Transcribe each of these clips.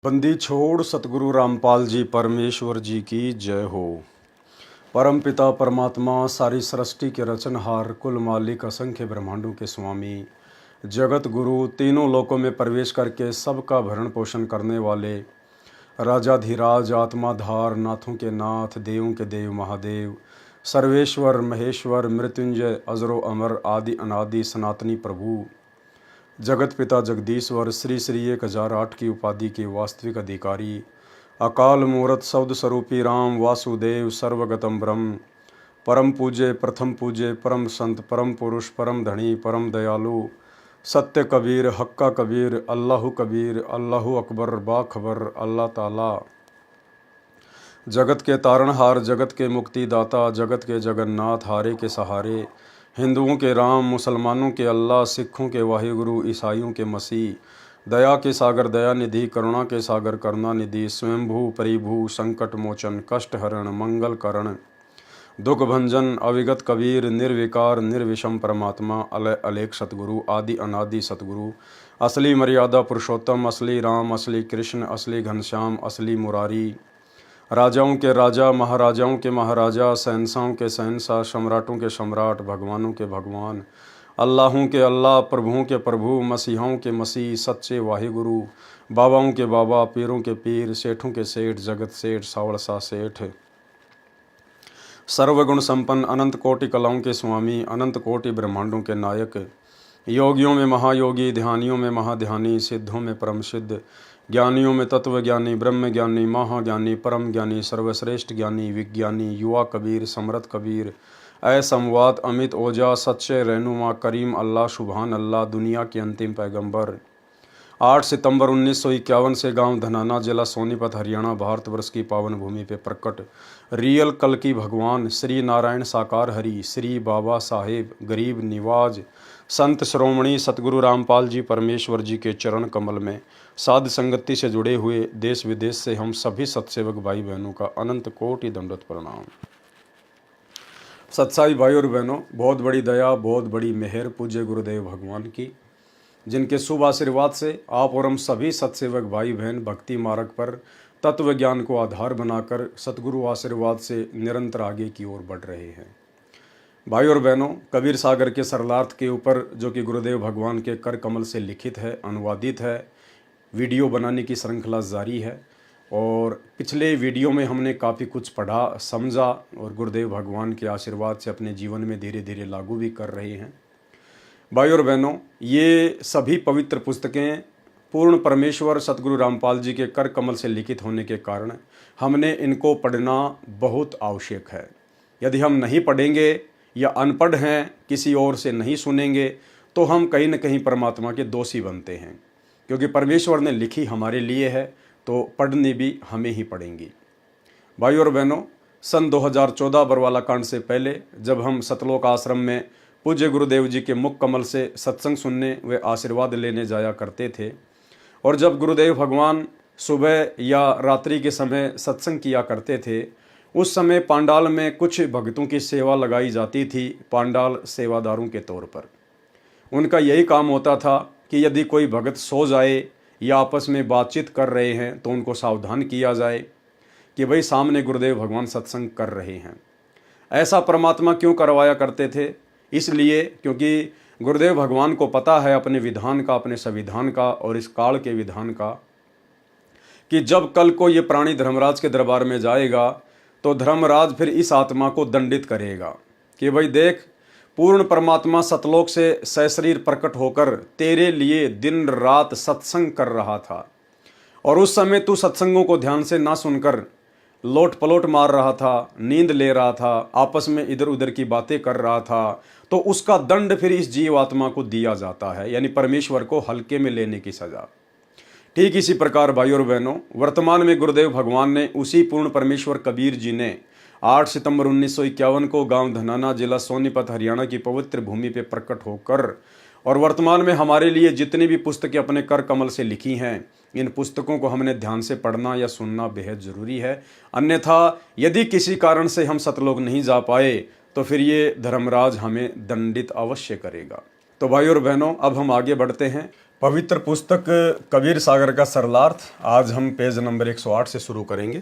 बंदी छोड़ सतगुरु रामपाल जी परमेश्वर जी की जय हो। परम पिता परमात्मा सारी सृष्टि के रचनहार कुल मालिक असंख्य ब्रह्मांडों के स्वामी जगत गुरु तीनों लोकों में प्रवेश करके सबका भरण पोषण करने वाले राजाधिराज आत्माधार नाथों के नाथ देवों के देव महादेव सर्वेश्वर महेश्वर मृत्युंजय अजरो अमर आदि अनादि सनातनी प्रभु जगत पिता जगदीश्वर श्री श्री 1008 की उपाधि के वास्तविक अधिकारी अकाल मूर्त शब्द स्वरूपी राम वासुदेव सर्वगतम ब्रह्म परम पूज्य प्रथम पूज्य परम संत परम पुरुष परम धनी परम दयालु सत्य कबीर हक्का कबीर अल्लाह कबीर अल्लाह अकबर बाखबर अल्लाह ताला जगत के तारणहार जगत के मुक्तिदाता जगत के जगन्नाथ हारे के सहारे हिंदुओं के राम मुसलमानों के अल्लाह सिखों के वाहिगुरु ईसाइयों के मसीह दया के सागर दया निधि करुणा के सागर करुणा निधि स्वयंभू परिभू संकट मोचन कष्ट हरण मंगल करण दुख भंजन अविगत कबीर निर्विकार निर्विषम परमात्मा अलय अलेख सतगुरु आदि अनादि सतगुरु असली मर्यादा पुरुषोत्तम असली राम असली कृष्ण असली घनश्याम असली मुरारी राजाओं के राजा महाराजाओं के महाराजा शहंशाहों के शहंशाह सम्राटों के सम्राट भगवानों के भगवान अल्लाहों के अल्लाह प्रभुओं के प्रभु मसीहों के मसीह सच्चे वाहिगुरु बाबाओं के बाबा पीरों के पीर सेठों के सेठ जगत सेठ सावड़सा सेठ सर्वगुण संपन्न अनंत कोटि कलाओं के स्वामी अनंत कोटि ब्रह्मांडों के नायक योगियों में महायोगी ध्यानियों में महाध्यानी सिद्धों में परम सिद्ध ज्ञानियों में तत्व ज्ञानी ब्रह्म ज्ञानी महाज्ञानी परम ज्ञानी सर्वश्रेष्ठ ज्ञानी विज्ञानी युवा कबीर समरथ कबीर ऐ संवाद अमित ओजा सच्चे रहनुमा करीम अल्लाह सुबहान अल्लाह दुनिया के अंतिम पैगंबर 8 सितंबर 1951 से गांव धनाना जिला सोनीपत हरियाणा भारतवर्ष की पावन भूमि पे प्रकट रियल कल की भगवान श्री नारायण साकार हरि श्री बाबा साहेब गरीब निवाज संत श्रोमणी सतगुरु रामपाल जी परमेश्वर जी के चरण कमल में साध संगति से जुड़े हुए देश विदेश से हम सभी सत्सेवक भाई बहनों का अनंत कोटि दंडवत प्रणाम। सत्साई भाई और बहनों, बहुत बड़ी दया बहुत बड़ी मेहर पूज्य गुरुदेव भगवान की, जिनके शुभ आशीर्वाद से आप और हम सभी सत्सेवक भाई बहन भक्ति मार्ग पर तत्व ज्ञान को आधार बनाकर सतगुरु आशीर्वाद से निरंतर आगे की ओर बढ़ रहे हैं। भाई और बहनों, कबीर सागर के सरलार्थ के ऊपर जो कि गुरुदेव भगवान के कर कमल से लिखित है, अनुवादित है, वीडियो बनाने की श्रृंखला जारी है और पिछले वीडियो में हमने काफ़ी कुछ पढ़ा समझा और गुरुदेव भगवान के आशीर्वाद से अपने जीवन में धीरे धीरे लागू भी कर रहे हैं। भाई और बहनों, ये सभी पवित्र पुस्तकें पूर्ण परमेश्वर सतगुरु रामपाल जी के कर कमल से लिखित होने के कारण हमने इनको पढ़ना बहुत आवश्यक है। यदि हम नहीं पढ़ेंगे या अनपढ़ हैं, किसी और से नहीं सुनेंगे, तो हम कहीं न कहीं परमात्मा के दोषी बनते हैं, क्योंकि परमेश्वर ने लिखी हमारे लिए है तो पढ़नी भी हमें ही पड़ेंगी। भाई और बहनों, सन 2014 बरवाला कांड से पहले जब हम सतलोक आश्रम में पूज्य गुरुदेव जी के मुख कमल से सत्संग सुनने व आशीर्वाद लेने जाया करते थे और जब गुरुदेव भगवान सुबह या रात्रि के समय सत्संग किया करते थे, उस समय पांडाल में कुछ भक्तों की सेवा लगाई जाती थी पांडाल सेवादारों के तौर पर। उनका यही काम होता था कि यदि कोई भगत सो जाए या आपस में बातचीत कर रहे हैं तो उनको सावधान किया जाए कि भाई सामने गुरुदेव भगवान सत्संग कर रहे हैं। ऐसा परमात्मा क्यों करवाया करते थे? इसलिए क्योंकि गुरुदेव भगवान को पता है अपने विधान का, अपने संविधान का और इस काल के विधान का, कि जब कल को ये प्राणी धर्मराज के दरबार में जाएगा तो धर्मराज फिर इस आत्मा को दंडित करेगा कि भाई देख, पूर्ण परमात्मा सतलोक से सशरीर प्रकट होकर तेरे लिए दिन रात सत्संग कर रहा था और उस समय तू सत्संगों को ध्यान से ना सुनकर लोट पलोट मार रहा था, नींद ले रहा था, आपस में इधर उधर की बातें कर रहा था, तो उसका दंड फिर इस जीव आत्मा को दिया जाता है, यानी परमेश्वर को हल्के में लेने की सजा। ठीक इसी प्रकार भाई और बहनों, वर्तमान में गुरुदेव भगवान ने उसी पूर्ण परमेश्वर कबीर जी ने 8 सितंबर 1951 को गांव धनाना जिला सोनीपत हरियाणा की पवित्र भूमि पे प्रकट होकर और वर्तमान में हमारे लिए जितनी भी पुस्तकें अपने कर कमल से लिखी हैं, इन पुस्तकों को हमने ध्यान से पढ़ना या सुनना बेहद ज़रूरी है। अन्यथा यदि किसी कारण से हम सतलोक नहीं जा पाए तो फिर ये धर्मराज हमें दंडित अवश्य करेगा। तो भाई और बहनों, अब हम आगे बढ़ते हैं। पवित्र पुस्तक कबीर सागर का सरलार्थ आज हम पेज नंबर 108 से शुरू करेंगे।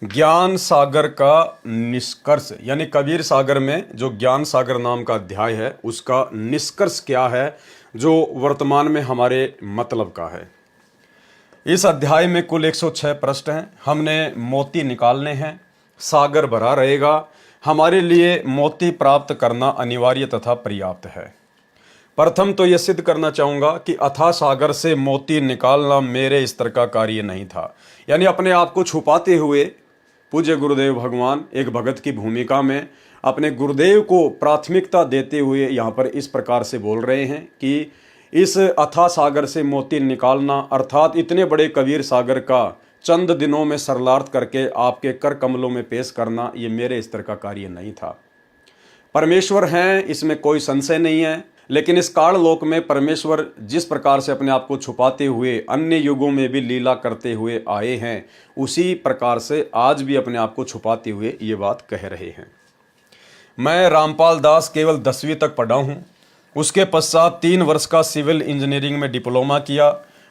ज्ञान सागर का निष्कर्ष, यानी कबीर सागर में जो ज्ञान सागर नाम का अध्याय है उसका निष्कर्ष क्या है जो वर्तमान में हमारे मतलब का है। इस अध्याय में कुल 106 प्रश्न हैं। हमने मोती निकालने हैं। सागर भरा रहेगा। हमारे लिए मोती प्राप्त करना अनिवार्य तथा पर्याप्त है। प्रथम तो यह सिद्ध करना चाहूँगा कि अथाह सागर से मोती निकालना मेरे स्तर का कार्य नहीं था। यानी अपने आप को छुपाते हुए पूज्य गुरुदेव भगवान एक भगत की भूमिका में अपने गुरुदेव को प्राथमिकता देते हुए यहाँ पर इस प्रकार से बोल रहे हैं कि इस अथाह सागर से मोती निकालना अर्थात इतने बड़े कबीर सागर का चंद दिनों में सरलार्थ करके आपके कर कमलों में पेश करना ये मेरे स्तर का कार्य नहीं था। परमेश्वर हैं, इसमें कोई संशय नहीं है, लेकिन इस काल लोक में परमेश्वर जिस प्रकार से अपने आप को छुपाते हुए अन्य युगों में भी लीला करते हुए आए हैं, उसी प्रकार से आज भी अपने आप को छुपाते हुए ये बात कह रहे हैं। मैं रामपाल दास केवल 10वीं तक पढ़ा हूँ। उसके पश्चात 3 वर्ष का सिविल इंजीनियरिंग में डिप्लोमा किया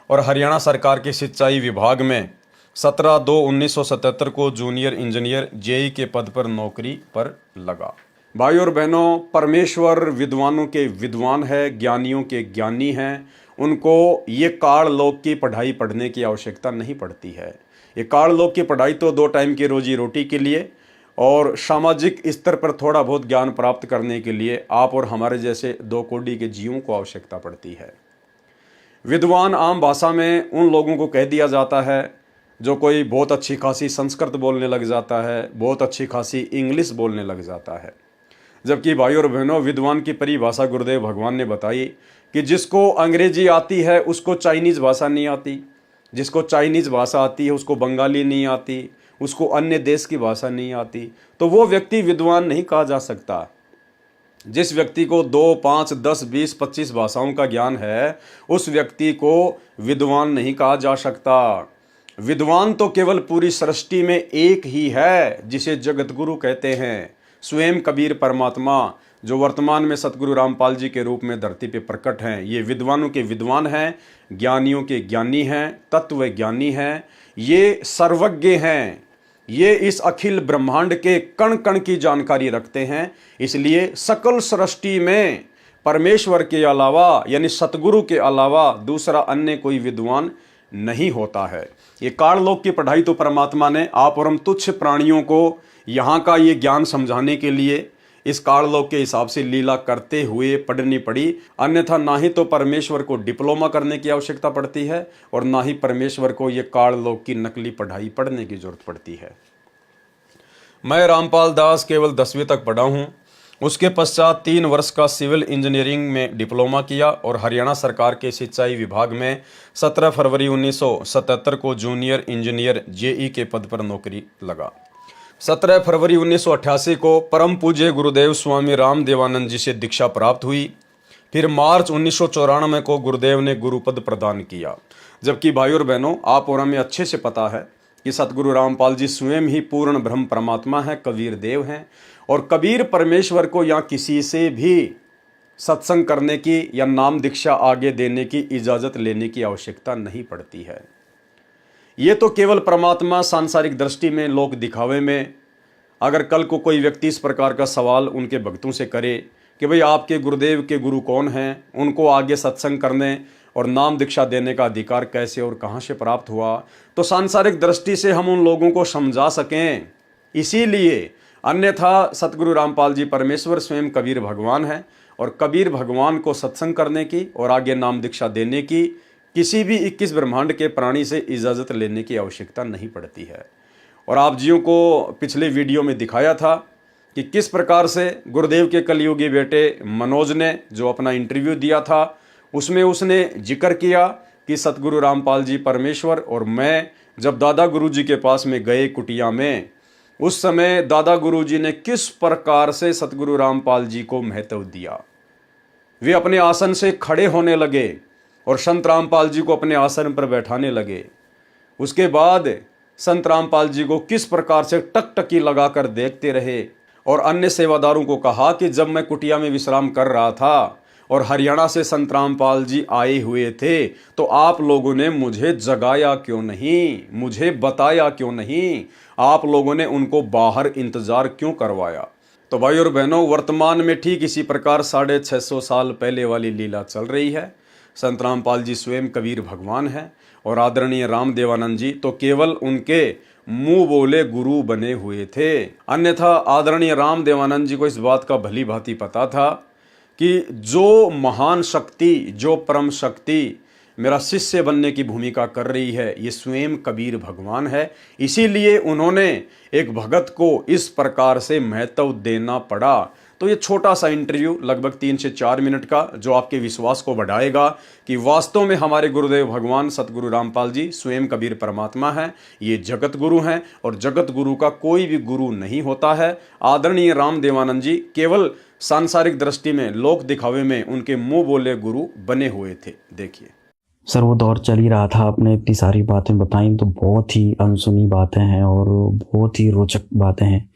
और हरियाणा सरकार के सिंचाई विभाग में 17/2/1977 को जूनियर इंजीनियर जेई के पद पर नौकरी पर लगा। भाई और बहनों, परमेश्वर विद्वानों के विद्वान है, ज्ञानियों के ज्ञानी हैं। उनको ये काल लोक की पढ़ाई पढ़ने की आवश्यकता नहीं पड़ती है। ये काल लोक की पढ़ाई तो 2 टाइम की रोजी रोटी के लिए और सामाजिक स्तर पर थोड़ा बहुत ज्ञान प्राप्त करने के लिए आप और हमारे जैसे 2 कोटि के जीवों को आवश्यकता पड़ती है। विद्वान आम भाषा में उन लोगों को कह दिया जाता है जो कोई बहुत अच्छी खासी संस्कृत बोलने लग जाता है, बहुत अच्छी खासी इंग्लिश बोलने लग जाता है। जबकि भाई और बहनों, विद्वान की परिभाषा गुरुदेव भगवान ने बताई कि जिसको अंग्रेजी आती है उसको चाइनीज़ भाषा नहीं आती, जिसको चाइनीज़ भाषा आती है उसको बंगाली नहीं आती, उसको अन्य देश की भाषा नहीं आती, तो वो व्यक्ति विद्वान नहीं कहा जा सकता। जिस व्यक्ति को 2, 5, 10, 20, 25 भाषाओं का ज्ञान है उस व्यक्ति को विद्वान नहीं कहा जा सकता। विद्वान तो केवल पूरी सृष्टि में एक ही है जिसे जगत गुरु कहते हैं, स्वयं कबीर परमात्मा, जो वर्तमान में सतगुरु रामपाल जी के रूप में धरती पे प्रकट हैं। ये विद्वानों के विद्वान हैं, ज्ञानियों के ज्ञानी हैं, तत्व ज्ञानी हैं, ये सर्वज्ञ हैं, ये इस अखिल ब्रह्मांड के कण कण की जानकारी रखते हैं। इसलिए सकल सृष्टि में परमेश्वर के अलावा यानी सतगुरु के अलावा दूसरा अन्य कोई विद्वान नहीं होता है। ये काल लोक की पढ़ाई तो परमात्मा ने आप और हम तुच्छ प्राणियों को यहाँ का ये ज्ञान समझाने के लिए इस काल लोक के हिसाब से लीला करते हुए पढ़नी पड़ी। अन्यथा ना ही तो परमेश्वर को डिप्लोमा करने की आवश्यकता पड़ती है और ना ही परमेश्वर को ये काल लोक की नकली पढ़ाई पढ़ने की जरूरत पड़ती है। मैं रामपाल दास केवल 10वीं तक पढ़ा हूँ। उसके पश्चात 3 वर्ष का सिविल इंजीनियरिंग में डिप्लोमा किया और हरियाणा सरकार के सिंचाई विभाग में 17 फरवरी 1977 को जूनियर इंजीनियर जेई के पद पर नौकरी लगा। 17 फरवरी 1988 को परम पूज्य गुरुदेव स्वामी राम देवानंद जी से दीक्षा प्राप्त हुई। फिर मार्च 1994 को गुरुदेव ने गुरुपद प्रदान किया। जबकि भाई और बहनों, आप और हमें अच्छे से पता है कि सतगुरु रामपाल जी स्वयं ही पूर्ण ब्रह्म परमात्मा है, कबीर देव हैं और कबीर परमेश्वर को या किसी से भी सत्संग करने की या नाम दीक्षा आगे देने की इजाज़त लेने की आवश्यकता नहीं पड़ती है। ये तो केवल परमात्मा सांसारिक दृष्टि में, लोक दिखावे में, अगर कल को कोई व्यक्ति इस प्रकार का सवाल उनके भक्तों से करे कि भाई आपके गुरुदेव के गुरु कौन हैं, उनको आगे सत्संग करने और नाम दीक्षा देने का अधिकार कैसे और कहाँ से प्राप्त हुआ, तो सांसारिक दृष्टि से हम उन लोगों को समझा सकें। इसीलिए अन्यथा सतगुरु रामपाल जी परमेश्वर स्वयं कबीर भगवान हैं और कबीर भगवान को सत्संग करने की और आगे नाम दीक्षा देने की किसी भी 21 ब्रह्मांड के प्राणी से इजाज़त लेने की आवश्यकता नहीं पड़ती है। और आप जियों को पिछले वीडियो में दिखाया था कि किस प्रकार से गुरुदेव के कलयुगी बेटे मनोज ने जो अपना इंटरव्यू दिया था उसमें उसने जिक्र किया कि सतगुरु रामपाल जी परमेश्वर और मैं जब दादा गुरु जी के पास में गए कुटिया में, उस समय दादा गुरु जी ने किस प्रकार से सतगुरु रामपाल जी को महत्व दिया। वे अपने आसन से खड़े होने लगे और संत रामपाल जी को अपने आसन पर बैठाने लगे। उसके बाद संत रामपाल जी को किस प्रकार से टकटकी लगाकर देखते रहे और अन्य सेवादारों को कहा कि जब मैं कुटिया में विश्राम कर रहा था और हरियाणा से संत रामपाल जी आए हुए थे, तो आप लोगों ने मुझे जगाया क्यों नहीं, मुझे बताया क्यों नहीं, आप लोगों ने उनको बाहर इंतजार क्यों करवाया। तो भाई और बहनों, वर्तमान में ठीक इसी प्रकार 650 साल पहले वाली लीला चल रही है। संत रामपाल जी स्वयं कबीर भगवान हैं और आदरणीय रामदेवानंद जी तो केवल उनके मुंह बोले गुरु बने हुए थे। अन्यथा आदरणीय रामदेवानंद जी को इस बात का भली भांति पता था कि जो महान शक्ति, जो परम शक्ति मेरा शिष्य बनने की भूमिका कर रही है, ये स्वयं कबीर भगवान है। इसीलिए उन्होंने एक भगत को इस प्रकार से महत्व देना पड़ा। तो ये छोटा सा इंटरव्यू लगभग 3 से 4 मिनट का, जो आपके विश्वास को बढ़ाएगा कि वास्तव में हमारे गुरुदेव भगवान सतगुरु रामपाल जी स्वयं कबीर परमात्मा हैं, ये जगत गुरु हैं और जगत गुरु का कोई भी गुरु नहीं होता है। आदरणीय रामदेवानंद जी केवल सांसारिक दृष्टि में, लोक दिखावे में उनके मुंह बोले गुरु बने हुए थे। देखिए सर, वो दौर चल ही रहा था, आपने इतनी सारी बातें बताई तो बहुत ही अनसुनी बातें हैं और बहुत ही रोचक बातें हैं।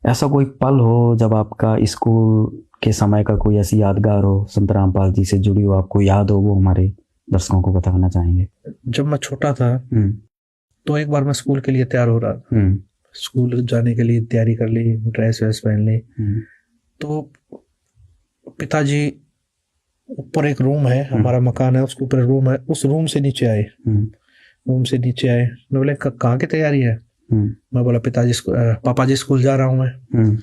ऐसा कोई पल हो जब आपका स्कूल के समय का कोई ऐसी यादगार हो, संत रामपाल जी से जुड़ी हो, आपको याद हो, वो हमारे दर्शकों को बताना चाहेंगे। जब मैं छोटा था तो एक बार मैं स्कूल के लिए तैयार हो रहा था, स्कूल जाने के लिए तैयारी कर ली, ड्रेस वेस पहन ली। तो पिताजी ऊपर एक रूम है, हमारा मकान है, उसके ऊपर रूम है, उस रूम से नीचे आए। मैं बोले कहाँ की तैयारी है? मैं बोला पिताजी पापा जी स्कूल जा रहा हूँ मैं।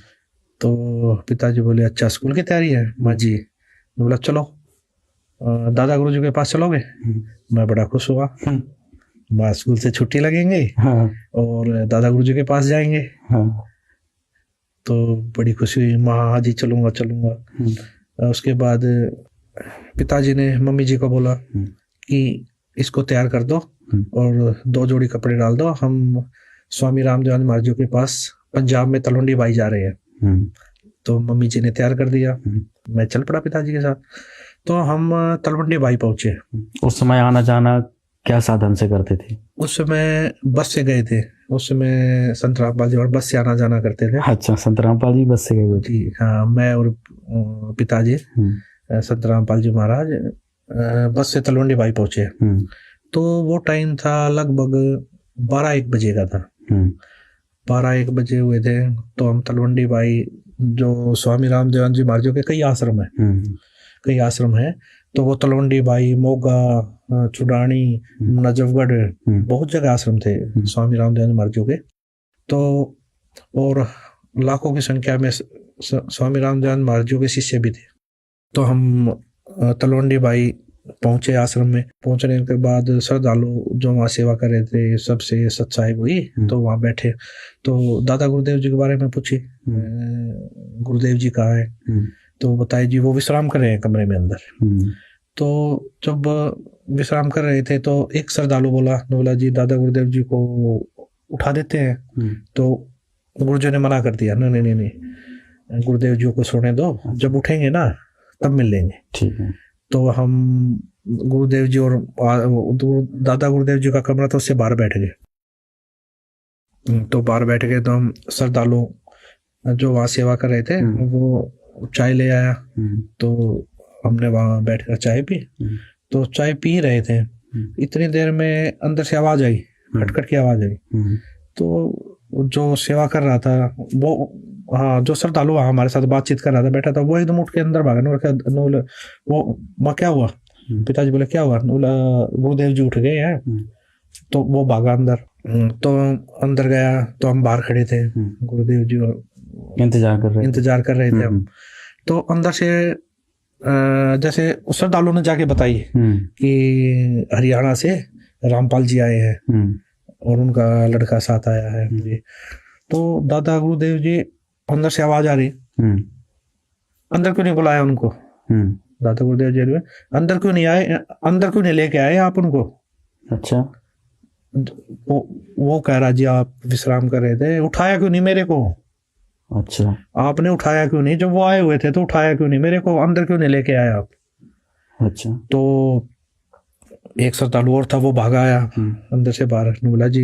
तो पिताजी बोले अच्छा स्कूल की तैयारी है? माँ जी। मैं बोला चलो दादा गुरु जी के पास चलोगे? मैं बड़ा खुश हुआ, माँ स्कूल से छुट्टी लगेंगे और दादा गुरु जी के पास जाएंगे। तो बड़ी खुशी हुई, माँ हाँ जी चलूंगा चलूंगा। उसके बाद पिताजी ने मम्मी जी को बोला कि इसको तैयार कर दो और 2 जोड़ी कपड़े डाल दो, हम स्वामी रामदेवानंद महाराज जी के पास पंजाब में तलवंडी बाई जा रहे हैं। तो मम्मी जी ने तैयार कर दिया, मैं चल पड़ा पिताजी के साथ। तो हम तलवंडी बाई पहुंचे। उस समय आना जाना क्या साधन से करते थे? उस समय बस से गए थे, उस समय संत रामपाल जी और बस से आना जाना करते थे। अच्छा, संत रामपाल जी बस से गए थे? जी हाँ, मैं और पिताजी संत रामपाल जी महाराज बस से तलवंडी बाई पहुंचे। तो वो टाइम था लगभग 12-1 बजे का था। 12-1 बजे हुए थे। तो हम तलवंडी बाई, जो स्वामी रामदेवानंद जी महाराज के कई आश्रम है, तो वो तलवंडी बाई, मोगा, चुडानी, नजफगढ़, बहुत जगह आश्रम थे स्वामी रामदेवानंद महाराज के। तो और लाखों की संख्या में स्वामी रामदेवानंद महाराज के शिष्य भी थे। तो हम तलवंडी बाई पहुंचे आश्रम में। पहुंचने के बाद श्रद्धालु जो वहाँ सेवा कर रहे थे सबसे सत्साई हुई, तो वहाँ बैठे। तो दादा गुरुदेव जी के बारे में पूछी, गुरुदेव जी कहाँ है? तो बताए जी वो विश्राम कर रहे हैं कमरे में अंदर। तो जब विश्राम कर रहे थे तो एक श्रद्धालु बोला जी दादा गुरुदेव जी को उठा देते हैं। तो गुरुजी ने मना कर दिया, नहीं, गुरुदेव जी को सोने दो, जब उठेंगे ना तब मिल लेंगे। ठीक है। तो हम गुरुदेव जी और दादा गुरुदेव जी का कमरा था, उससे बाहर बैठ गए। तो बाहर बैठ गए तो हम श्रद्धालु जो वहाँ सेवा कर रहे थे वो चाय ले आया। तो हमने वहाँ बैठकर चाय पी। तो चाय पी रहे थे, इतनी देर में अंदर से आवाज आई, खटखट की आवाज आई। तो जो सेवा कर रहा था वो, हाँ, जो श्रद्धालु हमारे साथ बातचीत कर रहा था, बैठा था, वो एकदम उठ के अंदर भागा। वो माँ क्या हुआ? पिताजी बोले क्या हुआ? बोला गुरुदेव जी उठ गए हैं। तो वो भागा अंदर। तो अंदर गया तो हम बाहर खड़े थे, गुरुदेव जी इंतजार कर रहे थे हम। तो अंदर से जैसे श्रद्धालु ने जाके बताई कि हरियाणा से रामपाल जी आए हैं और उनका लड़का साथ आया है। तो दादा गुरुदेव जी, अंदर से आवाज आ रही, अंदर क्यों नहीं बुलाया उनको? दादा गुरुदेव जी अंदर क्यों नहीं आए, अंदर क्यों नहीं लेके आए आप उनको? अच्छा। वो कह रहा जी आप विश्राम कर रहे थे, उठाया क्यों नहीं मेरे को? अच्छा, आपने उठाया क्यों नहीं? जब वो आए हुए थे तो उठाया क्यों नहीं मेरे को? अंदर क्यों नहीं लेके आए आप? अच्छा। तो एक श्रद्धालु और था, वो भागा आया अंदर से बाहर, बोला जी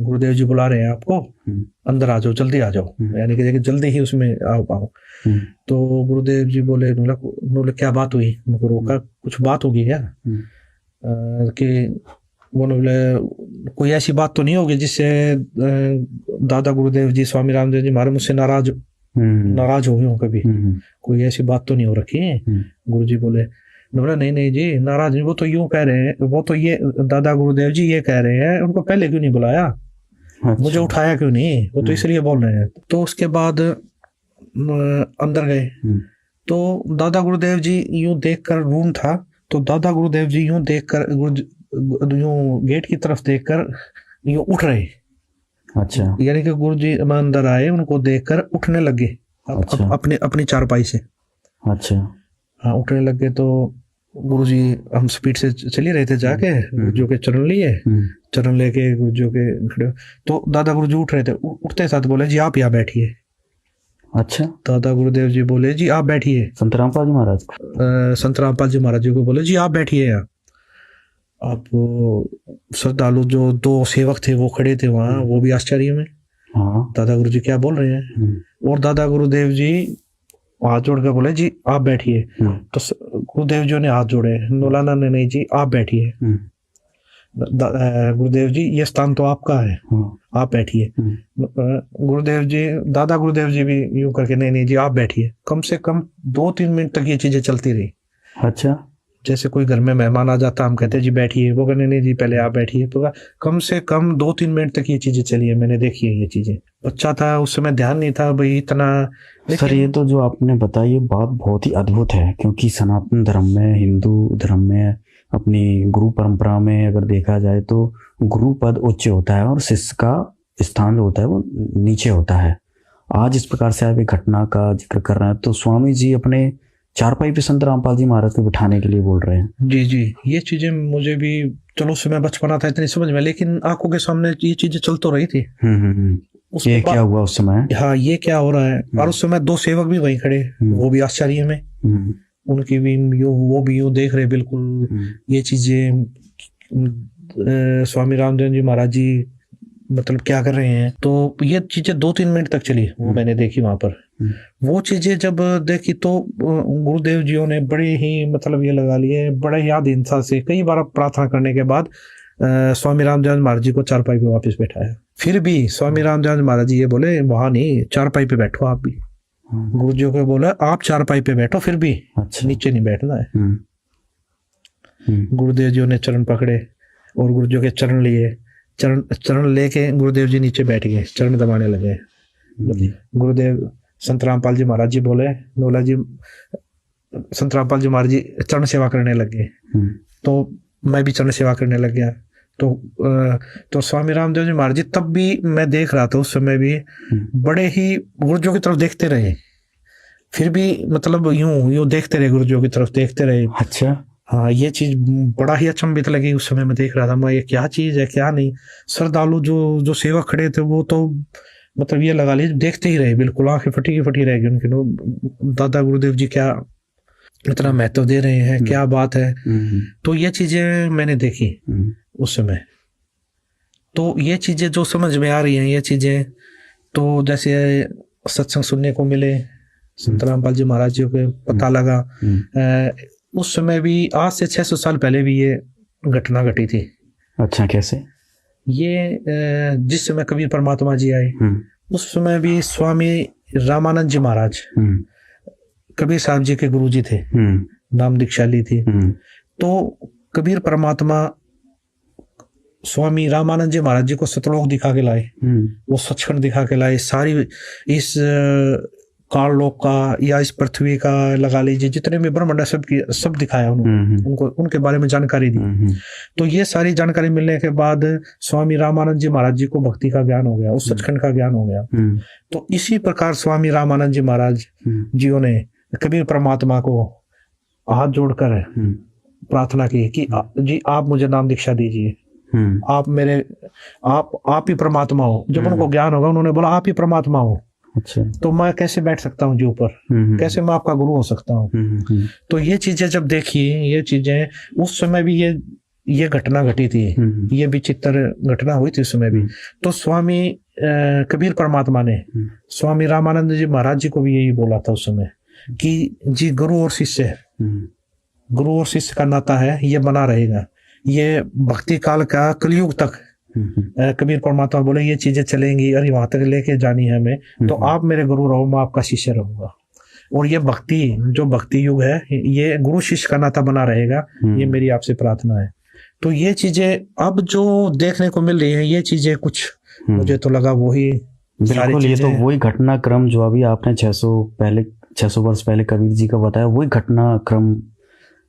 गुरुदेव जी बुला रहे हैं आपको, अंदर आ जाओ, जल्दी आ जाओ, यानी कि जल्दी ही उसमें आओ। तो गुरुदेव जी बोले, बोले क्या बात हुई? उनको रोका, कुछ बात होगी क्या? कि वो बोले कोई ऐसी बात तो नहीं होगी जिससे दादा गुरुदेव जी स्वामी रामदेव जी महाराज मुझसे नाराज हो गए हो कभी? कोई ऐसी बात तो नहीं हो रखी है? गुरु जी बोले, नहीं जी नाराज नहीं, वो तो यूं कह रहे हैं, वो तो ये दादा गुरुदेव जी ये कह रहे हैं, उनको पहले क्यों नहीं बुलाया? अच्छा। मुझे उठाया क्यों नहीं? वो तो इसलिए बोल रहे हैं। तो उसके बाद अंदर गए तो दादा गुरुदेव जी यूं देखकर, रूम था तो दादा गुरुदेव जी यूं देखकर, यूं गेट की तरफ देखकर यूं उठ रहे। अच्छा। यानी कि गुरु जी अंदर आए, उनको देखकर उठने लगे। अच्छा। अपनी चारपाई से। अच्छा। हाँ, उठने लगे तो गुरु जी, हम स्पीड से चल ही रहे थे, जाके गुरुजू के चरण लिए, चरण लेके गुरुजू के खड़े, तो दादा गुरुजू उठ रहे थे। उठते साथ बोले जी आप यहाँ बैठिए। अच्छा। दादा गुरुदेव जी बोले जी आप बैठिए। संत रामपाल जी महाराज, संत रामपाल जी महाराज जी को बोले जी आप बैठिए यहाँ। अब श्रद्धालु जो दो सेवक थे वो खड़े थे वहाँ, वो भी आश्चर्य में, हाँ दादा गुरु जी क्या बोल रहे हैं। और दादा गुरुदेव जी हाथ जोड़ कर बोले जी आप बैठिए। तो गुरुदेव जी ने हाथ जोड़े, नौलाना ने नहीं जी आप बैठिए। गुरुदेव जी ये स्थान तो आपका है, आप बैठिए। गुरुदेव जी, दादा गुरुदेव जी भी यूं करके नहीं जी आप बैठिए। कम से कम 2-3 मिनट तक ये चीजें चलती रही। अच्छा। जैसे कोई घर में मेहमान आ जाता, हम कहते जी बैठिए, वो कहने नहीं जी पहले आप बैठिए। तो कम से कम 2-3 मिनट तक ये चीजें चली है, मैंने देखी है ये चीजें। बच्चा था उस समय, ध्यान नहीं था भाई इतना। सर ये तो जो आपने बताया ये बात बहुत ही अद्भुत है, क्योंकि सनातन धर्म में, हिंदू धर्म में, अपनी गुरु परंपरा में अगर देखा जाए तो गुरु पद उच्च होता है और शिष्य का स्थान जो होता है वो नीचे होता है। आज इस प्रकार से आप एक घटना का जिक्र कर रहे हैं, तो स्वामी जी अपने चारपाई पे संत रामपाल जी महाराज को बिठाने के लिए बोल रहे हैं। जी जी, ये चीजें मुझे भी, चलो उस समय बचपना था इतनी समझ में, लेकिन आंखों के सामने ये चीजें चल तो रही थी। ये क्या हुआ उस समय? हाँ, ये क्या हो रहा है। और उस समय 2 सेवक भी वहीं खड़े, वो भी आश्चर्य में, उनकी भी वो भी यूं देख रहे बिल्कुल ये चीजें, स्वामी रामदेव जी महाराज जी मतलब क्या कर रहे हैं। तो ये चीजें 2-3 मिनट तक चली, वो मैंने देखी वहां पर। वो चीजें जब देखी तो गुरुदेव जियों ने बड़े ही मतलब ये लगा लिए, बड़े ही आधीनता से कई बार प्रार्थना करने के बाद स्वामी रामदेव महाराज जी को चारपाई पे वापस बैठाया। फिर भी स्वामी रामदेव महाराज जी ये बोले वहां नहीं, चारपाई पे बैठो आप भी। गुरु जी को बोला आप चारपाई पे बैठो, फिर भी अच्छा। नीचे नहीं बैठना है। गुरुदेव जी ने चरण पकड़े और गुरु जी के चरण लिए, चरण लेके गुरुदेव जी नीचे बैठ गए, चरण दबाने लगे। गुरुदेव संत रामपाल जी महाराज जी बोले, नोला जी, संत रामपाल जी महाराज जी चरण सेवा करने लगे। तो मैं भी चरण सेवा करने लग गया। तो स्वामी रामदेव जी महाराज जी तब भी मैं देख रहा था, उस समय भी बड़े ही गुरुजों की तरफ देखते रहे। फिर भी मतलब यूं देखते रहे, गुरुजों की तरफ देखते रहे। अच्छा। हाँ, ये चीज बड़ा ही अचंभित लगी उस समय। मैं देख रहा था, मैं ये क्या चीज है क्या नहीं। श्रद्धालु जो सेवक खड़े थे वो तो मतलब ये लगा लीजिए देखते ही रहे, बिल्कुल आंखें फटी रह गई उनकी। दादा गुरुदेव जी क्या इतना महत्व दे रहे हैं, क्या बात है। तो ये चीजें मैंने देखी उस समय। तो ये चीजें जो समझ में आ रही हैं, ये चीजें तो जैसे सत्संग सुनने को मिले, संत रामपाल जी महाराज जी को पता लगा। उस समय भी आज से 600 साल पहले भी ये घटना घटी थी। अच्छा, कैसे? ये जिस समय कबीर परमात्मा जी आए उस समय भी स्वामी रामानंद जी महाराज कबीर साहब जी के गुरु जी थे, नाम दीक्षा ली थी। तो कबीर परमात्मा स्वामी रामानंद जी महाराज जी को सतलोक दिखा के लाए, वो सचखंड दिखा के लाए। सारी इस काल लोक का या इस पृथ्वी का लगा लीजिए जितने भी ब्रह्मांड है सब दिखाया उन्होंने, उनको उनके बारे में जानकारी दी। तो ये सारी जानकारी मिलने के बाद स्वामी रामानंद जी महाराज जी को भक्ति का ज्ञान हो गया, उस सचखंड का ज्ञान हो गया। तो इसी प्रकार स्वामी रामानंद जी महाराज जियों ने कबीर परमात्मा को हाथ जोड़कर प्रार्थना की कि जी आप मुझे नाम दीक्षा दीजिए, आप ही परमात्मा हो। जब उनको ज्ञान होगा उन्होंने बोला आप ही परमात्मा हो। अच्छा। तो मैं कैसे बैठ सकता हूँ जी ऊपर, कैसे मैं आपका गुरु हो सकता हूँ। तो ये चीजें जब देखी, ये चीजें उस समय भी ये ये घटना घटी थी, ये विचित्र घटना हुई थी उस समय भी। तो स्वामी कबीर परमात्मा ने स्वामी रामानंद जी महाराज जी को भी यही बोला था उस समय कि जी गुरु और शिष्य, गुरु और शिष्य का नाता है, ये बना रहेगा, ये भक्ति काल का कलयुग तक। कबीर परमात्मा बोले ये चीजें चलेंगी, अरे वहां तक लेके जानी है हमें, तो आप मेरे गुरु रहो, मैं आपका शिष्य रहूंगा। और ये भक्ति, जो भक्ति युग है, ये गुरु शिष्य का नाता बना रहेगा, ये मेरी आपसे प्रार्थना है। तो ये चीजें अब जो देखने को मिल रही है, ये चीजें कुछ मुझे तो लगा वही बिल्कुल, ये तो वही घटनाक्रम जो अभी आपने 600 वर्ष पहले कबीर जी का बताया, वही घटनाक्रम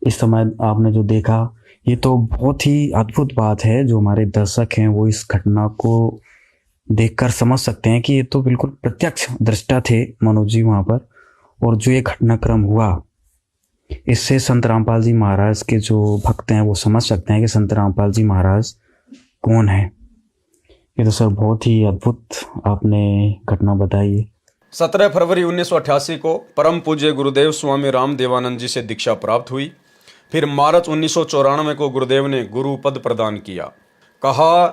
इस समय आपने जो देखा, ये तो बहुत ही अद्भुत बात है। जो हमारे दर्शक हैं वो इस घटना को देखकर समझ सकते हैं कि ये तो बिल्कुल प्रत्यक्ष दृष्टा थे मनोज जी वहाँ पर। और जो ये घटनाक्रम हुआ, इससे संत रामपाल जी महाराज के जो भक्त हैं वो समझ सकते हैं कि संत रामपाल जी महाराज कौन है। ये तो सर बहुत ही अद्भुत आपने घटना बताई। 17 फरवरी 1988 को परम पूज्य गुरुदेव स्वामी राम देवानंद जी से दीक्षा प्राप्त हुई। फिर मार्च 1994 को गुरुदेव ने गुरु पद प्रदान किया। कहा,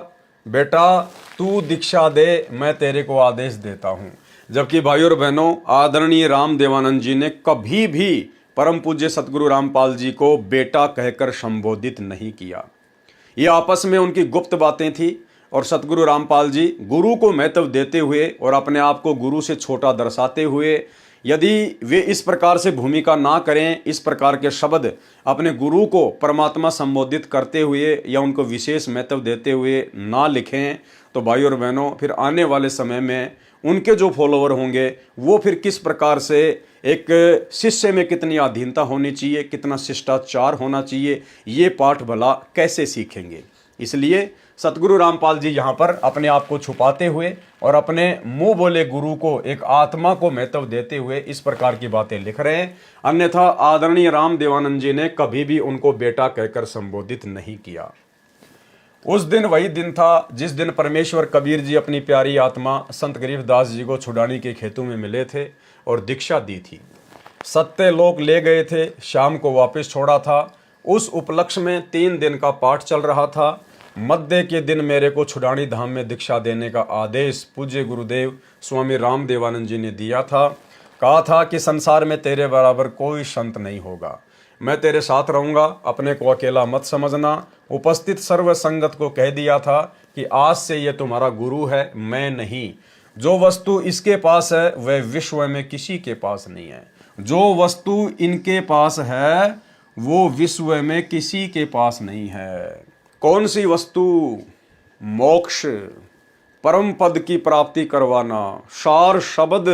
बेटा तू दीक्षा दे, मैं तेरे को आदेश देता हूँ। जबकि भाइयों और बहनों, आदरणीय राम देवानंद जी ने कभी भी परम पूज्य सतगुरु रामपाल जी को बेटा कहकर संबोधित नहीं किया। ये आपस में उनकी गुप्त बातें थी। और सतगुरु रामपाल जी गुरु को महत्व देते हुए और अपने आप को गुरु से छोटा दर्शाते हुए, यदि वे इस प्रकार से भूमिका ना करें, इस प्रकार के शब्द अपने गुरु को परमात्मा संबोधित करते हुए या उनको विशेष महत्व देते हुए ना लिखें, तो भाइयों और बहनों फिर आने वाले समय में उनके जो फॉलोवर होंगे वो फिर किस प्रकार से एक शिष्य में कितनी अधीनता होनी चाहिए, कितना शिष्टाचार होना चाहिए, ये पाठ भला कैसे सीखेंगे। इसलिए सतगुरु रामपाल जी यहाँ पर अपने आप को छुपाते हुए और अपने मुंह बोले गुरु को, एक आत्मा को महत्व देते हुए इस प्रकार की बातें लिख रहे हैं। अन्यथा आदरणीय राम देवानंद जी ने कभी भी उनको बेटा कहकर संबोधित नहीं किया। उस दिन वही दिन था जिस दिन परमेश्वर कबीर जी अपनी प्यारी आत्मा संत गरीबदास जी को छुड़ाने के खेतों में मिले थे और दीक्षा दी थी। सत्यलोक ले गए थे, शाम को वापस छोड़ा था। उस उपलक्ष्य में 3 दिन का पाठ चल रहा था। मध्य के दिन मेरे को छुड़ानी धाम में दीक्षा देने का आदेश पूज्य गुरुदेव स्वामी राम देवानंद जी ने दिया था। कहा था कि संसार में तेरे बराबर कोई संत नहीं होगा, मैं तेरे साथ रहूंगा, अपने को अकेला मत समझना। उपस्थित सर्व संगत को कह दिया था कि आज से ये तुम्हारा गुरु है, मैं नहीं। जो वस्तु इसके पास है वह विश्व में किसी के पास नहीं है। जो वस्तु इनके पास है वो विश्व में किसी के पास नहीं है। कौन सी वस्तु? मोक्ष, परम पद की प्राप्ति करवाना, सार शब्द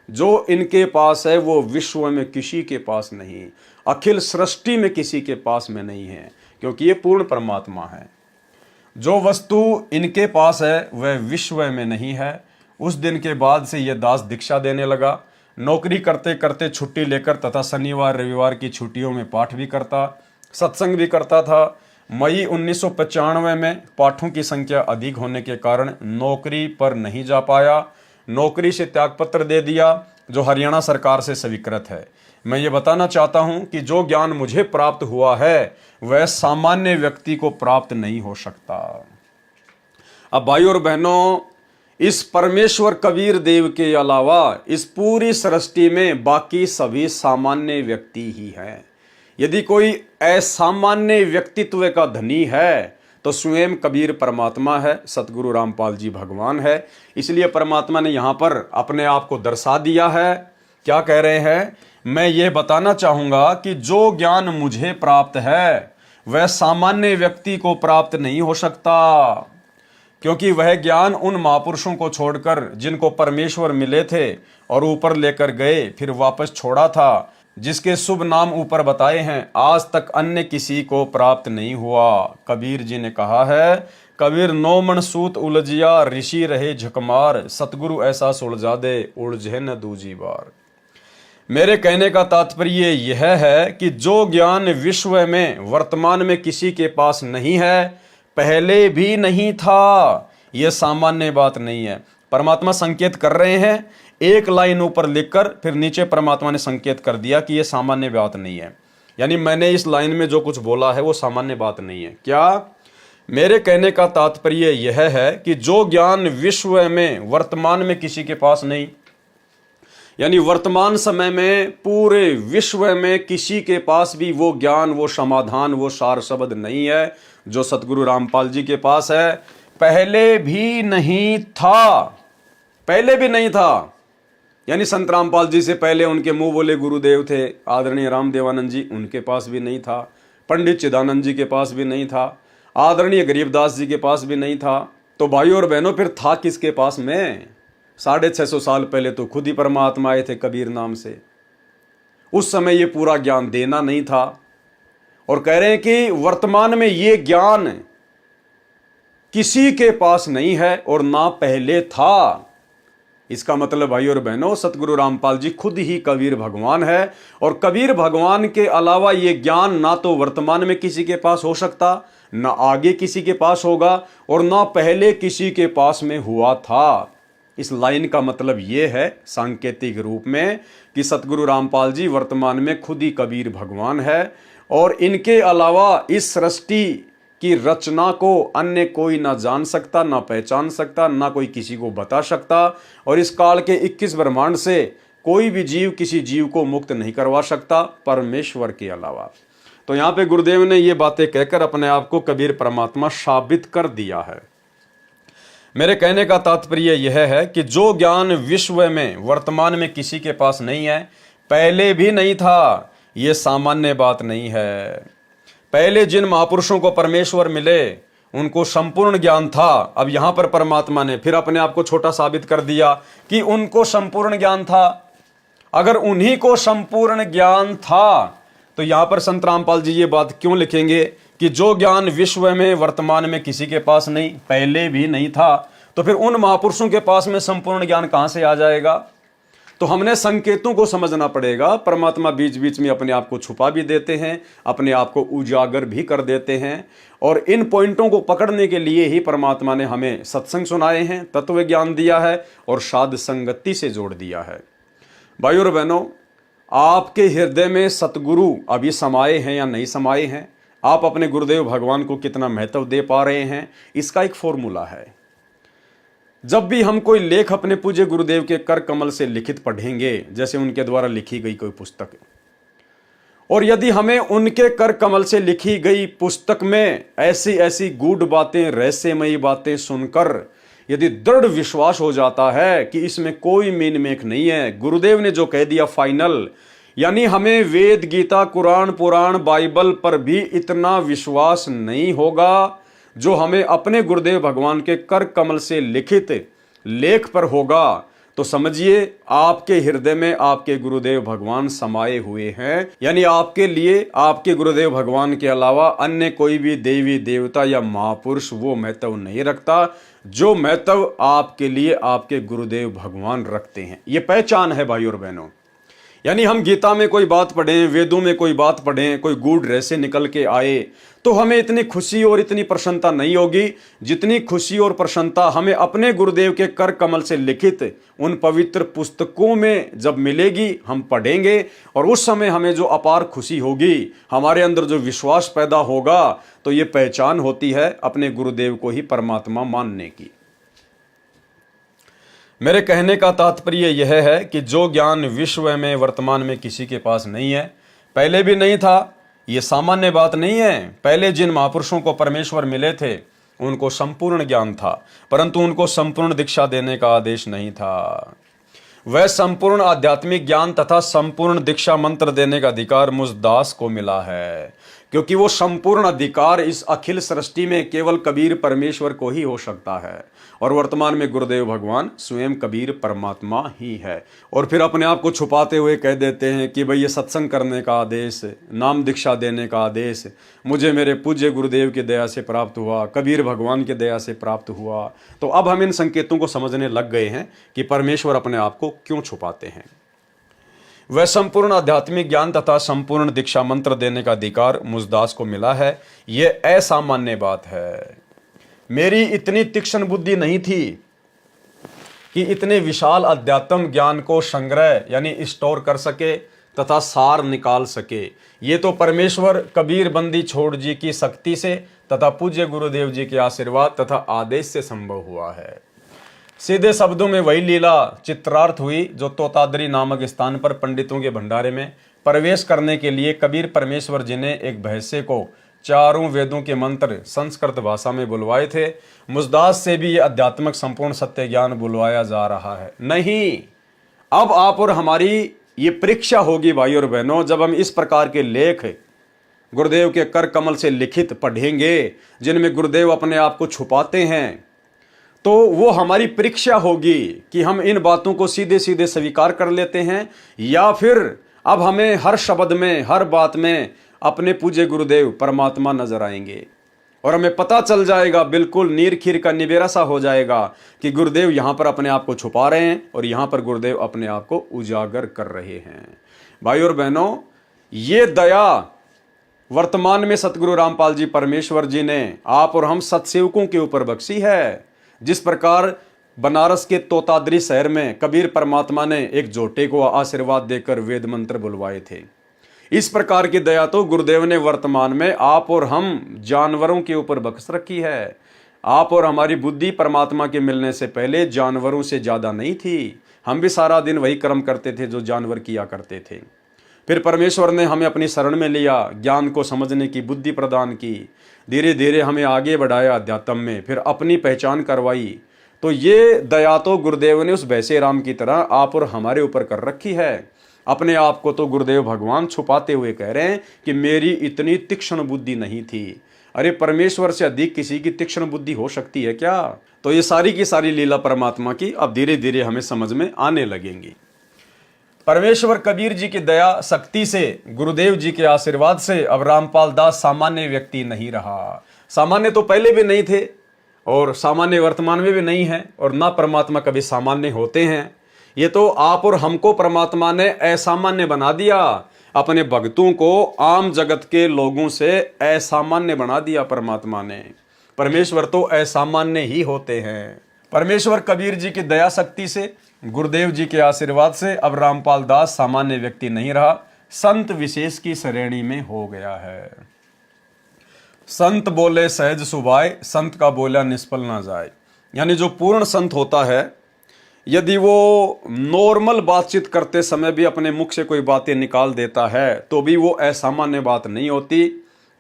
जो इनके पास है वो विश्व में किसी के पास नहीं, अखिल सृष्टि में किसी के पास में नहीं है, क्योंकि ये पूर्ण परमात्मा है। जो वस्तु इनके पास है वह विश्व में नहीं है। उस दिन के बाद से ये दास दीक्षा देने लगा। नौकरी करते करते छुट्टी लेकर तथा शनिवार रविवार की छुट्टियों में पाठ भी करता, सत्संग भी करता था। मई 1995 में पाठों की संख्या अधिक होने के कारण नौकरी पर नहीं जा पाया। नौकरी से त्यागपत्र दे दिया जो हरियाणा सरकार से स्वीकृत है। मैं ये बताना चाहता हूं कि जो ज्ञान मुझे प्राप्त हुआ है वह सामान्य व्यक्ति को प्राप्त नहीं हो सकता। अब भाइयों और बहनों, इस परमेश्वर कबीर देव के अलावा इस पूरी सृष्टि में बाकी सभी सामान्य व्यक्ति ही हैं। यदि कोई असामान्य व्यक्तित्व का धनी है तो स्वयं कबीर परमात्मा है, सतगुरु रामपाल जी भगवान है। इसलिए परमात्मा ने यहाँ पर अपने आप को दर्शा दिया है। क्या कह रहे हैं? मैं ये बताना चाहूँगा कि जो ज्ञान मुझे प्राप्त है वह सामान्य व्यक्ति को प्राप्त नहीं हो सकता, क्योंकि वह ज्ञान उन महापुरुषों को छोड़कर जिनको परमेश्वर मिले थे और ऊपर लेकर गए फिर वापस छोड़ा था, जिसके शुभ नाम ऊपर बताए हैं, आज तक अन्य किसी को प्राप्त नहीं हुआ। कबीर जी ने कहा है, कबीर 9 मन सूत उलझिया, ऋषि रहे झकमार, सतगुरु ऐसा सुलझा दे उलझे न दूजी बार। मेरे कहने का तात्पर्य यह है कि जो ज्ञान विश्व में वर्तमान में किसी के पास नहीं है, पहले भी नहीं था, यह सामान्य बात नहीं है। परमात्मा संकेत कर रहे हैं, एक लाइन ऊपर लिखकर फिर नीचे परमात्मा ने संकेत कर दिया कि यह सामान्य बात नहीं है। यानी मैंने इस लाइन में जो कुछ बोला है वो सामान्य बात नहीं है। क्या मेरे कहने का तात्पर्य यह है कि जो ज्ञान विश्व में वर्तमान में किसी के पास नहीं, यानी वर्तमान समय में पूरे विश्व में किसी के पास भी वो ज्ञान, वो समाधान, वो सार शब्द नहीं है जो सतगुरु रामपाल जी के पास है। पहले भी नहीं था, पहले भी नहीं था। यानी संत रामपाल जी से पहले उनके मुंह बोले गुरुदेव थे आदरणीय रामदेवानंद जी, उनके पास भी नहीं था। पंडित चिदानंद जी के पास भी नहीं था। आदरणीय गरीबदास जी के पास भी नहीं था। तो भाइयों और बहनों, फिर था किसके पास में? 650 साल पहले तो खुद ही परमात्मा आए थे कबीर नाम से। उस समय ये पूरा ज्ञान देना नहीं था। और कह रहे हैं कि वर्तमान में ये ज्ञान किसी के पास नहीं है और ना पहले था। इसका मतलब भाई और बहनों, सतगुरु रामपाल जी खुद ही कबीर भगवान है। और कबीर भगवान के अलावा ये ज्ञान ना तो वर्तमान में किसी के पास हो सकता, ना आगे किसी के पास होगा और ना पहले किसी के पास में हुआ था। इस लाइन का मतलब ये है सांकेतिक रूप में कि सतगुरु रामपाल जी वर्तमान में खुद ही कबीर भगवान है और इनके अलावा इस सृष्टि की रचना को अन्य कोई ना जान सकता, ना पहचान सकता, ना कोई किसी को बता सकता। और इस काल के 21 ब्रह्मांड से कोई भी जीव किसी जीव को मुक्त नहीं करवा सकता परमेश्वर के अलावा। तो यहाँ पे गुरुदेव ने ये बातें कहकर अपने आप को कबीर परमात्मा साबित कर दिया है। मेरे कहने का तात्पर्य यह है कि जो ज्ञान विश्व में वर्तमान में किसी के पास नहीं है, पहले भी नहीं था, ये सामान्य बात नहीं है। पहले जिन महापुरुषों को परमेश्वर मिले उनको संपूर्ण ज्ञान था। अब यहां पर परमात्मा ने फिर अपने आप को छोटा साबित कर दिया कि उनको संपूर्ण ज्ञान था। अगर उन्हीं को संपूर्ण ज्ञान था तो यहां पर संत रामपाल जी ये बात क्यों लिखेंगे कि जो ज्ञान विश्व में वर्तमान में किसी के पास नहीं, पहले भी नहीं था, तो फिर उन महापुरुषों के पास में संपूर्ण ज्ञान कहां से आ जाएगा? तो हमने संकेतों को समझना पड़ेगा। परमात्मा बीच बीच में अपने आप को छुपा भी देते हैं, अपने आप को उजागर भी कर देते हैं। और इन पॉइंटों को पकड़ने के लिए ही परमात्मा ने हमें सत्संग सुनाए हैं, तत्व ज्ञान दिया है और साध संगति से जोड़ दिया है। भाइयों और बहनों, आपके हृदय में सतगुरु अभी समाये हैं या नहीं समाये हैं, आप अपने गुरुदेव भगवान को कितना महत्व दे पा रहे हैं, इसका एक फॉर्मूला है। जब भी हम कोई लेख अपने पूज्य गुरुदेव के कर कमल से लिखित पढ़ेंगे, जैसे उनके द्वारा लिखी गई कोई पुस्तक, और यदि हमें उनके कर कमल से लिखी गई पुस्तक में ऐसी ऐसी गूढ़ बातें, रहस्यमयी बातें सुनकर यदि दृढ़ विश्वास हो जाता है कि इसमें कोई मीन मेख नहीं है, गुरुदेव ने जो कह दिया फाइनल, यानी हमें वेद, गीता, कुरान, पुराण, बाइबल पर भी इतना विश्वास नहीं होगा जो हमें अपने गुरुदेव भगवान के कर कमल से लिखित लेख पर होगा, तो समझिए आपके हृदय में आपके गुरुदेव भगवान समाये हुए हैं। यानी आपके लिए आपके गुरुदेव भगवान के अलावा अन्य कोई भी देवी देवता या महापुरुष वो महत्व नहीं रखता जो महत्व आपके लिए आपके गुरुदेव भगवान रखते हैं। ये पहचान है भाई और बहनों। यानी हम गीता में कोई बात पढ़ें, वेदों में कोई बात पढ़ें, कोई गूढ़ रहस्य निकल के आए, तो हमें इतनी खुशी और इतनी प्रसन्नता नहीं होगी जितनी खुशी और प्रसन्नता हमें अपने गुरुदेव के कर कमल से लिखित उन पवित्र पुस्तकों में जब मिलेगी, हम पढ़ेंगे और उस समय हमें जो अपार खुशी होगी, हमारे अंदर जो विश्वास पैदा होगा, तो ये पहचान होती है अपने गुरुदेव को ही परमात्मा मानने की। मेरे कहने का तात्पर्य यह है कि जो ज्ञान विश्व में वर्तमान में किसी के पास नहीं है, पहले भी नहीं था, ये सामान्य बात नहीं है। पहले जिन महापुरुषों को परमेश्वर मिले थे उनको संपूर्ण ज्ञान था, परंतु उनको संपूर्ण दीक्षा देने का आदेश नहीं था। वह संपूर्ण आध्यात्मिक ज्ञान तथा संपूर्ण दीक्षा मंत्र देने का अधिकार मुझ दास को मिला है, क्योंकि वो संपूर्ण अधिकार इस अखिल सृष्टि में केवल कबीर परमेश्वर को ही हो सकता है। और वर्तमान में गुरुदेव भगवान स्वयं कबीर परमात्मा ही है। और फिर अपने आप को छुपाते हुए कह देते हैं कि भाई ये सत्संग करने का आदेश, नाम दीक्षा देने का आदेश मुझे मेरे पूज्य गुरुदेव की दया से प्राप्त हुआ, कबीर भगवान की दया से प्राप्त हुआ। तो अब हम इन संकेतों को समझने लग गए हैं कि परमेश्वर अपने आप को क्यों छुपाते हैं। वह संपूर्ण आध्यात्मिक ज्ञान तथा संपूर्ण दीक्षा मंत्र देने का अधिकार मुझदास को मिला है। यह असामान्य बात है। मेरी इतनी तीक्ष्ण बुद्धि नहीं थी कि इतने विशाल अध्यात्म ज्ञान को संग्रह यानी स्टोर कर सके, तथा सार निकाल सके। ये तो परमेश्वर कबीर बंदी छोड़ जी की शक्ति से तथा पूज्य गुरुदेव जी के आशीर्वाद तथा आदेश से संभव हुआ है। सीधे शब्दों में वही लीला चित्रार्थ हुई जो तोतादरी नामक स्थान पर पंडितों के भंडारे में प्रवेश करने के लिए कबीर परमेश्वर जी ने एक भैंसे को चारों वेदों के मंत्र संस्कृत भाषा में बुलवाए थे। मुजदास से भी ये आध्यात्मिक संपूर्ण सत्य ज्ञान बुलवाया जा रहा है। नहीं, अब आप और हमारी ये परीक्षा होगी भाई और बहनों, जब हम इस प्रकार के लेख गुरुदेव के कर कमल से लिखित पढ़ेंगे जिनमें गुरुदेव अपने आप को छुपाते हैं, तो वो हमारी परीक्षा होगी कि हम इन बातों को सीधे सीधे स्वीकार कर लेते हैं या फिर अब हमें हर शब्द में हर बात में अपने पूज्य गुरुदेव परमात्मा नजर आएंगे और हमें पता चल जाएगा, बिल्कुल नीर खीर का निबेरा सा हो जाएगा कि गुरुदेव यहाँ पर अपने आप को छुपा रहे हैं और यहाँ पर गुरुदेव अपने आप को उजागर कर रहे हैं। भाई और बहनों, ये दया वर्तमान में सतगुरु रामपाल जी परमेश्वर जी ने आप और हम सत्सेवकों के ऊपर बख्शी है। जिस प्रकार बनारस के तोतादरी शहर में कबीर परमात्मा ने एक जोटे को आशीर्वाद देकर वेद मंत्र बुलवाए थे, इस प्रकार की दया तो गुरुदेव ने वर्तमान में आप और हम जानवरों के ऊपर बख्श रखी है। आप और हमारी बुद्धि परमात्मा के मिलने से पहले जानवरों से ज़्यादा नहीं थी। हम भी सारा दिन वही कर्म करते थे जो जानवर किया करते थे। फिर परमेश्वर ने हमें अपनी शरण में लिया, ज्ञान को समझने की बुद्धि प्रदान की, धीरे धीरे हमें आगे बढ़ाया अध्यात्म में, फिर अपनी पहचान करवाई। तो ये दया तो गुरुदेव ने उस वैसे राम की तरह आप और हमारे ऊपर कर रखी है। अपने आप को तो गुरुदेव भगवान छुपाते हुए कह रहे हैं कि मेरी इतनी तीक्ष्ण बुद्धि नहीं थी। अरे परमेश्वर से अधिक किसी की तीक्ष्ण बुद्धि हो सकती है क्या? तो ये सारी की सारी लीला परमात्मा की अब धीरे धीरे हमें समझ में आने लगेंगी। परमेश्वर कबीर जी की दया शक्ति से, गुरुदेव जी के आशीर्वाद से अब रामपाल दास सामान्य व्यक्ति नहीं रहा। सामान्य तो पहले भी नहीं थे और सामान्य वर्तमान में भी नहीं है, और ना परमात्मा कभी सामान्य होते हैं। ये तो आप और हमको परमात्मा ने असामान्य बना दिया, अपने भक्तों को आम जगत के लोगों से असामान्य बना दिया परमात्मा ने। परमेश्वर तो असामान्य ही होते हैं। परमेश्वर कबीर जी की दया शक्ति से, गुरुदेव जी के आशीर्वाद से अब रामपाल दास सामान्य व्यक्ति नहीं रहा, संत विशेष की श्रेणी में हो गया है। संत बोले सहज सुभाए, संत का बोला निष्फल ना जाए। यानी जो पूर्ण संत होता है, यदि वो नॉर्मल बातचीत करते समय भी अपने मुख से कोई बातें निकाल देता है तो भी वो असामान्य बात नहीं होती,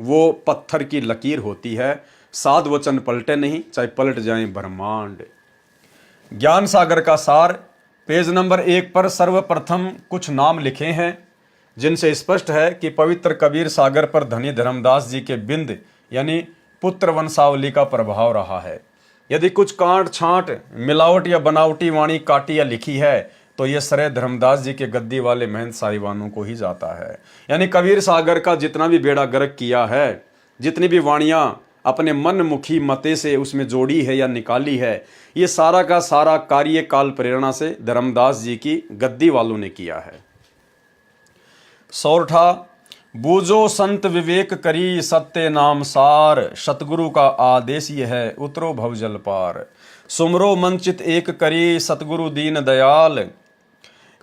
वो पत्थर की लकीर होती है। साध वचन पलटे नहीं, चाहे पलट जाएं ब्रह्मांड। ज्ञान सागर का सार पेज नंबर 1 पर सर्वप्रथम कुछ नाम लिखे हैं जिनसे स्पष्ट है कि पवित्र कबीर सागर पर धनी धर्मदास जी के बिंद यानी पुत्र वंशावली का प्रभाव रहा है। यदि कुछ कांट छांट मिलावट या बनावटी वाणी काटी या लिखी है तो यह श्रेय धर्मदास जी के गद्दी वाले महंत साहिबानों को ही जाता है। यानी कबीर सागर का जितना भी बेड़ा गर्क किया है, जितनी भी वाणियां अपने मन मुखी मते से उसमें जोड़ी है या निकाली है, ये सारा का सारा कार्य काल प्रेरणा से धर्मदास जी की गद्दी वालों ने किया है। सौरठा बूझो संत विवेक करी सत्य नाम सार, सतगुरु का आदेश ये है उतरो भवजल पार। सुमरो मनचित एक करी सतगुरु दीन दयाल।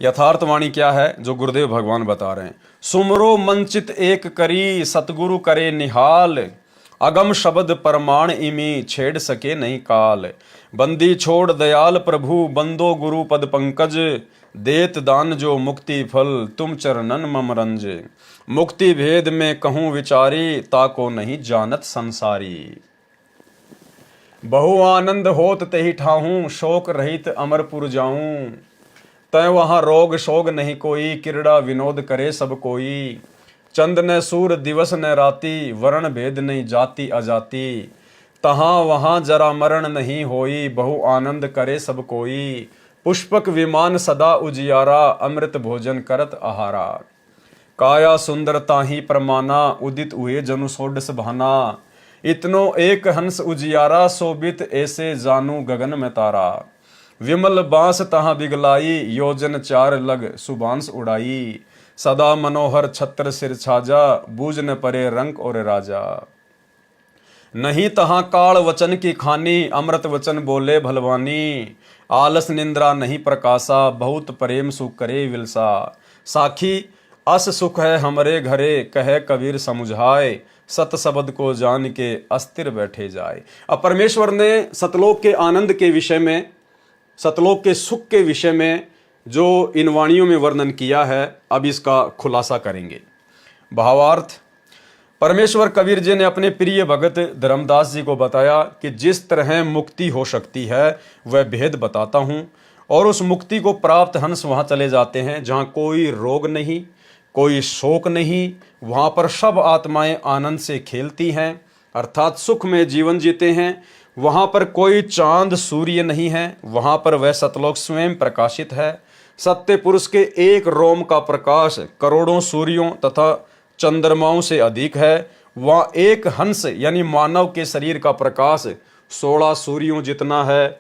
यथार्थ वाणी क्या है जो गुरुदेव भगवान बता रहे हैं? सुमरो मनचित एक करी सतगुरु करे निहाल, अगम शब्द परमाण इमी छेड़ सके नहीं काल। बंदी छोड़ दयाल प्रभु बंदो गुरु पद पंकज, देत दान जो मुक्ति फल तुम चरणन मम रंज। मुक्ति भेद में कहूँ विचारी ताको नहीं जानत संसारी। बहु आनंद होत तेहि ठाहूं शोक रहित अमरपुर जाऊं। तय वहाँ रोग शोग नहीं कोई क्रीड़ा विनोद करे सब कोई। चंद न सूर दिवस न राति वर्ण भेद नहीं जाति अजाति। तहाँ वहाँ जरा मरण नहीं होई बहु आनंद करे सब कोई। पुष्पक विमान सदा उजियारा अमृत भोजन करत आहारा। काया सुंदर ताही परमाना उदित हुए जनु सोडस भाना। इतनो एक हंस उजियारा सोबित ऐसे जानू गगन में तारा। विमल बांस तहाँ बिगलाई योजन चार लग सुबांस उड़ाई। सदा मनोहर छत्र सिर छाजा बूझ न परे रंक और राजा। नहीं तहाँ काल वचन की खानी अमृत वचन बोले भलवानी। आलस निंद्रा नहीं प्रकाशा बहुत प्रेम सुख करे विलसा। साखी अस सुख है हमरे घरे, कहे कबीर समुझाए, सत शब्द को जान के अस्थिर बैठे जाए। अब परमेश्वर ने सतलोक के आनंद के विषय में, सतलोक के सुख के विषय में जो इन वाणियों में वर्णन किया है, अब इसका खुलासा करेंगे। भावार्थ, परमेश्वर कबीर जी ने अपने प्रिय भगत धर्मदास जी को बताया कि जिस तरह मुक्ति हो सकती है वह भेद बताता हूँ, और उस मुक्ति को प्राप्त हंस वहाँ चले जाते हैं जहाँ कोई रोग नहीं, कोई शोक नहीं, वहाँ पर सब आत्माएं आनंद से खेलती हैं, अर्थात सुख में जीवन जीते हैं। वहाँ पर कोई चांद सूर्य नहीं है, वहाँ पर वह सतलोक स्वयं प्रकाशित है। सत्य पुरुष के एक रोम का प्रकाश करोड़ों सूर्यों तथा चंद्रमाओं से अधिक है। वहाँ एक हंस यानी मानव के शरीर का प्रकाश 16 सूर्यों जितना है।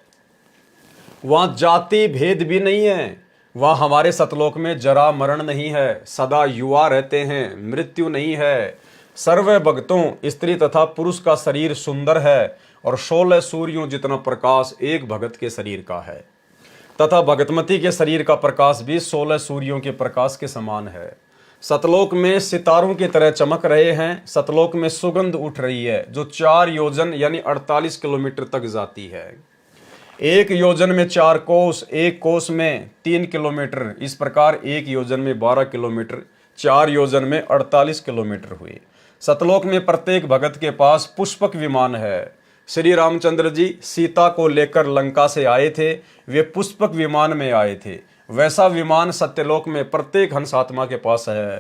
वहाँ जाति भेद भी नहीं है। वहाँ हमारे सतलोक में जरा मरण नहीं है, सदा युवा रहते हैं, मृत्यु नहीं है। सर्व भक्तों, स्त्री तथा पुरुष का शरीर सुंदर है, और 16 सूर्यों जितना प्रकाश एक भगत के शरीर का है, तथा भगतमती के शरीर का प्रकाश भी 16 सूर्यों के प्रकाश के समान है। सतलोक में सितारों की तरह चमक रहे हैं। सतलोक में सुगंध उठ रही है जो 4 योजन यानी 48 किलोमीटर तक जाती है। एक योजन में 4 कोस, एक कोस में 3 किलोमीटर, इस प्रकार एक योजन में 12 किलोमीटर, 4 योजन में 48 किलोमीटर हुए। सतलोक में प्रत्येक भगत के पास पुष्पक विमान है। श्री रामचंद्र जी सीता को लेकर लंका से आए थे, वे पुष्पक विमान में आए थे। वैसा विमान सत्यलोक में प्रत्येक हंस आत्मा के पास है।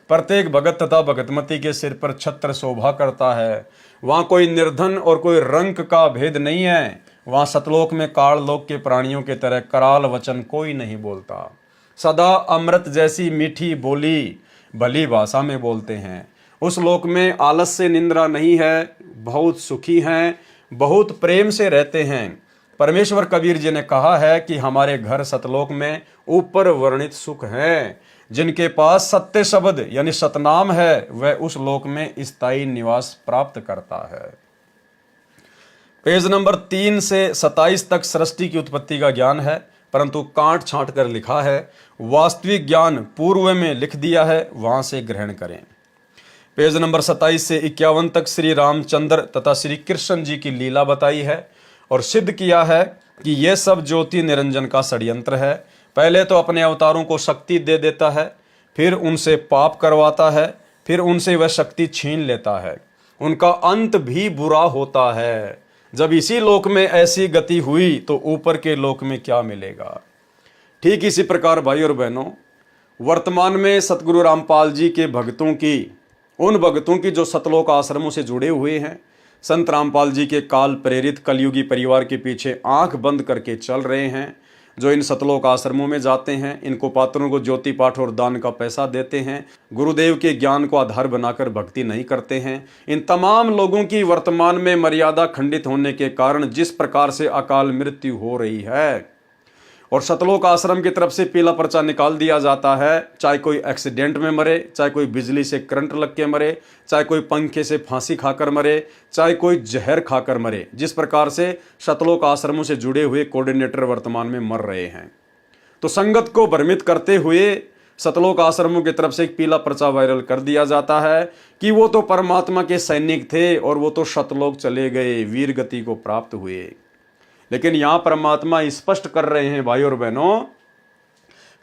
प्रत्येक भगत तथा भगतमती के सिर पर छत्र शोभा करता है। वहाँ कोई निर्धन और कोई रंक का भेद नहीं है। वहाँ सतलोक में काललोक के प्राणियों के तरह कराल वचन कोई नहीं बोलता। सदा अमृत जैसी मीठी बोली भली भाषा में बोलते हैं। उस लोक में आलस्य निंद्रा नहीं है, बहुत सुखी हैं, बहुत प्रेम से रहते हैं। परमेश्वर कबीर जी ने कहा है कि हमारे घर सतलोक में ऊपर वर्णित सुख हैं। जिनके पास सत्य शब्द यानी सतनाम है वह उस लोक में स्थायी निवास प्राप्त करता है। पेज नंबर 3 से 27 तक सृष्टि की उत्पत्ति का ज्ञान है, परंतु काट छांट कर लिखा है। वास्तविक ज्ञान पूर्व में लिख दिया है, वहां से ग्रहण करें। पेज नंबर 27 से 51 तक श्री रामचंद्र तथा श्री कृष्ण जी की लीला बताई है और सिद्ध किया है कि यह सब ज्योति निरंजन का षड्यंत्र है। पहले तो अपने अवतारों को शक्ति दे देता है, फिर उनसे पाप करवाता है, फिर उनसे वह शक्ति छीन लेता है। उनका अंत भी बुरा होता है। जब इसी लोक में ऐसी गति हुई तो ऊपर के लोक में क्या मिलेगा। ठीक इसी प्रकार भाई और बहनों, वर्तमान में सतगुरु रामपाल जी के भक्तों की, उन भक्तों की जो सतलोक आश्रमों से जुड़े हुए हैं, संत रामपाल जी के काल प्रेरित कलयुगी परिवार के पीछे आंख बंद करके चल रहे हैं, जो इन सतलोक आश्रमों में जाते हैं, इनको पात्रों को ज्योति पाठ और दान का पैसा देते हैं, गुरुदेव के ज्ञान को आधार बनाकर भक्ति नहीं करते हैं, इन तमाम लोगों की वर्तमान में मर्यादा खंडित होने के कारण जिस प्रकार से अकाल मृत्यु हो रही है और सतलोक आश्रम की तरफ से पीला पर्चा निकाल दिया जाता है, चाहे कोई एक्सीडेंट में मरे, चाहे कोई बिजली से करंट लग के मरे, चाहे कोई पंखे से फांसी खाकर मरे, चाहे कोई जहर खाकर मरे, जिस प्रकार से सतलोक आश्रमों से जुड़े हुए कोऑर्डिनेटर वर्तमान में मर रहे हैं। तो संगत को भ्रमित करते हुए सतलोक आश्रमों की तरफ से एक पीला पर्चा वायरल कर दिया जाता है कि वो तो परमात्मा के सैनिक थे और वो तो सतलोक चले गए, वीर गति को प्राप्त हुए। लेकिन यहां परमात्मा स्पष्ट कर रहे हैं भाई और बहनों,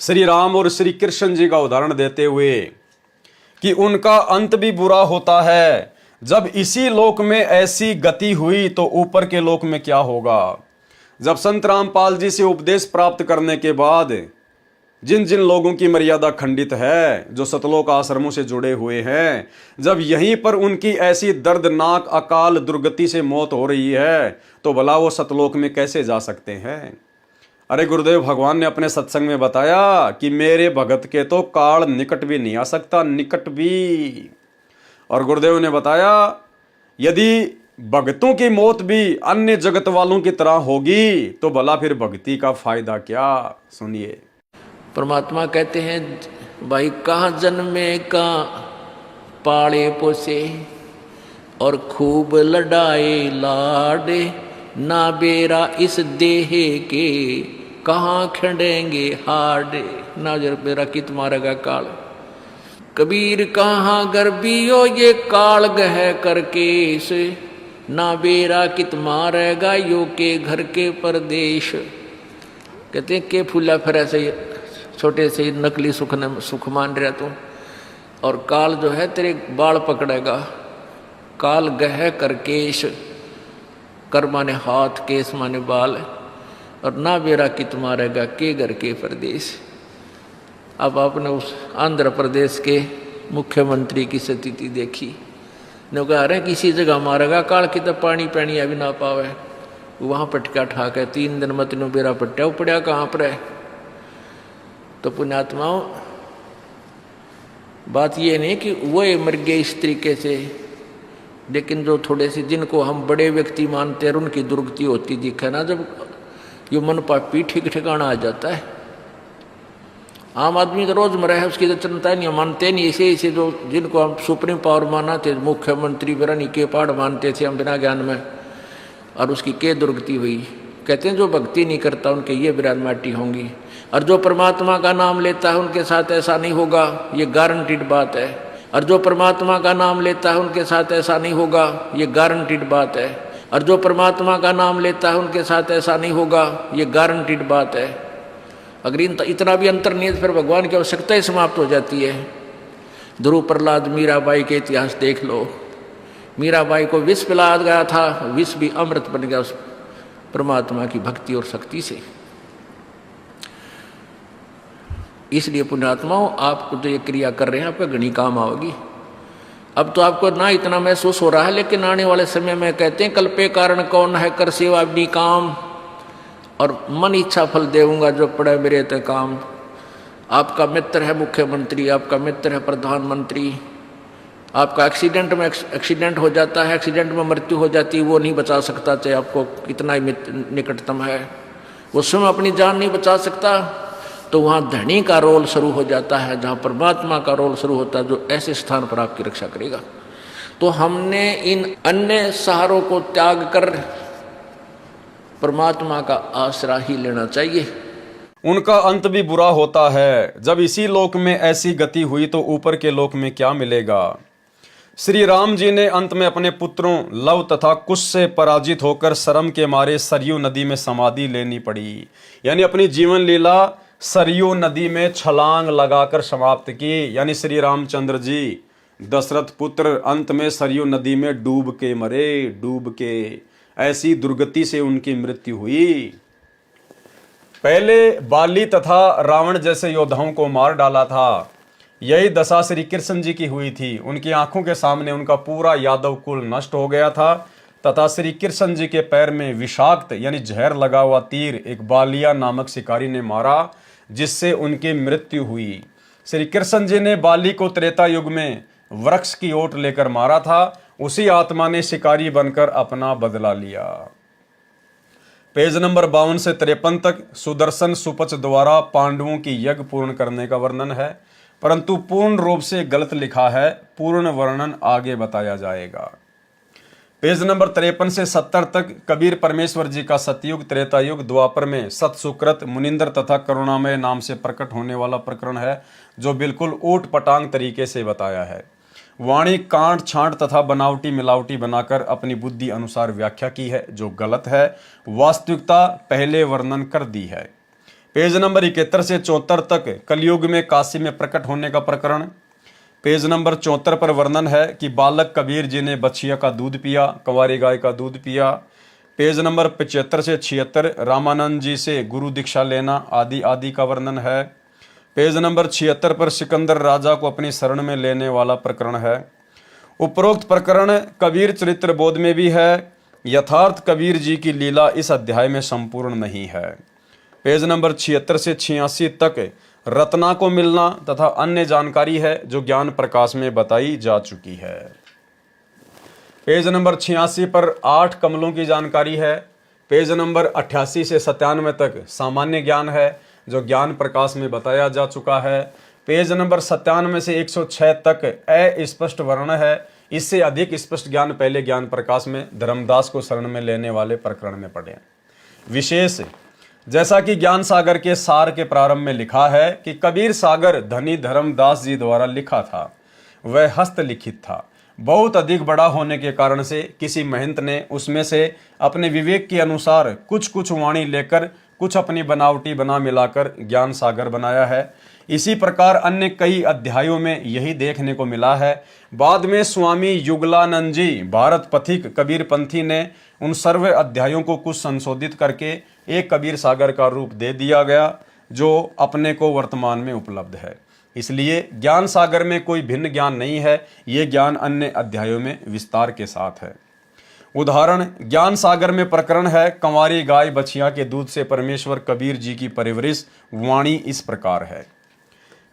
श्री राम और श्री कृष्ण जी का उदाहरण देते हुए कि उनका अंत भी बुरा होता है। जब इसी लोक में ऐसी गति हुई तो ऊपर के लोक में क्या होगा। जब संत रामपाल जी से उपदेश प्राप्त करने के बाद जिन जिन लोगों की मर्यादा खंडित है, जो सतलोक आश्रमों से जुड़े हुए हैं, जब यहीं पर उनकी ऐसी दर्दनाक अकाल दुर्गति से मौत हो रही है तो भला वो सतलोक में कैसे जा सकते हैं। अरे गुरुदेव भगवान ने अपने सत्संग में बताया कि मेरे भगत के तो काल निकट भी नहीं आ सकता, निकट भी। और गुरुदेव ने बताया यदि भक्तों की मौत भी अन्य जगत वालों की तरह होगी तो भला फिर भक्ति का फायदा क्या। सुनिए, परमात्मा कहते हैं भाई कहाँ जन्मे कहाँ पाले पोसे और खूब लड़ाए लाडे, ना बेरा इस देह के कहाँ खड़ेंगे हाडे। ना जर बेरा कित मारेगा काल। कबीर कहाँ गर्बियो ये काल गह करके से, ना बेरा कित मारेगा यो के घर के परदेश। कहते हैं के फूला फिर ऐसे छोटे से नकली सुख मान रहा तू, और काल जो है तेरे बाल पकड़ेगा। काल गह कर केश, कर माने हाथ, केस माने बाल, और ना बेरा कित मारेगा के घर के परदेश। अब आपने उस आंध्र प्रदेश के मुख्यमंत्री की स्थिति देखी, ने कहा रहे किसी जगह मारेगा काल की तो पानी पैनी अभी ना पावे, वहाँ पटका ठा के 3 दिन मत नो बेरा पट्टा पड़ा कहाँ पर है। तो पुण्यात्माओं, बात ये नहीं कि वो मर गए इस तरीके से, लेकिन जो थोड़े से जिनको हम बड़े व्यक्ति मानते हैं उनकी दुर्गति होती दिखे ना, जब ये मन पापी ठीक ठिकाना आ जाता है। आम आदमी तो रोजमर्रा है उसकी तो चिंता नहीं, मानते नहीं। ऐसे जो जिनको हम सुप्रीम पावर माना थे, मुख्यमंत्री बिरानी के पहाड़ मानते थे हम बिना ज्ञान में, और उसकी के दुर्गति हुई। कहते हैं जो भक्ति नहीं करता उनके ये बिरान माटी होंगी, और जो परमात्मा का नाम लेता है उनके साथ ऐसा नहीं होगा, ये गारंटीड बात है। और जो परमात्मा का नाम लेता है उनके साथ ऐसा नहीं होगा, ये गारंटीड बात है। और जो परमात्मा का नाम लेता है उनके साथ ऐसा नहीं होगा, ये गारंटीड बात है। अगर इतना भी अंतर नहीं है तो फिर भगवान की आवश्यकता ही समाप्त हो जाती है। ध्रुव प्रहलाद मीराबाई के इतिहास देख लो। मीराबाई को विष पिलाया गया था, विष भी अमृत बन गया उस परमात्मा की भक्ति और शक्ति से। इसलिए पुण्यात्माओं, आपको जो ये क्रिया कर रहे हैं आपका घनी काम आओगी। अब तो आपको ना इतना महसूस हो रहा है, लेकिन आने वाले समय में कहते हैं कल्पे कारण कौन है, कर सेवा अपनी काम, और मन इच्छा फल देऊंगा जो पड़े मेरे ते काम। आपका मित्र है मुख्यमंत्री, आपका मित्र है प्रधानमंत्री, आपका एक्सीडेंट हो जाता है, एक्सीडेंट में मृत्यु हो जाती है, वो नहीं बचा सकता चाहे आपको कितना ही निकटतम है, वो स्वयं अपनी जान नहीं बचा सकता। तो वहाँ धनी का रोल शुरू हो जाता है, जहाँ परमात्मा का रोल शुरू होता है, जो ऐसे स्थान पर आपकी रक्षा करेगा। तो हमने इन अन्य सहारों को त्याग कर परमात्मा का आसरा ही लेना चाहिए। उनका अंत भी बुरा होता है, जब इसी लोक में ऐसी गति हुई तो ऊपर के लोक में क्या मिलेगा। श्री राम जी ने अंत में अपने पुत्रों लव तथा कुश से पराजित होकर शर्म के मारे सरयू नदी में समाधि लेनी पड़ी, यानी अपनी जीवन लीला सरयू नदी में छलांग लगाकर समाप्त की। यानी श्री रामचंद्र जी दशरथ पुत्र अंत में सरयू नदी में डूब के मरे, डूब के। ऐसी दुर्गति से उनकी मृत्यु हुई। पहले बाली तथा रावण जैसे योद्धाओं को मार डाला था। यही दशा श्री कृष्ण जी की हुई थी। उनकी आंखों के सामने उनका पूरा यादव कुल नष्ट हो गया था, तथा श्री कृष्ण जी के पैर में विषाक्त यानी जहर लगा हुआ तीर एक बालिया नामक शिकारी ने मारा, जिससे उनकी मृत्यु हुई। श्री कृष्ण जी ने बाली को त्रेता युग में वृक्ष की ओट लेकर मारा था, उसी आत्मा ने शिकारी बनकर अपना बदला लिया। पेज नंबर 52 से 53 तक सुदर्शन सुपच द्वारा पांडवों की यज्ञ पूर्ण करने का वर्णन है, परंतु पूर्ण रूप से गलत लिखा है। पूर्ण वर्णन आगे बताया जाएगा। पेज नंबर 53 से 70 तक कबीर परमेश्वर जी का सतयुग, त्रेता युग, द्वापर में सत सुकृत, मुनिंदर तथा करुणामय नाम से प्रकट होने वाला प्रकरण है, जो बिल्कुल ऊट पटांग तरीके से बताया है। वाणी कांट छांट तथा बनावटी मिलावटी बनाकर अपनी बुद्धि अनुसार व्याख्या की है, जो गलत है। वास्तविकता पहले वर्णन कर दी है। पेज नंबर 71 से 74 तक कलयुग में काशी में प्रकट होने का प्रकरण। पेज नंबर 74 पर वर्णन है कि बालक कबीर जी ने बछिया का दूध पिया, कंवारी गाय का दूध पिया। पेज नंबर 75 से 76 रामानंद जी से गुरु दीक्षा लेना आदि आदि का वर्णन है। पेज नंबर 76 पर सिकंदर राजा को अपनी शरण में लेने वाला प्रकरण है। उपरोक्त प्रकरण कबीर चरित्र बोध में भी है। यथार्थ कबीर जी की लीला इस अध्याय में संपूर्ण नहीं है। पेज नंबर 76 से 86 तक रत्ना को मिलना तथा अन्य जानकारी है, जो ज्ञान प्रकाश में बताई जा चुकी है। पेज नंबर 86 पर 8 कमलों की जानकारी है। पेज नंबर 88 से 97 तक सामान्य ज्ञान है, जो ज्ञान प्रकाश में बताया जा चुका है। पेज नंबर 97 से 106 तक अस्पष्ट वर्ण है। इससे अधिक स्पष्ट ज्ञान पहले ज्ञान प्रकाश में धर्मदास को शरण में लेने वाले प्रकरण में पढ़े। विशेष जैसा कि ज्ञान सागर के सार के प्रारंभ में लिखा है कि कबीर सागर धनी धर्मदास जी द्वारा लिखा था, वह हस्तलिखित था। बहुत अधिक बड़ा होने के कारण से किसी महंत ने उसमें से अपने विवेक के अनुसार कुछ कुछ वाणी लेकर कुछ अपनी बनावटी बना मिलाकर ज्ञान सागर बनाया है। इसी प्रकार अन्य कई अध्यायों में यही देखने को मिला है। बाद में स्वामी युगलानंद जी भारत पथिक कबीर पंथी ने उन सर्व अध्यायों को कुछ संशोधित करके एक कबीर सागर का रूप दे दिया गया, जो अपने को वर्तमान में उपलब्ध है। इसलिए ज्ञान सागर में कोई भिन्न ज्ञान नहीं है, ये ज्ञान अन्य अध्यायों में विस्तार के साथ है। उदाहरण ज्ञान सागर में प्रकरण है कंवारी गाय बछिया के दूध से परमेश्वर कबीर जी की परवरिश। वाणी इस प्रकार है।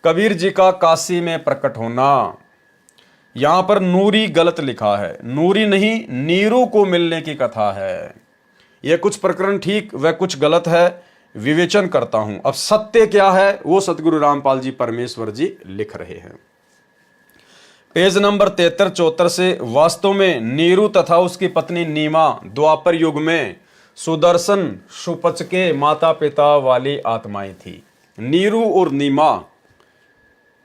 कबीर जी का काशी में प्रकट होना। यहां पर नूरी गलत लिखा है, नूरी नहीं नीरू को मिलने की कथा है। यह कुछ प्रकरण ठीक व कुछ गलत है, विवेचन करता हूं। अब सत्य क्या है वो सतगुरु रामपाल जी परमेश्वर जी लिख रहे हैं। पेज नंबर 73-74 से वास्तव में नीरू तथा उसकी पत्नी नीमा द्वापर युग में सुदर्शन सुपच के माता पिता वाली आत्माएं थी। नीरू और नीमा,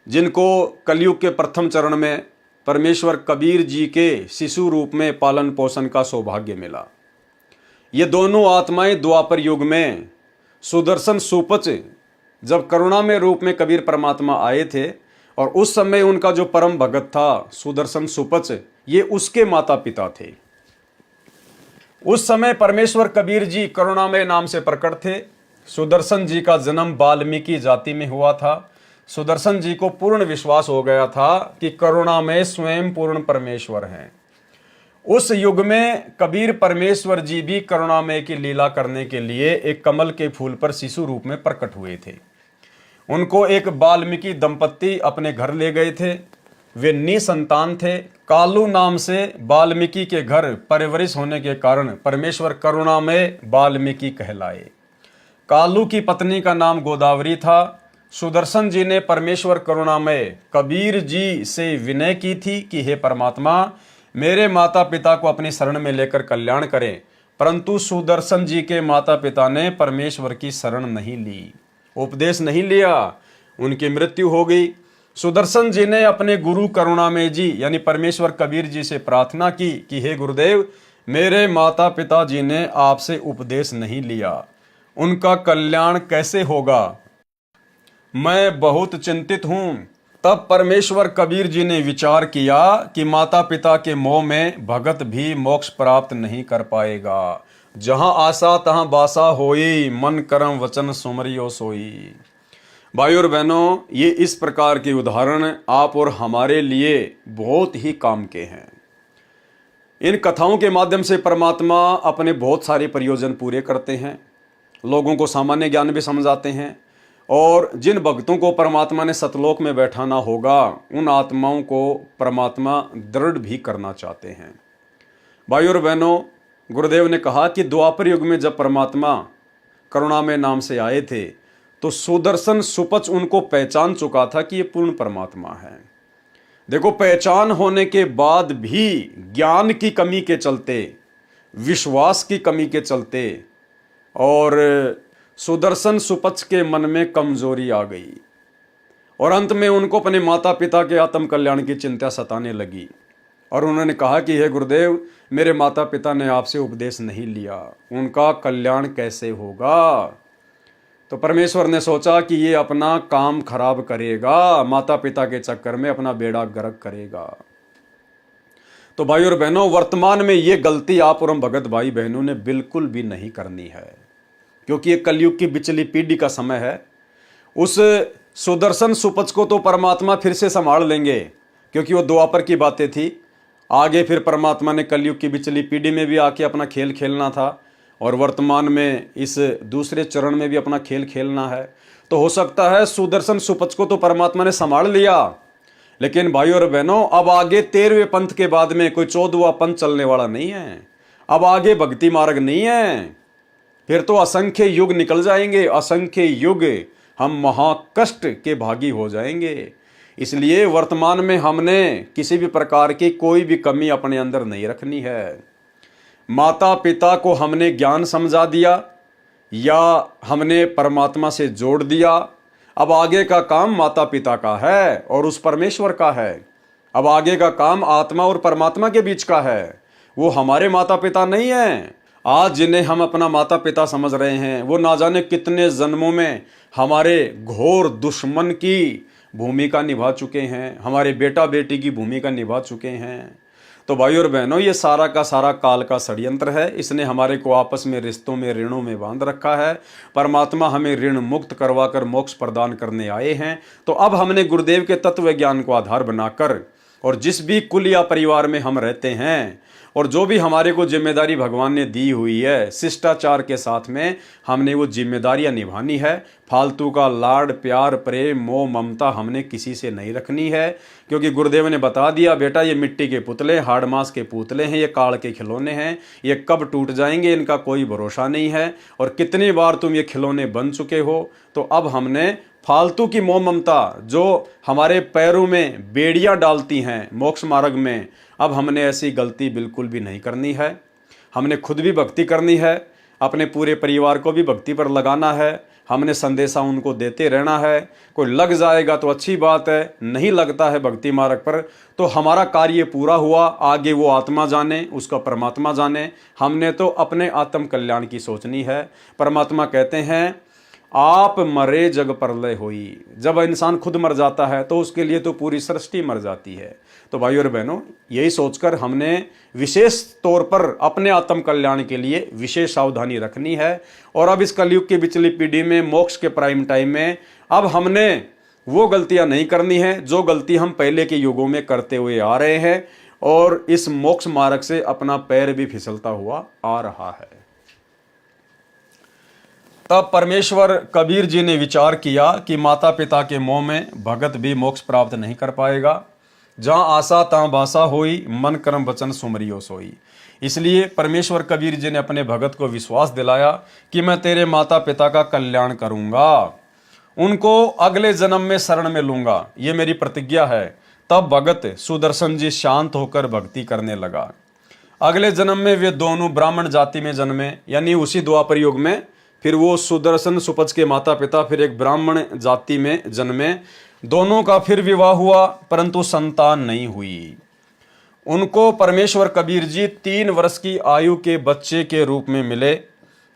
जिनको कलयुग के प्रथम चरण में परमेश्वर कबीर जी के शिशु रूप में पालन पोषण का सौभाग्य मिला। ये दोनों आत्माएं द्वापर युग में सुदर्शन सुपच, जब करुणामय रूप में कबीर परमात्मा आए थे और उस समय उनका जो परम भगत था सुदर्शन सुपच, ये उसके माता पिता थे। उस समय परमेश्वर कबीर जी करुणामय नाम से प्रकट थे। सुदर्शन जी का जन्म वाल्मीकि जाति में हुआ था। सुदर्शन जी को पूर्ण विश्वास हो गया था कि करुणामय स्वयं पूर्ण परमेश्वर हैं। उस युग में कबीर परमेश्वर जी भी करुणामय की लीला करने के लिए एक कमल के फूल पर शिशु रूप में प्रकट हुए थे। उनको एक वाल्मीकि दंपत्ति अपने घर ले गए थे। वे निसंतान थे। कालू नाम से वाल्मीकि के घर परवरिश होने के कारण परमेश्वर करुणामय वाल्मीकि कहलाए। कालू की पत्नी का नाम गोदावरी था। सुदर्शन जी ने परमेश्वर करुणामय कबीर जी से विनय की थी कि हे परमात्मा, मेरे माता पिता को अपनी शरण में लेकर कल्याण करें। परंतु सुदर्शन जी के माता पिता ने परमेश्वर की शरण नहीं ली, उपदेश नहीं लिया, उनकी मृत्यु हो गई। सुदर्शन जी ने अपने गुरु करुणामय जी यानी परमेश्वर कबीर जी से प्रार्थना की कि हे गुरुदेव, मेरे माता पिता जी ने आपसे उपदेश नहीं लिया, उनका कल्याण कैसे होगा? मैं बहुत चिंतित हूं। तब परमेश्वर कबीर जी ने विचार किया कि माता पिता के मोह में भगत भी मोक्ष प्राप्त नहीं कर पाएगा। जहां आशा तहां बासा होई, मन कर्म वचन सुमरियो सोई। भाई और बहनों, ये इस प्रकार के उदाहरण आप और हमारे लिए बहुत ही काम के हैं। इन कथाओं के माध्यम से परमात्मा अपने बहुत सारे प्रयोजन पूरे करते हैं, लोगों को सामान्य ज्ञान भी समझाते हैं, और जिन भक्तों को परमात्मा ने सतलोक में बैठाना होगा उन आत्माओं को परमात्मा दृढ़ भी करना चाहते हैं। भाई और बहनों, गुरुदेव ने कहा कि द्वापर युग में जब परमात्मा करुणामय नाम से आए थे तो सुदर्शन सुपच उनको पहचान चुका था कि ये पूर्ण परमात्मा है। देखो, पहचान होने के बाद भी ज्ञान की कमी के चलते, विश्वास की कमी के चलते और सुदर्शन सुपच के मन में कमजोरी आ गई और अंत में उनको अपने माता पिता के आत्म कल्याण की चिंता सताने लगी और उन्होंने कहा कि हे गुरुदेव, मेरे माता पिता ने आपसे उपदेश नहीं लिया, उनका कल्याण कैसे होगा? तो परमेश्वर ने सोचा कि ये अपना काम खराब करेगा, माता पिता के चक्कर में अपना बेड़ा गर्क करेगा। तो भाई और बहनों, वर्तमान में ये गलती आप और हम भगत भाई बहनों ने बिल्कुल भी नहीं करनी है, क्योंकि ये कलयुग की बिचली पीढ़ी का समय है। उस सुदर्शन सुपच को तो परमात्मा फिर से संभाल लेंगे, क्योंकि वो द्वापर की बातें थी। आगे फिर परमात्मा ने कलयुग की बिचली पीढ़ी में भी आके अपना खेल खेलना था और वर्तमान में इस दूसरे चरण में भी अपना खेल खेलना है। तो हो सकता है सुदर्शन सुपच को तो परमात्मा ने संभाल लिया, लेकिन भाई और बहनों, अब आगे 13वें पंथ के बाद में कोई 14वां पंथ चलने वाला नहीं है। अब आगे भक्ति मार्ग नहीं है, फिर तो असंख्य युग निकल जाएंगे, असंख्य युग हम महाकष्ट के भागी हो जाएंगे। इसलिए वर्तमान में हमने किसी भी प्रकार की कोई भी कमी अपने अंदर नहीं रखनी है। माता पिता को हमने ज्ञान समझा दिया, या हमने परमात्मा से जोड़ दिया। अब आगे का काम माता पिता का है और उस परमेश्वर का है। अब आगे का काम आत्मा और परमात्मा के बीच का है, वो हमारे माता पिता नहीं हैं। आज जिन्हें हम अपना माता पिता समझ रहे हैं वो ना जाने कितने जन्मों में हमारे घोर दुश्मन की भूमिका निभा चुके हैं, हमारे बेटा बेटी की भूमिका निभा चुके हैं। तो भाई और बहनों, ये सारा का सारा काल का षड्यंत्र है। इसने हमारे को आपस में रिश्तों में ऋणों में बांध रखा है। परमात्मा हमें ऋण मुक्त करवा कर मोक्ष प्रदान करने आए हैं। तो अब हमने गुरुदेव के तत्व ज्ञान को आधार बनाकर और जिस भी कुल या परिवार में हम रहते हैं और जो भी हमारे को जिम्मेदारी भगवान ने दी हुई है, शिष्टाचार के साथ में हमने वो जिम्मेदारियां निभानी है। फालतू का लाड प्यार प्रेम मोह ममता हमने किसी से नहीं रखनी है, क्योंकि गुरुदेव ने बता दिया, बेटा ये मिट्टी के पुतले, हाड़ मांस के पुतले हैं, ये काल के खिलौने हैं, ये कब टूट जाएंगे इनका कोई भरोसा नहीं है। और कितनी बार तुम ये खिलौने बन चुके हो। तो अब हमने फालतू की मोह ममता जो हमारे पैरों में बेड़ियां डालती हैं मोक्ष मार्ग में, अब हमने ऐसी गलती बिल्कुल भी नहीं करनी है। हमने खुद भी भक्ति करनी है, अपने पूरे परिवार को भी भक्ति पर लगाना है। हमने संदेशा उनको देते रहना है। कोई लग जाएगा तो अच्छी बात है, नहीं लगता है भक्ति मार्ग पर तो हमारा कार्य पूरा हुआ। आगे वो आत्मा जाने, उसका परमात्मा जाने। हमने तो अपने आत्म कल्याण की सोचनी है। परमात्मा कहते हैं, आप मरे जग प्रलय होई। जब इंसान खुद मर जाता है तो उसके लिए तो पूरी सृष्टि मर जाती है। तो भाई और बहनों, यही सोचकर हमने विशेष तौर पर अपने आत्म कल्याण के लिए विशेष सावधानी रखनी है। और अब इस कलयुग की पिछली पीढ़ी में, मोक्ष के प्राइम टाइम में, अब हमने वो गलतियां नहीं करनी है जो गलती हम पहले के युगों में करते हुए आ रहे हैं। और इस मोक्ष मार्ग से अपना पैर भी फिसलता हुआ आ रहा है। तब परमेश्वर कबीर जी ने विचार किया कि माता पिता के मोह में भगत भी मोक्ष प्राप्त नहीं कर पाएगा। जहाँ आशा तहाँ बासा होई, मन कर्म वचन सुमरियो सोई। इसलिए परमेश्वर कबीर जी ने अपने भगत को विश्वास दिलाया कि मैं तेरे माता पिता का कल्याण करूंगा, उनको अगले जन्म में शरण में लूंगा, ये मेरी प्रतिज्ञा है। तब भगत सुदर्शन जी शांत होकर भक्ति करने लगा। अगले जन्म में वे दोनों ब्राह्मण जाति में जन्मे, यानी उसी द्वापर युग में फिर वो सुदर्शन सुपच के माता पिता फिर एक ब्राह्मण जाति में जन्मे। दोनों का फिर विवाह हुआ परंतु संतान नहीं हुई। उनको परमेश्वर कबीर जी 3 वर्ष की आयु के बच्चे के रूप में मिले।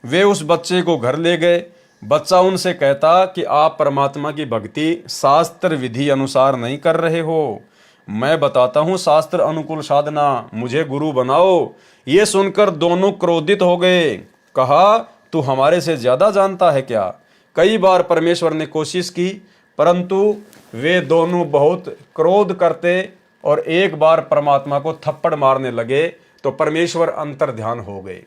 वे उस बच्चे को घर ले गए। बच्चा उनसे कहता कि आप परमात्मा की भक्ति शास्त्र विधि अनुसार नहीं कर रहे हो, मैं बताता हूँ शास्त्र अनुकूल साधना, मुझे गुरु बनाओ। ये सुनकर दोनों क्रोधित हो गए। कहा, तू हमारे से ज्यादा जानता है क्या? कई बार परमेश्वर ने कोशिश की परंतु वे दोनों बहुत क्रोध करते और एक बार परमात्मा को थप्पड़ मारने लगे तो परमेश्वर अंतर ध्यान हो गए।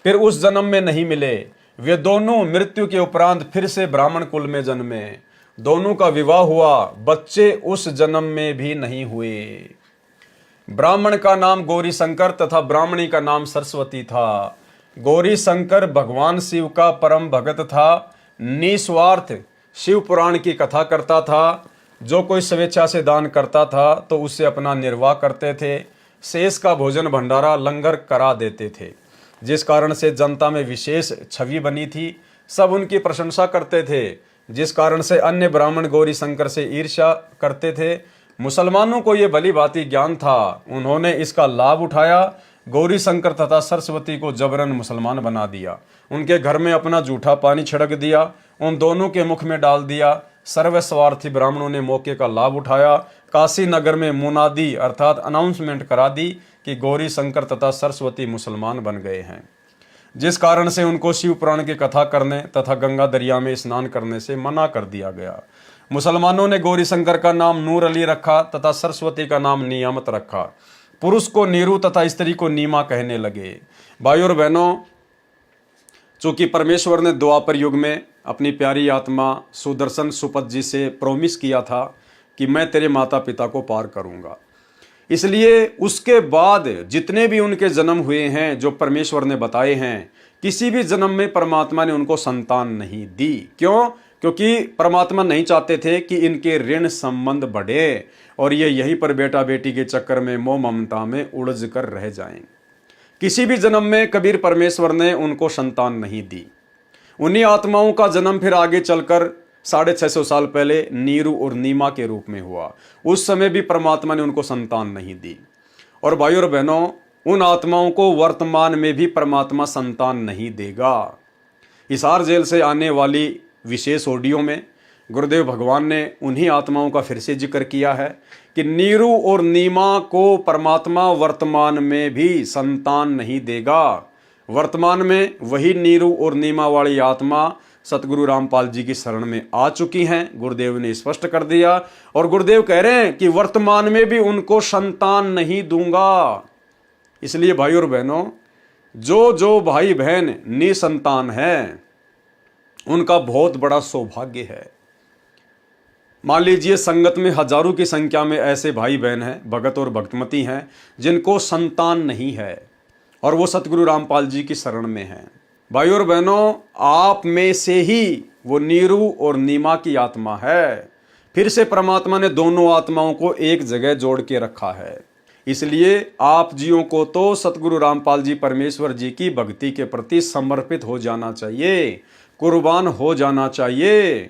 फिर उस जन्म में नहीं मिले। वे दोनों मृत्यु के उपरांत फिर से ब्राह्मण कुल में जन्मे। दोनों का विवाह हुआ, बच्चे उस जन्म में भी नहीं हुए। ब्राह्मण का नाम गौरी शंकर तथा ब्राह्मणी का नाम सरस्वती था। गौरी शंकर भगवान शिव का परम भगत था, निस्वार्थ शिव पुराण की कथा करता था। जो कोई स्वेच्छा से दान करता था तो उससे अपना निर्वाह करते थे। शेष का भोजन भंडारा लंगर करा देते थे, जिस कारण से जनता में विशेष छवि बनी थी। सब उनकी प्रशंसा करते थे, जिस कारण से अन्य ब्राह्मण गौरी शंकर से ईर्ष्या करते थे। मुसलमानों को ये भली भांति ज्ञान था, उन्होंने इसका लाभ उठाया। गौरी शंकर तथा सरस्वती को जबरन मुसलमान बना दिया। उनके घर में अपना जूठा पानी छिड़क दिया, उन दोनों के मुख में डाल दिया। सर्वस्वार्थी ब्राह्मणों ने मौके का लाभ उठाया। काशी नगर में मुनादी अर्थात अनाउंसमेंट करा दी कि गौरी शंकर तथा सरस्वती मुसलमान बन गए हैं, जिस कारण से उनको शिव पुराण की कथा करने तथा गंगा दरिया में स्नान करने से मना कर दिया गया। मुसलमानों ने गौरी शंकर का नाम नूर अली रखा तथा सरस्वती का नाम नियामत रखा। पुरुष को नीरू तथा स्त्री को नीमा कहने लगे। भाइयों और बहनों, चूंकि परमेश्वर ने द्वापर युग में अपनी प्यारी आत्मा सुदर्शन सुपथ जी से प्रॉमिस किया था कि मैं तेरे माता पिता को पार करूंगा, इसलिए उसके बाद जितने भी उनके जन्म हुए हैं जो परमेश्वर ने बताए हैं, किसी भी जन्म में परमात्मा ने उनको संतान नहीं दी। क्यों? क्योंकि परमात्मा नहीं चाहते थे कि इनके ऋण संबंध बढ़े और ये यहीं पर बेटा बेटी के चक्कर में मोह ममता में उलझ कर रह जाएं। किसी भी जन्म में कबीर परमेश्वर ने उनको संतान नहीं दी। उन्हीं आत्माओं का जन्म फिर आगे चलकर 650 साल पहले नीरू और नीमा के रूप में हुआ। उस समय भी परमात्मा ने उनको संतान नहीं दी। और भाइयों और बहनों, उन आत्माओं को वर्तमान में भी परमात्मा संतान नहीं देगा। हिसार जेल से आने वाली विशेष ऑडियो में गुरुदेव भगवान ने उन्हीं आत्माओं का फिर से जिक्र किया है कि नीरू और नीमा को परमात्मा वर्तमान में भी संतान नहीं देगा। वर्तमान में वही नीरू और नीमा वाली आत्मा सतगुरु रामपाल जी की शरण में आ चुकी हैं। गुरुदेव ने स्पष्ट कर दिया और गुरुदेव कह रहे हैं कि वर्तमान में भी उनको संतान नहीं दूंगा। इसलिए भाई और बहनों, जो भाई बहन निसंतान हैं उनका बहुत बड़ा सौभाग्य है। मान लीजिए संगत में हजारों की संख्या में ऐसे भाई बहन हैं, भगत और भक्तमती हैं, जिनको संतान नहीं है और वो सतगुरु रामपाल जी की शरण में हैं। भाई और बहनों, आप में से ही वो नीरू और नीमा की आत्मा है। फिर से परमात्मा ने दोनों आत्माओं को एक जगह जोड़ के रखा है। इसलिए आप जियों को तो सतगुरु रामपाल जी परमेश्वर जी की भक्ति के प्रति समर्पित हो जाना चाहिए, कुर्बान हो जाना चाहिए,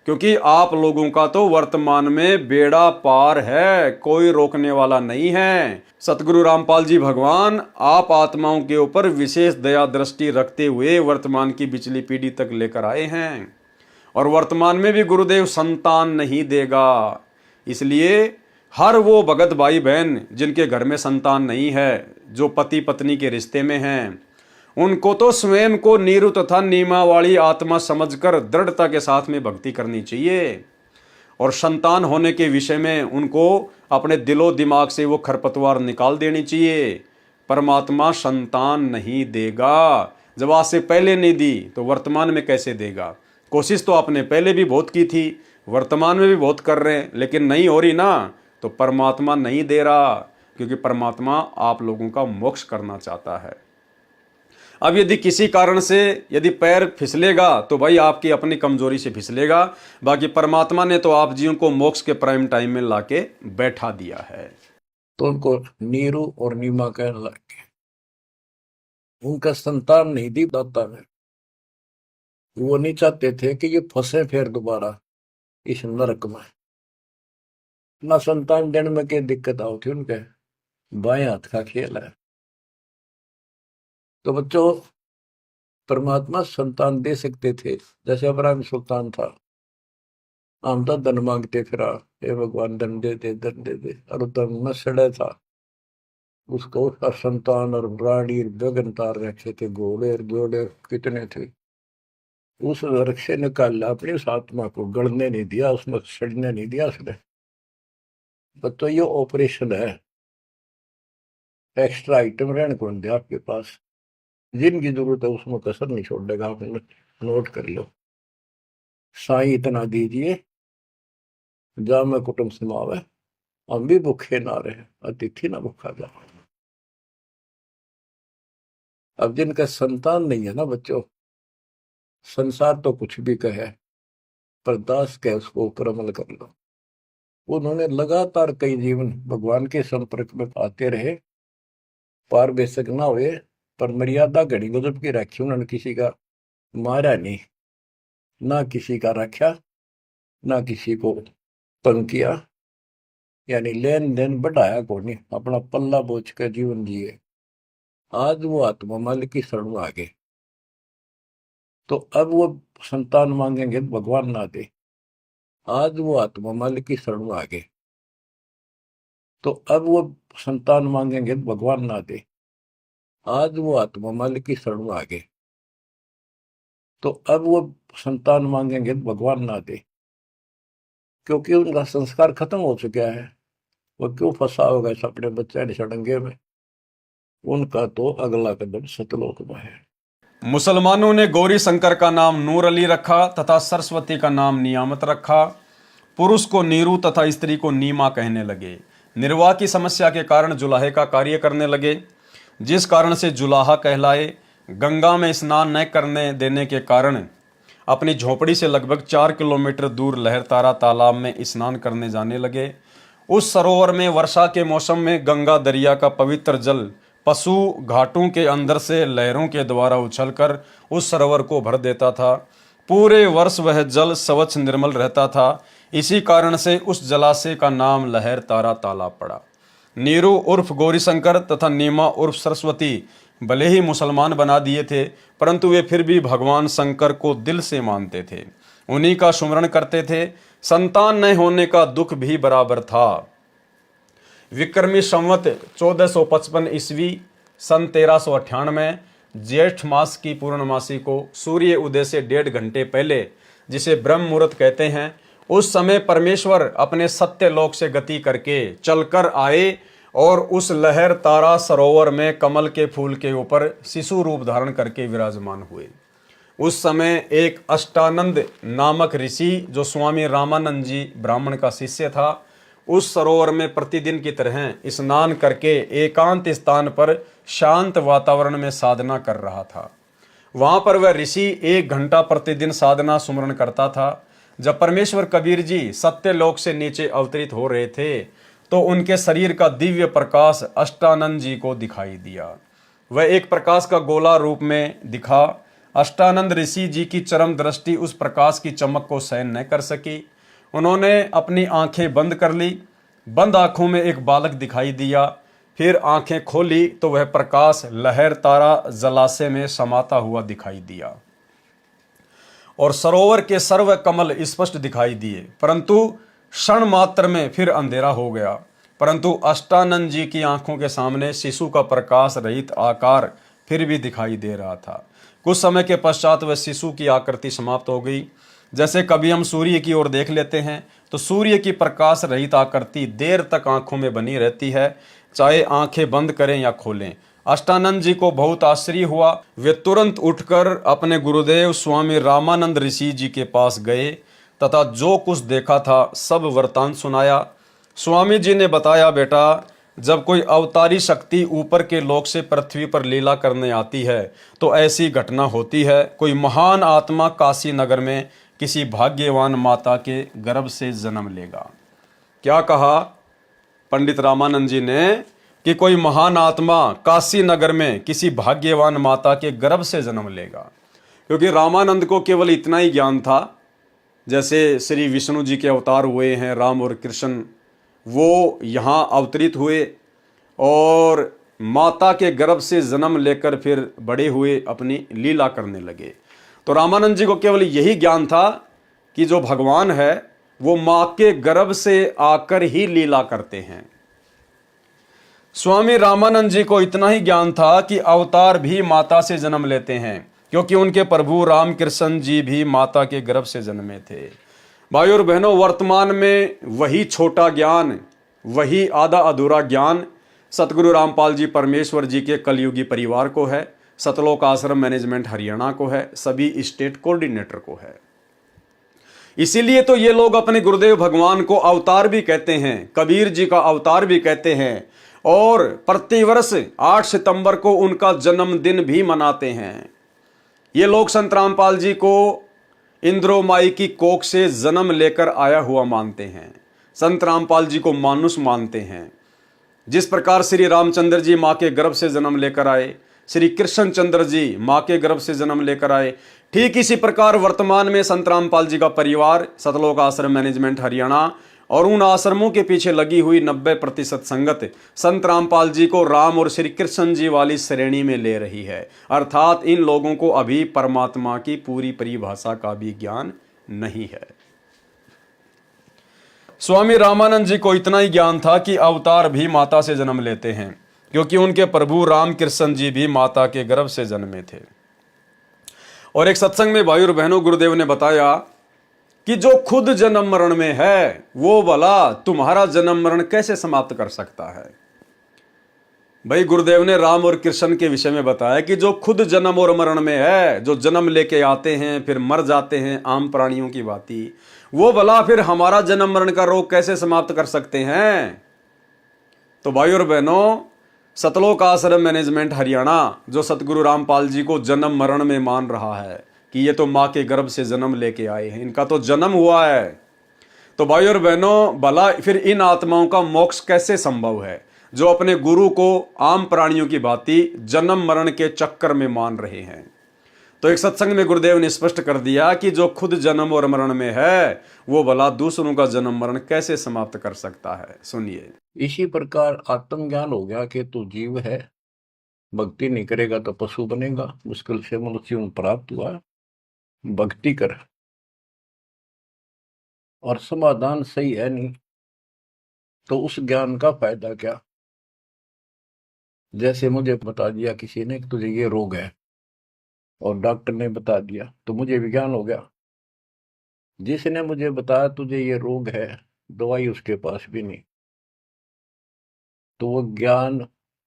क्योंकि आप लोगों का तो वर्तमान में बेड़ा पार है, कोई रोकने वाला नहीं है। सतगुरु रामपाल जी भगवान आप आत्माओं के ऊपर विशेष दया दृष्टि रखते हुए वर्तमान की पिछली पीढ़ी तक लेकर आए हैं और वर्तमान में भी गुरुदेव संतान नहीं देगा। इसलिए हर वो भगत भाई बहन जिनके घर में संतान नहीं है, जो पति पत्नी के रिश्ते में हैं, उनको तो स्वयं को नीरू तथा नीमा वाली आत्मा समझकर दृढ़ता के साथ में भक्ति करनी चाहिए और संतान होने के विषय में उनको अपने दिलो दिमाग से वो खरपतवार निकाल देनी चाहिए। परमात्मा संतान नहीं देगा। जब आज से पहले नहीं दी तो वर्तमान में कैसे देगा? कोशिश तो आपने पहले भी बहुत की थी, वर्तमान में भी बहुत कर रहे हैं, लेकिन नहीं हो रही ना, तो परमात्मा नहीं दे रहा, क्योंकि परमात्मा आप लोगों का मोक्ष करना चाहता है। अब यदि किसी कारण से यदि पैर फिसलेगा तो भाई आपकी अपनी कमजोरी से फिसलेगा, बाकी परमात्मा ने तो आप जियों को मोक्ष के प्राइम टाइम में लाके बैठा दिया है। तो उनको नीरू और नीमा कहने लगे। उनका संतान नहीं दी दाता ने। वो नहीं चाहते थे कि ये फंसे फिर दोबारा इस नरक में। ना संतान देने में क्या दिक्कत आओ थी उनके, बाएं हाथ का खेल है। तो बच्चों, परमात्मा संतान दे सकते थे, जैसे अब्राहम सुल्तान था, हम तो धन मांगते फिरा, हे भगवान धन दे दे धन दे दे, और धन न सड़े था। उसको उसका संतान और रानी गगन तार रखे थे, घोड़े घोड़े कितने थे। उस नरक से निकाल अपनी उस आत्मा को गड़ने नहीं दिया, उसमें सड़ने नहीं दिया उसने। बच्चों, ये ऑपरेशन है। एक्स्ट्रा आइटम रहने को नहीं दिया आपके पास। जिनकी जरूरत है उसमें कसर नहीं छोड़ेगा। आप नोट कर लो। साईं इतना दीजिए जा में कुटुंब समावे, हम भी भूखे ना रहे, अतिथि ना भूखा जा। अब जिनका संतान नहीं है ना बच्चों, संसार तो कुछ भी कहे, पर दास कहे उसको ऊपर अमल कर लो। उन्होंने लगातार कई जीवन भगवान के संपर्क में आते रहे, पार बेशक ना हुए, पर मर्यादा घड़ी गजब की रखी। उन्होंने किसी का मारा नहीं, ना किसी का रखा, ना किसी को तंग किया, यानी लेन देन बढ़ाया को नहीं, अपना पल्ला बोझ कर जीवन जिए। आज वो आत्मा मालिक की शरण आ गए, तो अब वो संतान मांगेंगे तो भगवान ना दे। आज वो आत्मा मालिक की शरण आ गए, तो अब वो संतान मांगेंगे तो भगवान ना दे। आज वो आत्मा मालिक की शरण आ गए, तो अब वो संतान मांगेंगे तो भगवान ना दे, क्योंकि उनका संस्कार खत्म हो चुका है। वो क्यों फंसा होगा इस अपने बच्चे ने सड़ंगे में? उनका तो अगला कदम सतलोक में है। मुसलमानों ने गौरी शंकर का नाम नूर अली रखा तथा सरस्वती का नाम नियामत रखा। पुरुष को नीरू तथा स्त्री को नीमा कहने लगे। निर्वाह की समस्या के कारण जुलाहे का कार्य करने लगे, जिस कारण से जुलाहा कहलाए। गंगा में स्नान न करने देने के कारण अपनी झोपड़ी से लगभग 4 किलोमीटर दूर लहरतारा तालाब में स्नान करने जाने लगे। उस सरोवर में वर्षा के मौसम में गंगा दरिया का पवित्र जल पशु घाटों के अंदर से लहरों के द्वारा उछलकर उस सरोवर को भर देता था। पूरे वर्ष वह जल स्वच्छ निर्मल रहता था। इसी कारण से उस जलाशय का नाम लहर तारा तालाब पड़ा। नीरू उर्फ गौरीशंकर तथा नीमा उर्फ सरस्वती भले ही मुसलमान बना दिए थे, परंतु वे फिर भी भगवान शंकर को दिल से मानते थे, उन्हीं का सुमरण करते थे। संतान न होने का दुख भी बराबर था। विक्रमी संवत 1455 ईस्वी सन 1398 ज्येष्ठ मास की पूर्णमासी को सूर्य उदय से 1.5 घंटे पहले, जिसे ब्रह्म मुहूर्त कहते हैं, उस समय परमेश्वर अपने सत्य लोक से गति करके चलकर आए और उस लहर तारा सरोवर में कमल के फूल के ऊपर शिशु रूप धारण करके विराजमान हुए। उस समय एक अष्टानंद नामक ऋषि, जो स्वामी रामानंद जी ब्राह्मण का शिष्य था, उस सरोवर में प्रतिदिन की तरह स्नान करके एकांत स्थान पर शांत वातावरण में साधना कर रहा था। वहां पर वह ऋषि 1 घंटा प्रतिदिन साधना सुमरण करता था। जब परमेश्वर कबीर जी सत्य लोक से नीचे अवतरित हो रहे थे तो उनके शरीर का दिव्य प्रकाश अष्टानंद जी को दिखाई दिया। वह एक प्रकाश का गोला रूप में दिखा। अष्टानंद ऋषि जी की चरम दृष्टि उस प्रकाश की चमक को सहन न कर सकी। उन्होंने अपनी आंखें बंद कर ली। बंद आंखों में एक बालक दिखाई दिया। फिर आंखें खोली तो वह प्रकाश लहर तारा जलाशय में समाता हुआ दिखाई दिया और सरोवर के सर्व कमल स्पष्ट दिखाई दिए, परंतु क्षण मात्र में फिर अंधेरा हो गया। परंतु अष्टानंद जी की आंखों के सामने शिशु का प्रकाश रहित आकार फिर भी दिखाई दे रहा था। कुछ समय के पश्चात वह शिशु की आकृति समाप्त हो गई। जैसे कभी हम सूर्य की ओर देख लेते हैं तो सूर्य की प्रकाश रहित आकृति देर तक आंखों में बनी रहती है, चाहे आंखें बंद करें या खोलें। अष्टानंद जी को बहुत आश्चर्य हुआ। वे तुरंत उठकर अपने गुरुदेव स्वामी रामानंद ऋषि जी के पास गए तथा जो कुछ देखा था सब वृतांत सुनाया। स्वामी जी ने बताया, बेटा, जब कोई अवतारी शक्ति ऊपर के लोक से पृथ्वी पर लीला करने आती है तो ऐसी घटना होती है। कोई महान आत्मा काशी नगर में किसी भाग्यवान माता के गर्भ से जन्म लेगा। क्या कहा पंडित रामानंद जी ने कि कोई महान आत्मा काशी नगर में किसी भाग्यवान माता के गर्भ से जन्म लेगा, क्योंकि रामानंद को केवल इतना ही ज्ञान था, जैसे श्री विष्णु जी के अवतार हुए हैं राम और कृष्ण, वो यहाँ अवतरित हुए और माता के गर्भ से जन्म लेकर फिर बड़े हुए अपनी लीला करने लगे। तो रामानंद जी को केवल यही ज्ञान था कि जो भगवान है वो माँ के गर्भ से आकर ही लीला करते हैं। स्वामी रामानंद जी को इतना ही ज्ञान था कि अवतार भी माता से जन्म लेते हैं, क्योंकि उनके प्रभु रामकृष्ण जी भी माता के गर्भ से जन्मे थे। भाई और बहनों, वर्तमान में वही छोटा ज्ञान, वही आधा अधूरा ज्ञान सतगुरु रामपाल जी परमेश्वर जी के कलयुगी परिवार को है, सतलोक आश्रम मैनेजमेंट हरियाणा को है, सभी स्टेट कोऑर्डिनेटर को है। इसीलिए तो ये लोग अपने गुरुदेव भगवान को अवतार भी कहते हैं, कबीर जी का अवतार भी कहते हैं और प्रतिवर्ष 8 सितंबर को उनका जन्मदिन भी मनाते हैं। ये लोग संत रामपाल जी को इंद्रो माई की कोख से जन्म लेकर आया हुआ मानते हैं। संत रामपाल जी को मानुष मानते हैं। जिस प्रकार श्री रामचंद्र जी माँ के गर्भ से जन्म लेकर आए, श्री कृष्णचंद्र जी माँ के गर्भ से जन्म लेकर आए, ठीक इसी प्रकार वर्तमान में संत रामपाल जी का परिवार सतलोक आश्रम मैनेजमेंट हरियाणा और उन आश्रमों के पीछे लगी हुई 90% संगत संत रामपाल जी को राम और श्री कृष्ण जी वाली श्रेणी में ले रही है। अर्थात इन लोगों को अभी परमात्मा की पूरी परिभाषा का भी ज्ञान नहीं है। स्वामी रामानंद जी को इतना ही ज्ञान था कि अवतार भी माता से जन्म लेते हैं, क्योंकि उनके प्रभु रामकृष्ण जी भी माता के गर्भ से जन्मे थे। और एक सत्संग में भाई और बहनों गुरुदेव ने बताया कि जो खुद जन्म मरण में है वो भला तुम्हारा जन्म मरण कैसे समाप्त कर सकता है। भाई गुरुदेव ने राम और कृष्ण के विषय में बताया कि जो खुद जन्म और मरण में है, जो जन्म लेके आते हैं फिर मर जाते हैं आम प्राणियों की भांति, वो भला फिर हमारा जन्म मरण का रोग कैसे समाप्त कर सकते हैं। तो भाई और बहनों, सतलोक आश्रम मैनेजमेंट हरियाणा जो सतगुरु रामपाल जी को जन्म मरण में मान रहा है कि ये तो माँ के गर्भ से जन्म लेके आए हैं, इनका तो जन्म हुआ है, तो भाई और बहनों भला फिर इन आत्माओं का मोक्ष कैसे संभव है। जो अपने गुरु को आम प्राणियों की भांति जन्म मरण के चक्कर में मान रहे हैं। तो एक सत्संग में गुरुदेव ने स्पष्ट कर दिया कि जो खुद जन्म और मरण में है वो भला दूसरों का जन्म मरण कैसे समाप्त कर सकता है। सुनिए। इसी प्रकार आत्मज्ञान हो गया कि तू जीव है, भक्ति नहीं करेगा तो पशु बनेगा, मुश्किल से मनुष्य में प्राप्त हुआ, भक्ति कर। और समाधान सही है नहीं तो उस ज्ञान का फायदा क्या। जैसे मुझे बता दिया किसी ने कि तुझे ये रोग है और डॉक्टर ने बता दिया तो मुझे विज्ञान हो गया। जिसने मुझे बताया तुझे ये रोग है, दवाई उसके पास भी नहीं, तो वो ज्ञान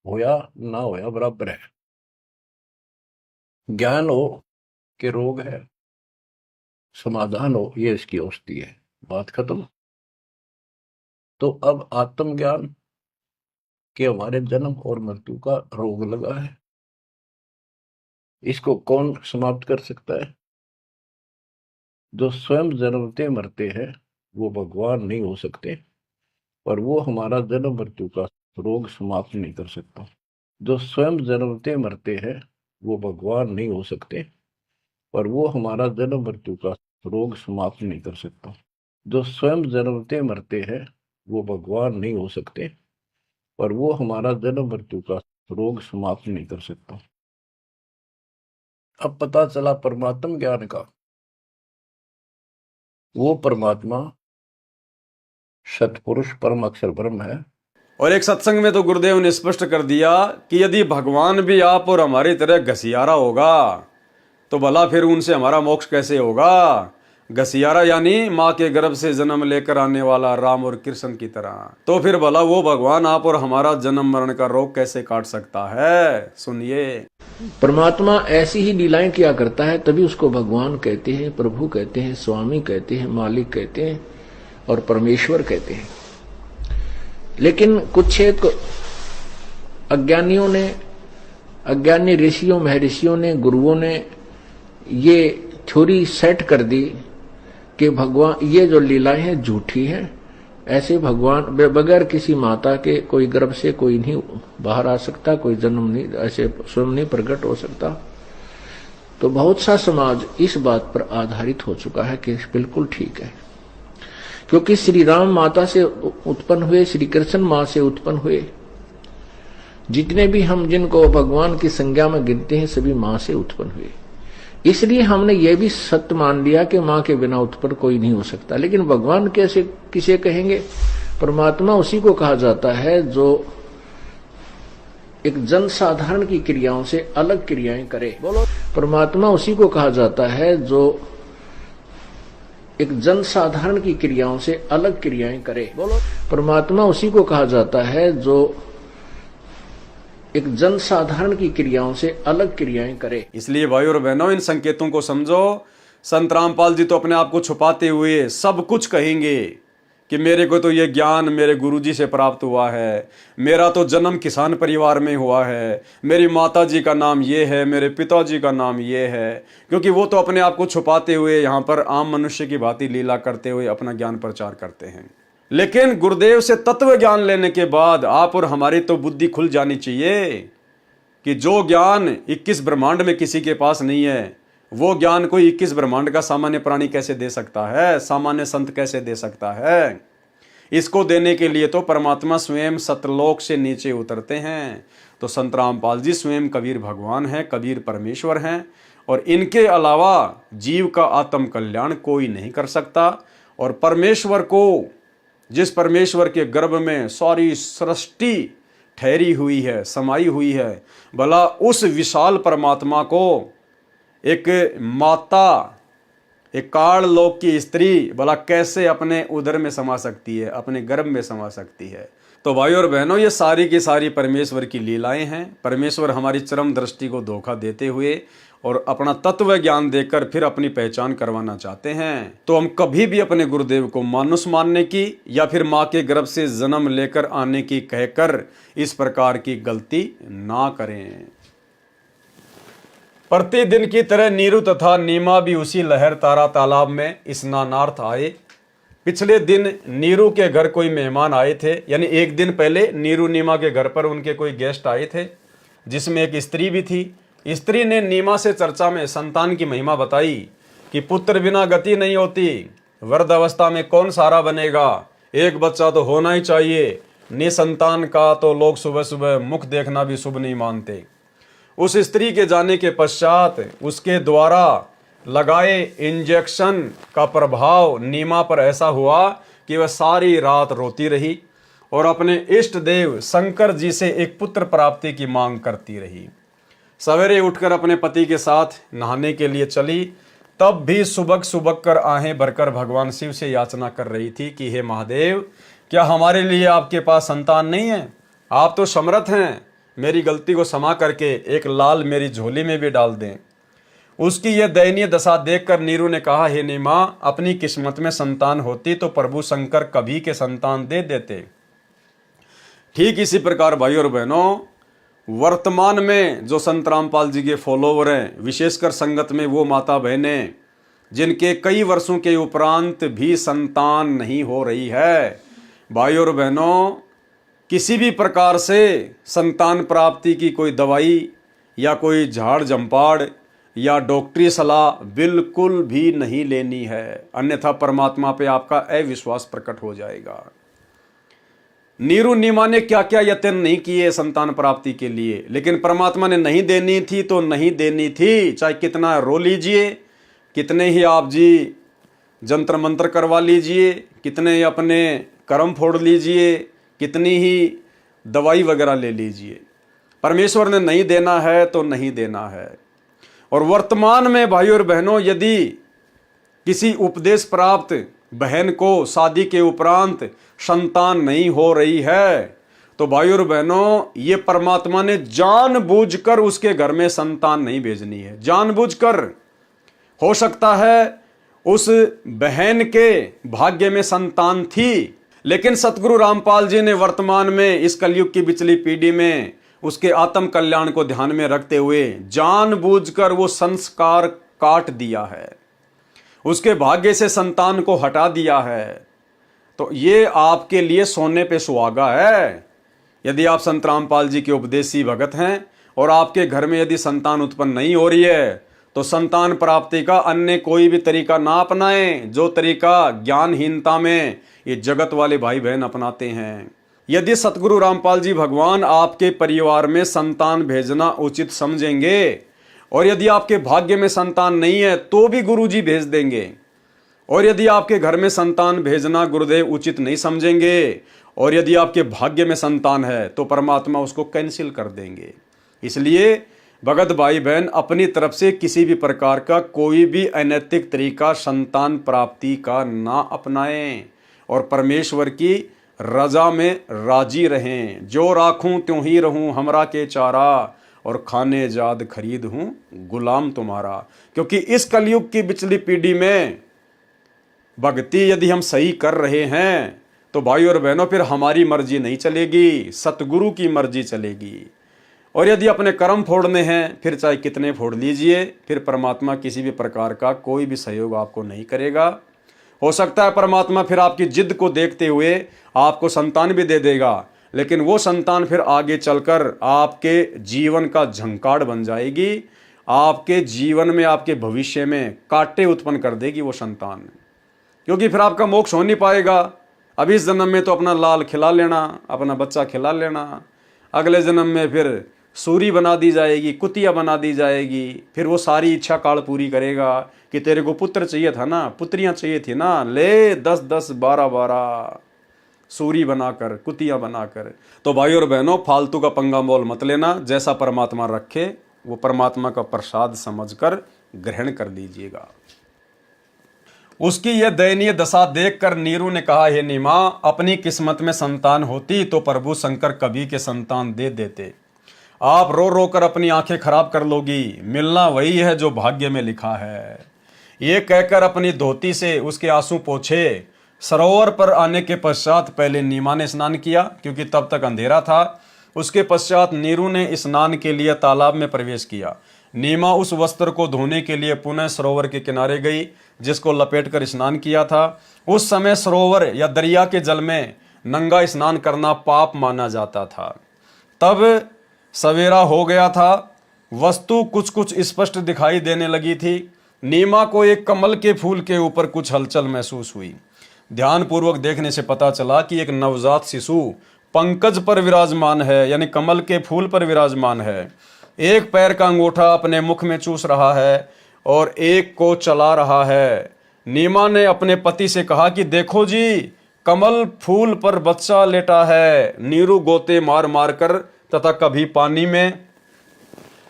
होया ना होया बराबर है। ज्ञान हो कि रोग है, समाधान हो ये इसकी औषधि है, बात खत्म। तो अब आत्मज्ञान कि हमारे जन्म और मृत्यु का रोग लगा है, इसको कौन समाप्त कर सकता है। जो स्वयं जन्मते मरते हैं वो भगवान नहीं हो सकते, और वो हमारा जन्म मृत्यु का रोग समाप्त नहीं कर सकता। जो स्वयं जन्मते मरते हैं वो भगवान नहीं हो सकते, और वो हमारा जन्म मृत्यु का रोग समाप्त नहीं कर सकता। जो स्वयं जन्मते मरते हैं वो भगवान नहीं हो सकते, और वो हमारा जन्म मृत्यु का रोग समाप्त नहीं कर सकता। अब पता चला परमात्म ज्ञान का, वो परमात्मा सतपुरुष परम अक्षर ब्रह्म है। और एक सत्संग में तो गुरुदेव ने स्पष्ट कर दिया कि यदि भगवान भी आप और हमारी तरह घसियारा होगा तो भला फिर उनसे हमारा मोक्ष कैसे होगा। घसियारा यानी माँ के गर्भ से जन्म लेकर आने वाला राम और कृष्ण की तरह, तो फिर भला वो भगवान आप और हमारा जन्म मरण का रोग कैसे काट सकता है। सुनिए। परमात्मा ऐसी ही लीलाएं किया करता है, तभी उसको भगवान कहते हैं, प्रभु कहते हैं, स्वामी कहते हैं, मालिक कहते हैं और परमेश्वर कहते हैं। लेकिन कुछ एक अज्ञानियों ने, अज्ञानी ऋषियों महर्षियों ने, गुरुओं ने ये थ्योरी सेट कर दी कि भगवान ये जो लीलाएं हैं झूठी हैं, ऐसे भगवान बगैर किसी माता के कोई गर्भ से कोई नहीं बाहर आ सकता, कोई जन्म नहीं ऐसे स्वयं नहीं प्रकट हो सकता। तो बहुत सा समाज इस बात पर आधारित हो चुका है कि बिल्कुल ठीक है, क्योंकि श्री राम माता से उत्पन्न हुए, श्री कृष्ण मां से उत्पन्न हुए, जितने भी हम जिनको भगवान की संज्ञा में गिनते हैं सभी मां से उत्पन्न हुए। इसलिए हमने ये भी सत्य मान लिया कि मां के बिना उत्पन्न कोई नहीं हो सकता। लेकिन भगवान कैसे किसे कहेंगे। परमात्मा उसी को कहा जाता है जो एक जनसाधारण की क्रियाओं से अलग क्रियाएं करे। बोलो। परमात्मा उसी को कहा जाता है जो एक जनसाधारण की क्रियाओं से अलग क्रियाएं करे। बोलो। परमात्मा उसी को कहा जाता है जो एक जनसाधारण की क्रियाओं से अलग क्रियाएं करे। इसलिए भाई और बहनों, इन संकेतों को समझो। संत रामपाल जी तो अपने आप को छुपाते हुए सब कुछ कहेंगे कि मेरे को तो ये ज्ञान मेरे गुरुजी से प्राप्त हुआ है, मेरा तो जन्म किसान परिवार में हुआ है, मेरी माता जी का नाम ये है, मेरे पिताजी का नाम ये है। क्योंकि वो तो अपने आप को छुपाते हुए यहाँ पर आम मनुष्य की भांति लीला करते हुए अपना ज्ञान प्रचार करते हैं। लेकिन गुरुदेव से तत्व ज्ञान लेने के बाद आप और हमारी तो बुद्धि खुल जानी चाहिए कि जो ज्ञान 21 ब्रह्मांड में किसी के पास नहीं है, वो ज्ञान कोई 21 ब्रह्मांड का सामान्य प्राणी कैसे दे सकता है, सामान्य संत कैसे दे सकता है। इसको देने के लिए तो परमात्मा स्वयं सतलोक से नीचे उतरते हैं। तो संत रामपाल जी स्वयं कबीर भगवान हैं, कबीर परमेश्वर हैं, और इनके अलावा जीव का आत्म कल्याण कोई नहीं कर सकता। और परमेश्वर को, जिस परमेश्वर के गर्भ में सारी सृष्टि ठहरी हुई है, समाई हुई है, भला उस विशाल परमात्मा को एक माता, एक काल लोक की स्त्री भला कैसे अपने उदर में समा सकती है, अपने गर्भ में समा सकती है। तो भाई और बहनों, ये सारी की सारी परमेश्वर की लीलाएं हैं। परमेश्वर हमारी चरम दृष्टि को धोखा देते हुए और अपना तत्व ज्ञान देकर फिर अपनी पहचान करवाना चाहते हैं। तो हम कभी भी अपने गुरुदेव को मानुष मानने की या फिर माँ के गर्भ से जन्म लेकर आने की कहकर इस प्रकार की गलती ना करें। प्रतिदिन की तरह नीरू तथा नीमा भी उसी लहर तारा तालाब में स्नानार्थ आए। पिछले दिन नीरू के घर कोई मेहमान आए थे, यानी एक दिन पहले नीरू नीमा के घर पर उनके कोई गेस्ट आए थे, जिसमें एक स्त्री भी थी। स्त्री ने नीमा से चर्चा में संतान की महिमा बताई कि पुत्र बिना गति नहीं होती, वृद्धावस्था में कौन सहारा बनेगा, एक बच्चा तो होना ही चाहिए, निसंतान का तो लोग सुबह सुबह मुख देखना भी शुभ नहीं मानते। उस स्त्री के जाने के पश्चात उसके द्वारा लगाए इंजेक्शन का प्रभाव नीमा पर ऐसा हुआ कि वह सारी रात रोती रही और अपने इष्ट देव शंकर जी से एक पुत्र प्राप्ति की मांग करती रही। सवेरे उठकर अपने पति के साथ नहाने के लिए चली, तब भी सुबक सुबक कर आहें भरकर भगवान शिव से याचना कर रही थी कि हे महादेव, क्या हमारे लिए आपके पास संतान नहीं है? आप तो समर्थ हैं, मेरी गलती को क्षमा करके एक लाल मेरी झोली में भी डाल दें। उसकी यह दयनीय दशा देखकर नीरू ने कहा, हे नीमा, अपनी किस्मत में संतान होती तो प्रभु शंकर कभी के संतान दे देते। ठीक इसी प्रकार भाई और बहनों, वर्तमान में जो संत रामपाल जी के फॉलोवर हैं, विशेषकर संगत में वो माता बहनें जिनके कई वर्षों के उपरांत भी संतान नहीं हो रही है, भाई और बहनों, किसी भी प्रकार से संतान प्राप्ति की कोई दवाई या कोई झाड़ जंपाड़ या डॉक्टरी सलाह बिल्कुल भी नहीं लेनी है, अन्यथा परमात्मा पे आपका अविश्वास प्रकट हो जाएगा। नीरू नीमा ने क्या क्या यत्न नहीं किए संतान प्राप्ति के लिए, लेकिन परमात्मा ने नहीं देनी थी तो नहीं देनी थी, चाहे कितना रो लीजिए, कितने ही आप जी जंतर मंत्र करवा लीजिए, कितने अपने कर्म फोड़ लीजिए, कितनी ही दवाई वगैरह ले लीजिए, परमेश्वर ने नहीं देना है तो नहीं देना है। और वर्तमान में भाई और बहनों, यदि किसी उपदेश प्राप्त बहन को शादी के उपरांत संतान नहीं हो रही है, तो भाई और बहनों, ये परमात्मा ने जानबूझकर उसके घर में संतान नहीं भेजनी है, जानबूझकर। हो सकता है उस बहन के भाग्य में संतान थी, लेकिन सतगुरु रामपाल जी ने वर्तमान में इस कलयुग की पिछली पीढ़ी में उसके आत्म कल्याण को ध्यान में रखते हुए जानबूझकर वो संस्कार काट दिया है, उसके भाग्य से संतान को हटा दिया है। तो ये आपके लिए सोने पे सुहागा है। यदि आप संत रामपाल जी के उपदेशी भगत हैं और आपके घर में यदि संतान उत्पन्न नहीं हो रही है, तो संतान प्राप्ति का अन्य कोई भी तरीका ना अपनाएं, जो तरीका ज्ञानहीनता में ये जगत वाले भाई बहन अपनाते हैं। यदि सतगुरु रामपाल जी भगवान आपके परिवार में संतान भेजना उचित समझेंगे, और यदि आपके भाग्य में संतान नहीं है तो भी गुरु जी भेज देंगे, और यदि आपके घर में संतान भेजना गुरुदेव उचित नहीं समझेंगे, और यदि आपके भाग्य में संतान है तो परमात्मा उसको कैंसिल कर देंगे। इसलिए भगत भाई बहन अपनी तरफ से किसी भी प्रकार का कोई भी अनैतिक तरीका संतान प्राप्ति का ना अपनाएं, और परमेश्वर की रजा में राजी रहें। जो राखूं त्यों ही रहूं हमरा के चारा, और खाने जाद खरीद हूं गुलाम तुम्हारा। क्योंकि इस कलयुग की पिछली पीढ़ी में भक्ति यदि हम सही कर रहे हैं तो भाई और बहनों फिर हमारी मर्जी नहीं चलेगी, सतगुरु की मर्जी चलेगी। और यदि अपने कर्म फोड़ने हैं फिर चाहे कितने फोड़ लीजिए, फिर परमात्मा किसी भी प्रकार का कोई भी सहयोग आपको नहीं करेगा। हो सकता है परमात्मा फिर आपकी जिद को देखते हुए आपको संतान भी दे देगा, लेकिन वो संतान फिर आगे चलकर आपके जीवन का झंकार बन जाएगी, आपके जीवन में आपके भविष्य में कांटे उत्पन्न कर देगी वो संतान, क्योंकि फिर आपका मोक्ष हो नहीं पाएगा। अब इस जन्म में तो अपना लाल खिला लेना, अपना बच्चा खिला लेना, अगले जन्म में फिर सूरी बना दी जाएगी, कुतिया बना दी जाएगी, फिर वो सारी इच्छा काल पूरी करेगा कि तेरे को पुत्र चाहिए था ना, पुत्रियां चाहिए थी ना, ले 10-10 12-12 सूरी बनाकर, कुतिया बनाकर। तो भाई और बहनों, फालतू का पंगा मोल मत लेना, जैसा परमात्मा रखे वो परमात्मा का प्रसाद समझकर ग्रहण कर लीजिएगा। उसकी यह दयनीय दशा देखकर नीरू ने कहा, हे नीमा, अपनी किस्मत में संतान होती तो प्रभु शंकर कभी के संतान दे देते। आप रो रो कर अपनी आंखें खराब कर लोगी, मिलना वही है जो भाग्य में लिखा है। ये कहकर अपनी धोती से उसके आंसू पोंछे। सरोवर पर आने के पश्चात पहले नीमा ने स्नान किया, क्योंकि तब तक अंधेरा था। उसके पश्चात नीरू ने स्नान के लिए तालाब में प्रवेश किया। नीमा उस वस्त्र को धोने के लिए पुनः सरोवर के किनारे गई जिसको लपेट कर स्नान किया था। उस समय सरोवर या दरिया के जल में नंगा स्नान करना पाप माना जाता था। तब सवेरा हो गया था, वस्तु कुछ कुछ स्पष्ट दिखाई देने लगी थी। नीमा को एक कमल के फूल के ऊपर कुछ हलचल महसूस हुई। ध्यानपूर्वक देखने से पता चला कि एक नवजात शिशु पंकज पर विराजमान है, यानी कमल के फूल पर विराजमान है। एक पैर का अंगूठा अपने मुख में चूस रहा है और एक को चला रहा है। नीमा ने अपने पति से कहा कि देखो जी, कमल फूल पर बच्चा लेटा है। नीरू गोते मार मार कर तथा कभी पानी में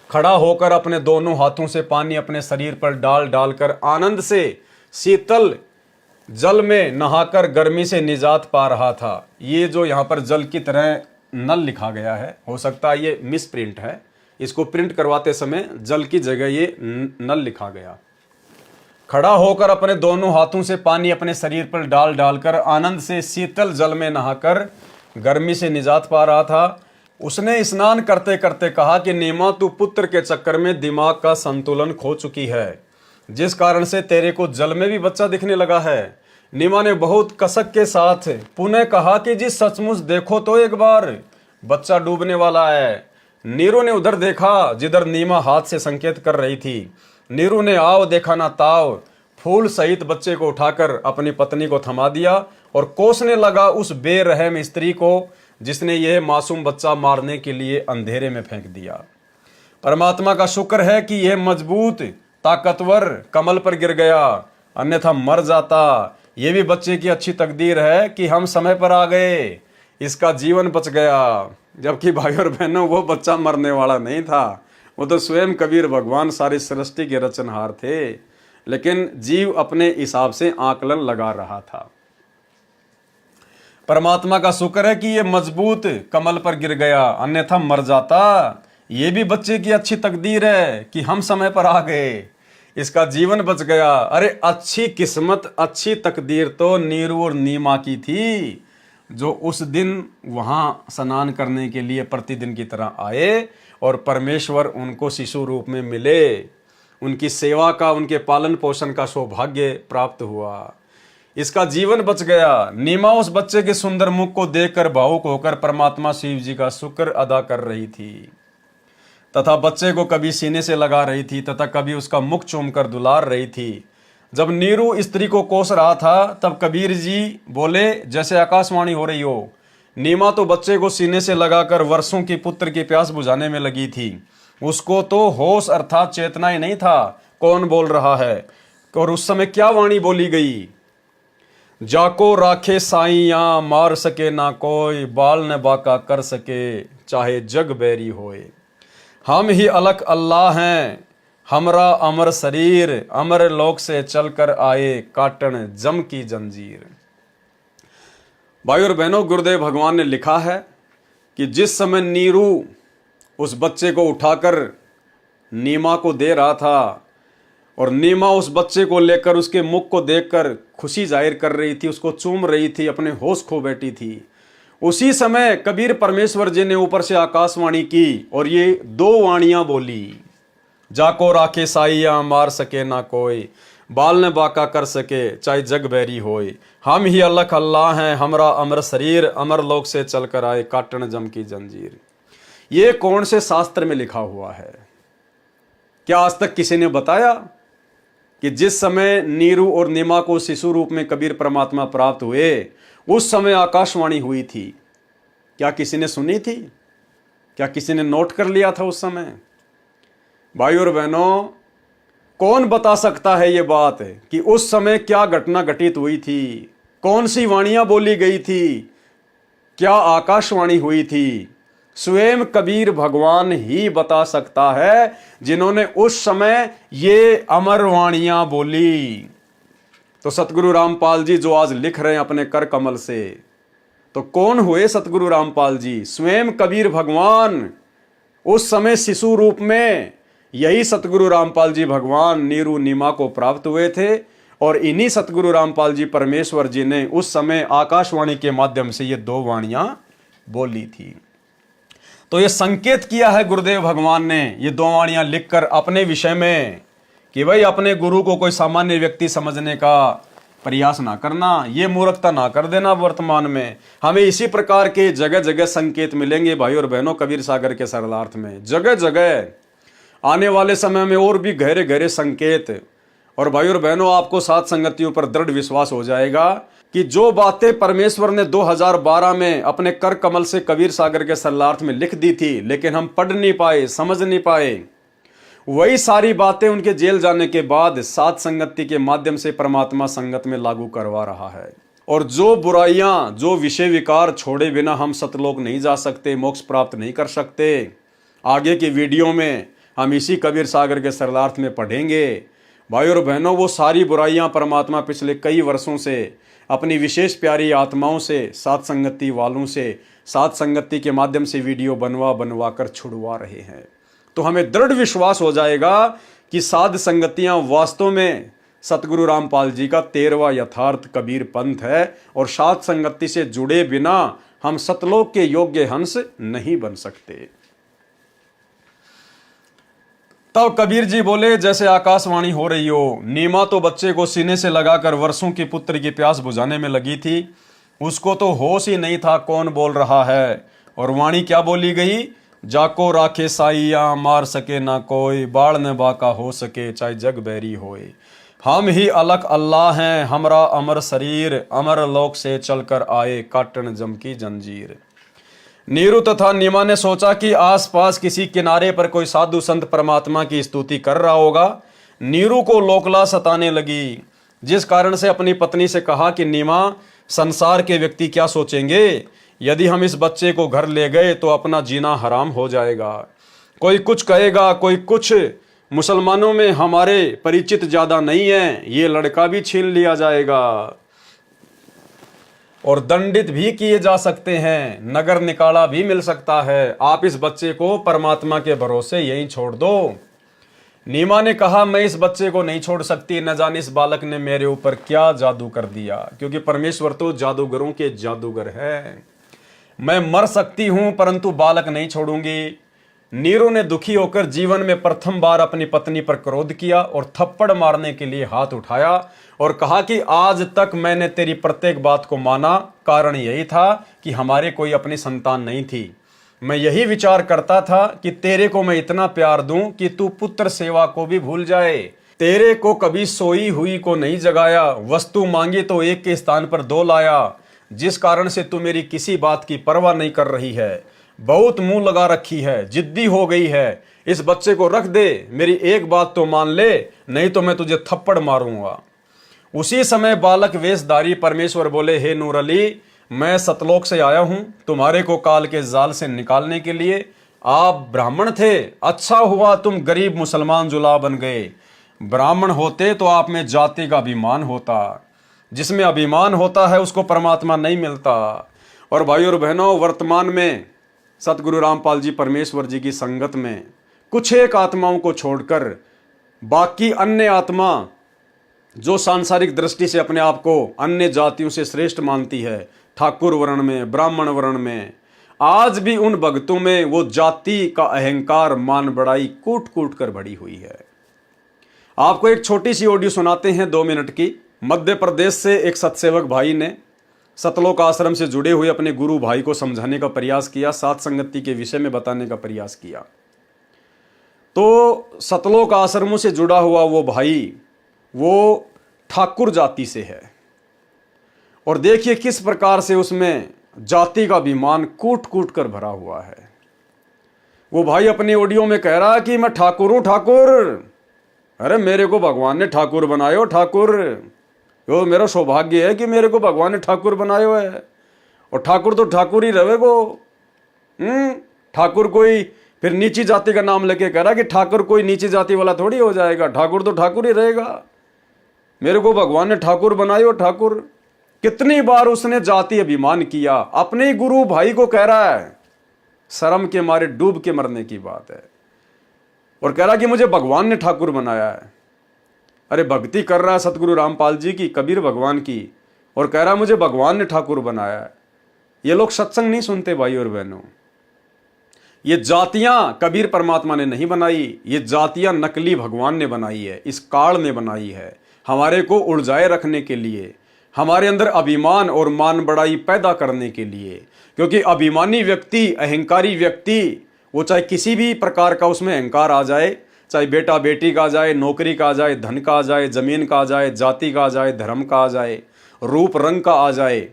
खड़ा होकर अपने दोनों हाथों से पानी अपने शरीर पर डाल डालकर आनंद से शीतल जल में नहाकर गर्मी से निजात पा रहा था। ये जो यहाँ पर जल की तरह नल लिखा गया है, हो सकता है ये मिस प्रिंट है, इसको प्रिंट करवाते समय जल की जगह ये नल लिखा गया। खड़ा होकर अपने दोनों हाथों से पानी अपने शरीर पर डाल डालकर आनंद से शीतल जल में नहाकर गर्मी से निजात पा रहा था। उसने स्नान करते करते कहा कि नीमा, तू पुत्र के चक्कर में दिमाग का संतुलन खो चुकी है, जिस कारण से तेरे को जल में भी बच्चा दिखने लगा है। नीमा ने बहुत कसक के साथ पुनः कहा कि जी सचमुच देखो तो एक बार, बच्चा डूबने वाला है। नीरू ने उधर देखा जिधर नीमा हाथ से संकेत कर रही थी। नीरू ने आओ देखा ना ताव, फूल सहित बच्चे को उठाकर अपनी पत्नी को थमा दिया और कोसने लगा उस बेरहम स्त्री को जिसने यह मासूम बच्चा मारने के लिए अंधेरे में फेंक दिया। परमात्मा का शुक्र है कि यह मजबूत ताकतवर कमल पर गिर गया, अन्यथा मर जाता। ये भी बच्चे की अच्छी तकदीर है कि हम समय पर आ गए, इसका जीवन बच गया। जबकि भाई और बहनों, वो बच्चा मरने वाला नहीं था, वो तो स्वयं कबीर भगवान सारी सृष्टि के रचनहार थे, लेकिन जीव अपने हिसाब से आकलन लगा रहा था। परमात्मा का शुक्र है कि ये मजबूत कमल पर गिर गया, अन्यथा मर जाता। ये भी बच्चे की अच्छी तकदीर है कि हम समय पर आ गए, इसका जीवन बच गया। अरे अच्छी किस्मत, अच्छी तकदीर तो नीरू और नीमा की थी, जो उस दिन वहाँ स्नान करने के लिए प्रतिदिन की तरह आए और परमेश्वर उनको शिशु रूप में मिले। उनकी सेवा का, उनके पालन पोषण का सौभाग्य प्राप्त हुआ, इसका जीवन बच गया। नीमा उस बच्चे के सुंदर मुख को देखकर भावुक होकर परमात्मा शिव जी का शुक्र अदा कर रही थी तथा बच्चे को कभी सीने से लगा रही थी तथा कभी उसका मुख चूमकर दुलार रही थी। जब नीरू स्त्री को कोस रहा था तब कबीर जी बोले जैसे आकाशवाणी हो रही हो। नीमा तो बच्चे को सीने से लगाकर वर्षों की पुत्र की प्यास बुझाने में लगी थी। उसको तो होश अर्थात चेतना ही नहीं था कौन बोल रहा है। और उस समय क्या वाणी बोली गई, जाको राखे साइया मार सके ना कोई, बाल न बाका कर सके चाहे जग बैरी होए। हम ही अलग अल्लाह हैं, हमरा अमर शरीर, अमर लोक से चलकर आए काटन जम की जंजीर। भाई और बहनों, गुरुदेव भगवान ने लिखा है कि जिस समय नीरू उस बच्चे को उठाकर नीमा को दे रहा था और नीमा उस बच्चे को लेकर उसके मुख को देखकर खुशी जाहिर कर रही थी, उसको चूम रही थी, अपने होश खो बैठी थी, उसी समय कबीर परमेश्वर जी ने ऊपर से आकाशवाणी की और ये दो वाणियां बोली, जाको राखे साइया मार सके ना कोई, बाल न बाका कर सके चाहे जग बैरी होए। हम ही अलग अल्लाह हैं, हमरा अमर शरीर, अमर लोक से चलकर आए काटन जम की जंजीर। ये कौन से शास्त्र में लिखा हुआ है? क्या आज तक किसी ने बताया कि जिस समय नीरू और नीमा को शिशु रूप में कबीर परमात्मा प्राप्त हुए उस समय आकाशवाणी हुई थी? क्या किसी ने सुनी थी? क्या किसी ने नोट कर लिया था उस समय? भाई और बहनों, कौन बता सकता है ये बात कि उस समय क्या घटना घटित हुई थी, कौन सी वाणियां बोली गई थी, क्या आकाशवाणी हुई थी? स्वयं कबीर भगवान ही बता सकता है, जिन्होंने उस समय ये अमर वाणियां बोली। तो सतगुरु रामपाल जी जो आज लिख रहे हैं अपने कर कमल से, तो कौन हुए सतगुरु रामपाल जी? स्वयं कबीर भगवान उस समय शिशु रूप में। यही सतगुरु रामपाल जी भगवान नीरू नीमा को प्राप्त हुए थे और इन्हीं सतगुरु रामपाल जी परमेश्वर जी ने उस समय आकाशवाणी के माध्यम से ये दो वाणियां बोली थी। तो ये संकेत किया है गुरुदेव भगवान ने ये दो वाणियां लिखकर अपने विषय में कि भाई अपने गुरु को कोई सामान्य व्यक्ति समझने का प्रयास ना करना, ये मूर्खता ना कर देना। वर्तमान में हमें इसी प्रकार के जगह जगह संकेत मिलेंगे भाई और बहनों, कबीर सागर के सरलार्थ में जगह जगह आने वाले समय में और भी गहरे गहरे संकेत। और भाई और बहनों, आपको साथ संगतियों पर दृढ़ विश्वास हो जाएगा कि जो बातें परमेश्वर ने 2012 में अपने कर कमल से कबीर सागर के सरलार्थ में लिख दी थी, लेकिन हम पढ़ नहीं पाए, समझ नहीं पाए, वही सारी बातें उनके जेल जाने के बाद सात संगति के माध्यम से परमात्मा संगत में लागू करवा रहा है। और जो बुराइयां, जो विषय विकार छोड़े बिना हम सतलोक नहीं जा सकते, मोक्ष प्राप्त नहीं कर सकते, आगे की वीडियो में हम इसी कबीर सागर के सरलार्थ में पढ़ेंगे। भाई और बहनों, वो सारी बुराइयां परमात्मा पिछले कई वर्षों से अपनी विशेष प्यारी आत्माओं से, सात संगति वालों से, सात संगति के माध्यम से वीडियो बनवा कर छुड़वा रहे हैं। तो हमें दृढ़ विश्वास हो जाएगा कि साध संगतियां वास्तव में सतगुरु रामपाल जी का 13वां यथार्थ कबीर पंथ है। और सात संगति से जुड़े बिना हम सतलोक के योग्य हंस नहीं बन सकते। तब कबीर जी बोले, जैसे आकाशवाणी हो रही हो, नीमा तो बच्चे को सीने से लगाकर वर्षों की पुत्र की प्यास बुझाने में लगी थी, उसको तो होश ही नहीं था कौन बोल रहा है। और वाणी क्या बोली गई, जाको राखे साइया मार सके ना कोई, बाढ़ न बाका हो सके चाहे जग बैरी होए, हम ही अलग अल्लाह हैं हमरा अमर शरीर, अमर लोक से चलकर आए काटन जम की जंजीर। नीरू तथा नीमा ने सोचा कि आसपास किसी किनारे पर कोई साधु संत परमात्मा की स्तुति कर रहा होगा। नीरू को लोकला सताने लगी, जिस कारण से अपनी पत्नी से कहा कि नीमा, संसार के व्यक्ति क्या सोचेंगे, यदि हम इस बच्चे को घर ले गए तो अपना जीना हराम हो जाएगा। कोई कुछ कहेगा, कोई कुछ, मुसलमानों में हमारे परिचित ज्यादा नहीं है, ये लड़का भी छीन लिया जाएगा और दंडित भी किए जा सकते हैं, नगर निकाला भी मिल सकता है। आप इस बच्चे को परमात्मा के भरोसे यहीं छोड़ दो। नीमा ने कहा, मैं इस बच्चे को नहीं छोड़ सकती, न जाने इस बालक ने मेरे ऊपर क्या जादू कर दिया, क्योंकि परमेश्वर तो जादूगरों के जादूगर है। मैं मर सकती हूं परंतु बालक नहीं छोड़ूंगी। नीरू ने दुखी होकर जीवन में प्रथम बार अपनी पत्नी पर क्रोध किया और थप्पड़ मारने के लिए हाथ उठाया और कहा कि आज तक मैंने तेरी प्रत्येक बात को माना, कारण यही था कि हमारे कोई अपनी संतान नहीं थी। मैं यही विचार करता था कि तेरे को मैं इतना प्यार दूं कि तू पुत्र सेवा को भी भूल जाए। तेरे को कभी सोई हुई को नहीं जगाया, वस्तु मांगी तो एक के स्थान पर दो लाया, जिस कारण से तू मेरी किसी बात की परवाह नहीं कर रही है। बहुत मुंह लगा रखी है, जिद्दी हो गई है। इस बच्चे को रख दे, मेरी एक बात तो मान ले, नहीं तो मैं तुझे थप्पड़ मारूंगा। उसी समय बालक वेशधारी परमेश्वर बोले, हे नूर अली, मैं सतलोक से आया हूं तुम्हारे को काल के जाल से निकालने के लिए। आप ब्राह्मण थे, अच्छा हुआ तुम गरीब मुसलमान जुला बन गए। ब्राह्मण होते तो आप में जाति का अभिमान होता, जिसमें अभिमान होता है उसको परमात्मा नहीं मिलता। और भाई और बहनों, वर्तमान में सतगुरु रामपाल जी परमेश्वर जी की संगत में कुछ एक आत्माओं को छोड़कर बाकी अन्य आत्मा जो सांसारिक दृष्टि से अपने आप को अन्य जातियों से श्रेष्ठ मानती है, ठाकुर वर्ण में, ब्राह्मण वर्ण में, आज भी उन भक्तों में वो जाति का अहंकार, मान बढ़ाई कूट कूट कर भरी हुई है। आपको एक छोटी सी ऑडियो सुनाते हैं 2 मिनट की। मध्य प्रदेश से एक सत्सेवक भाई ने सतलोक आश्रम से जुड़े हुए अपने गुरु भाई को समझाने का प्रयास किया, सात संगति के विषय में बताने का प्रयास किया। तो सतलोक आश्रमों से जुड़ा हुआ वो भाई, वो ठाकुर जाति से है और देखिए किस प्रकार से उसमें जाति का अभिमान कूट कूट कर भरा हुआ है। वो भाई अपनी ऑडियो में कह रहा है कि मैं ठाकुर हूं, ठाकुर। अरे मेरे को भगवान ने ठाकुर बनायो, ठाकुर। यो मेरा सौभाग्य है कि मेरे को भगवान ने ठाकुर बनायो है। और ठाकुर तो ठाकुर ही रहे को। ठाकुर कोई फिर नीची जाति का नाम लेके कह रहा कि ठाकुर कोई नीची जाति वाला थोड़ी हो जाएगा, ठाकुर तो ठाकुर ही रहेगा। मेरे को भगवान ने ठाकुर बनायो, ठाकुर। कितनी बार उसने जाति अभिमान किया, अपने ही गुरु भाई को कह रहा है, शर्म के मारे डूब के मरने की बात है, और कह रहा कि मुझे भगवान ने ठाकुर बनाया है। अरे भक्ति कर रहा है सतगुरु रामपाल जी की, कबीर भगवान की, और कह रहा मुझे भगवान ने ठाकुर बनाया है। ये लोग सत्संग नहीं सुनते भाई और बहनों। ये जातियां कबीर परमात्मा ने नहीं बनाई, ये जातियां नकली भगवान ने बनाई है, इस काल ने बनाई है हमारे को उलझाए रखने के लिए, हमारे अंदर अभिमान और मान बड़ाई पैदा करने के लिए। क्योंकि अभिमानी व्यक्ति, अहंकारी व्यक्ति, वो चाहे किसी भी प्रकार का उसमें अहंकार आ जाए, चाहे बेटा बेटी का आ जाए, नौकरी का आ जाए, धन का आ जाए, जमीन का आ जाए, जाति का आ जाए, धर्म का आ जाए, रूप रंग का आ जाए,